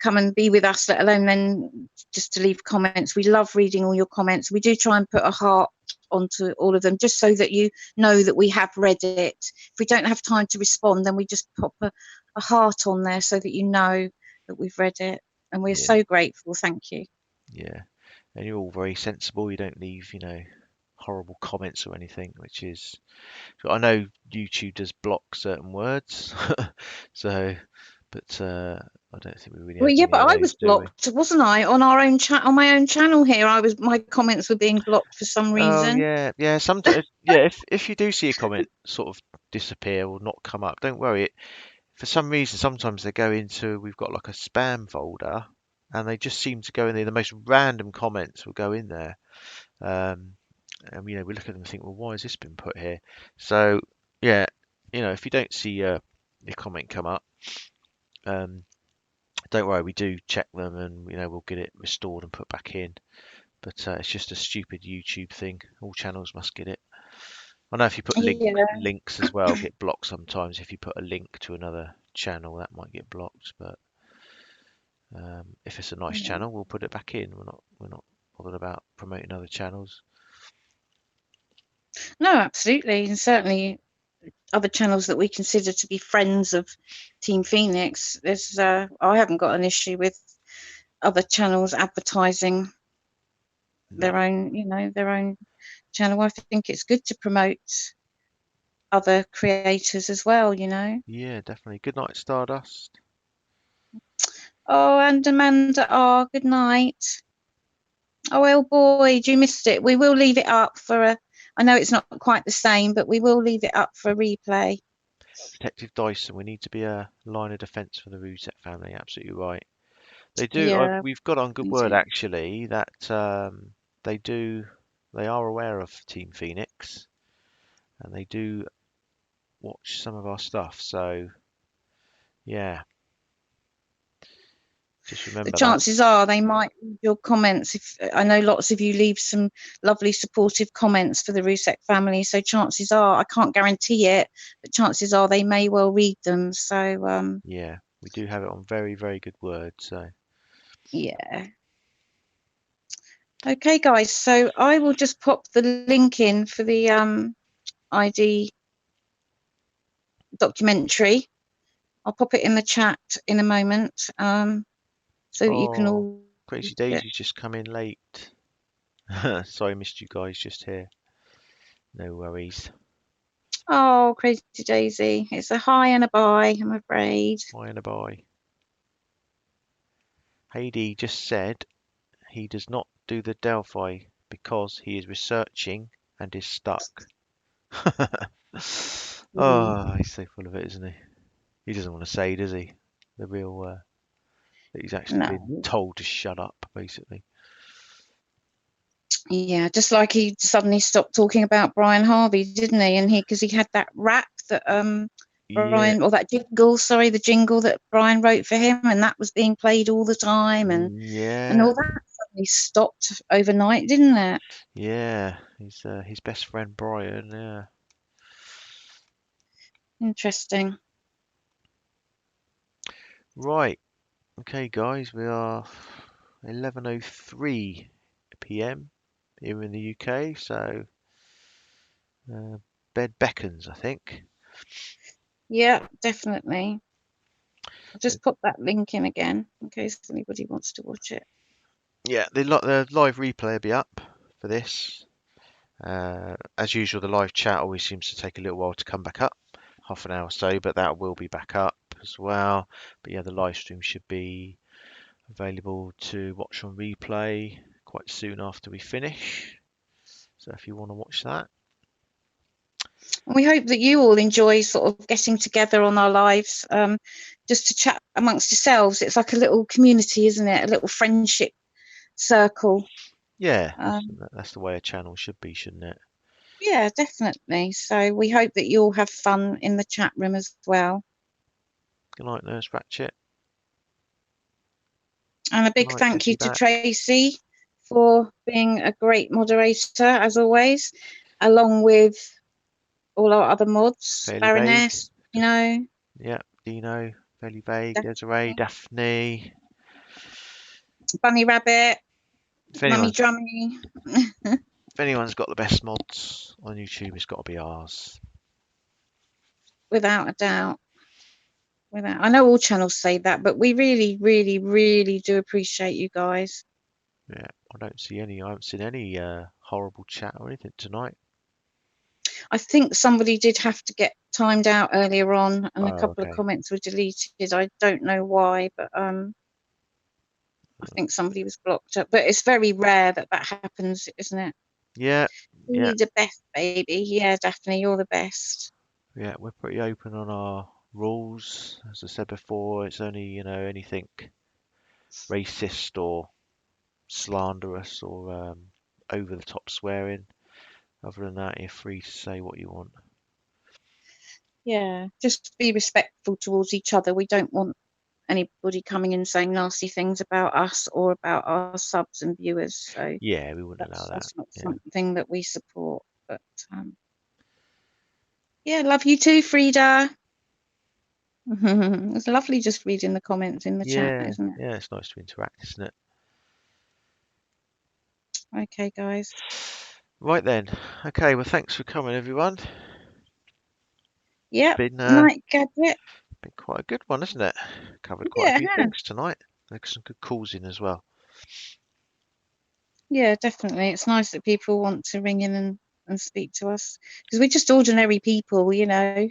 come and be with us, let alone then just to leave comments. We love reading all your comments. We do try and put a heart onto all of them just so that you know that we have read it. If we don't have time to respond, then we just pop a heart on there so that you know that we've read it. And we're Yeah, so grateful. Thank you. yeah, and you're all very sensible. You don't leave, horrible comments or anything, which is. So I know YouTube does block certain words, so, but I don't think we really Well, have yeah, many but of I those, was do we? blocked, wasn't I, on our own chat on my own channel here? My comments were being blocked for some Oh reason. yeah, yeah. Sometimes, yeah. If you do see a comment sort of disappear or not come up, don't worry. For some reason, sometimes they go into we've got like a spam folder, and they just seem to go in there. The most random comments will go in there. And we look at them and think, well, why has this been put here? So yeah, if you don't see your comment come up, don't worry, we do check them, and we'll get it restored and put back in. But it's just a stupid YouTube thing. All channels must get it. I know if you put Yeah. links as well, get blocked sometimes. If you put a link to another channel, that might get blocked. But if it's a nice Yeah. channel, we'll put it back in. We're not bothered about promoting other channels. No, absolutely, and certainly other channels that we consider to be friends of Team Phoenix. I haven't got an issue with other channels advertising their No. own channel. I think it's good to promote other creators as well. Yeah, definitely. Good night, Stardust. Oh, and Amanda, good night. Oh, well, boy, you missed it. We will leave it up I know it's not quite the same, but we will leave it up for a replay. Detective Dyson, we need to be a line of defence for the Rzucek family. Absolutely right. They do. Yeah, We've got on good me word too. actually that they do. They are aware of Team Phoenix, and they do watch some of our stuff. So yeah, just The remember that. chances are they might read your comments. If I know lots of you leave some lovely supportive comments for the Rzucek family, so chances are, I can't guarantee it, but chances are they may well read them. So Yeah, we do have it on very, very good word. So yeah. Okay, guys. So I will just pop the link in for the ID documentary. I'll pop it in the chat in a moment, so that you can oh, all Crazy read it. Daisy's just come in late. Sorry, I missed you guys just here. No worries. Oh, Crazy Daisy. It's a hi and a bye, I'm afraid. Bye and a bye. Heidi just said he does not do the Delphi because he is researching and is stuck. Oh, he's so full of it, isn't he? He doesn't want to say, does he? The real that he's actually been No. told to shut up, basically. Yeah, just like he suddenly stopped talking about Brian Harvey, didn't he? And because he had that rap that Yeah, Brian, or that jingle, sorry, the jingle that Brian wrote for him, and that was being played all the time, and yeah, all that suddenly stopped overnight, didn't it? yeah. He's his best friend Brian. Yeah. Interesting. Right. Okay, guys. We are 11:03 p.m. here in the UK, so bed beckons, I think. Yeah, definitely. I'll just put that link in again in case anybody wants to watch it. Yeah, the live replay will be up for this. As usual, the live chat always seems to take a little while to come back up, half an hour or so, but that will be back up as well. But yeah, the live stream should be available to watch on replay quite soon after we finish. So if you want to watch that. We hope that you all enjoy sort of getting together on our lives, just to chat amongst yourselves. It's like a little community, isn't it? A little friendship circle. Yeah, Um, that's the way a channel should be, shouldn't it? yeah, definitely. So we hope that you all have fun in the chat room as well. Good night, Nurse Ratchet. And a Good big night, thank you Dizzy to Bat. Tracy for being a great moderator, as always, along with all our other mods, Fairly vague. Baroness, Dino, Yeah, Dino, Fairly Vague, Desiree, Daphne, Daphne. Bunny Rabbit, If Mummy anyone's Drummy. if anyone's got the best mods on YouTube, it's got to be ours. Without a doubt. I know all channels say that, but we really, really, really do appreciate you guys. Yeah, I haven't seen any horrible chat or anything tonight. I think somebody did have to get timed out earlier on, and a Oh, couple of okay. comments were deleted. I don't know why, but I think somebody was blocked up. But it's very rare that happens, isn't it? Yeah, yeah, You're the best, baby. Yeah, Daphne, you're the best. yeah. We're pretty open on our rules. As I said before, it's only anything racist or slanderous or over the top swearing. Other than that, you're free to say what you want. Yeah, just be respectful towards each other. We don't want anybody coming in saying nasty things about us or about our subs and viewers. So Yeah, we wouldn't allow that. that's not Yeah. something that we support. But yeah, love you too, Frida. It's lovely just reading the comments in the chat, Yeah, isn't it? yeah, it's nice to interact, isn't it? Okay, guys. Right then. Okay, well, thanks for coming, everyone. Yep. Been Night, Gadget. been quite a good one, isn't it? Covered quite a Yeah, few it has. things tonight. There's some good calls in as well. Yeah, definitely. It's nice that people want to ring in and speak to us because we're just ordinary people, you know.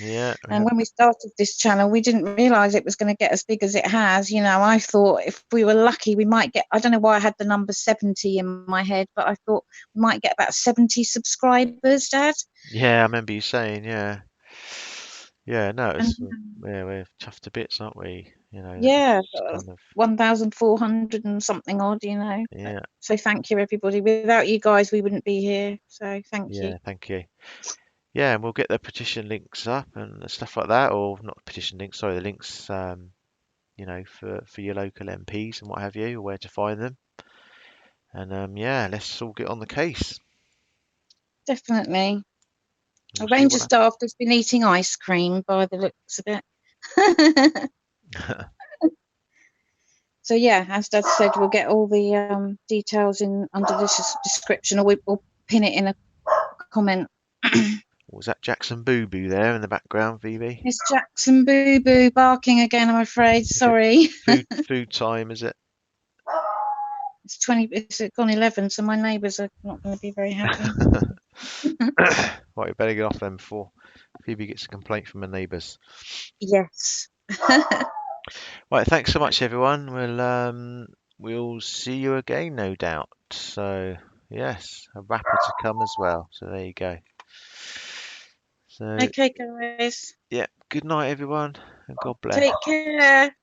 Yeah, we And have. when we started this channel, we didn't realize it was going to get as big as it has. You know, I thought if we were lucky, we might get, I don't know why I had the number 70 in my head, but I thought we might get about 70 subscribers, Dad. Yeah, I remember you saying, yeah. Yeah, no, And it's yeah, we're chuffed to bits, aren't we? You know, yeah, it's kind of 1,400 and something odd, you know. yeah, So thank you, everybody. Without you guys, we wouldn't be here. So thank you. yeah, thank you. Yeah, and we'll get the petition links up and stuff like that, or not petition links, sorry, the links, you know, for your local MPs and what have you, where to find them. And yeah, let's all get on the case. Definitely. A We'll see range of what staff has been eating ice cream by the looks of it. So yeah, as Dad said, we'll get all the details in under this description, or we'll pin it in a comment. Was that Jackson Boo Boo there in the background, Phoebe? It's Jackson Boo Boo barking again, I'm afraid. Is it Sorry. food time, is it? It's gone 11, so my neighbours are not going to be very happy. Right, we better get off then before Phoebe gets a complaint from her neighbours. Yes. Right, thanks so much, everyone. We'll see you again, no doubt. So yes, a rapper to come as well. So there you go. So Okay, guys. yeah, good night, everyone, and God bless. Take care.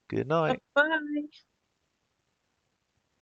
Good night. Bye-bye.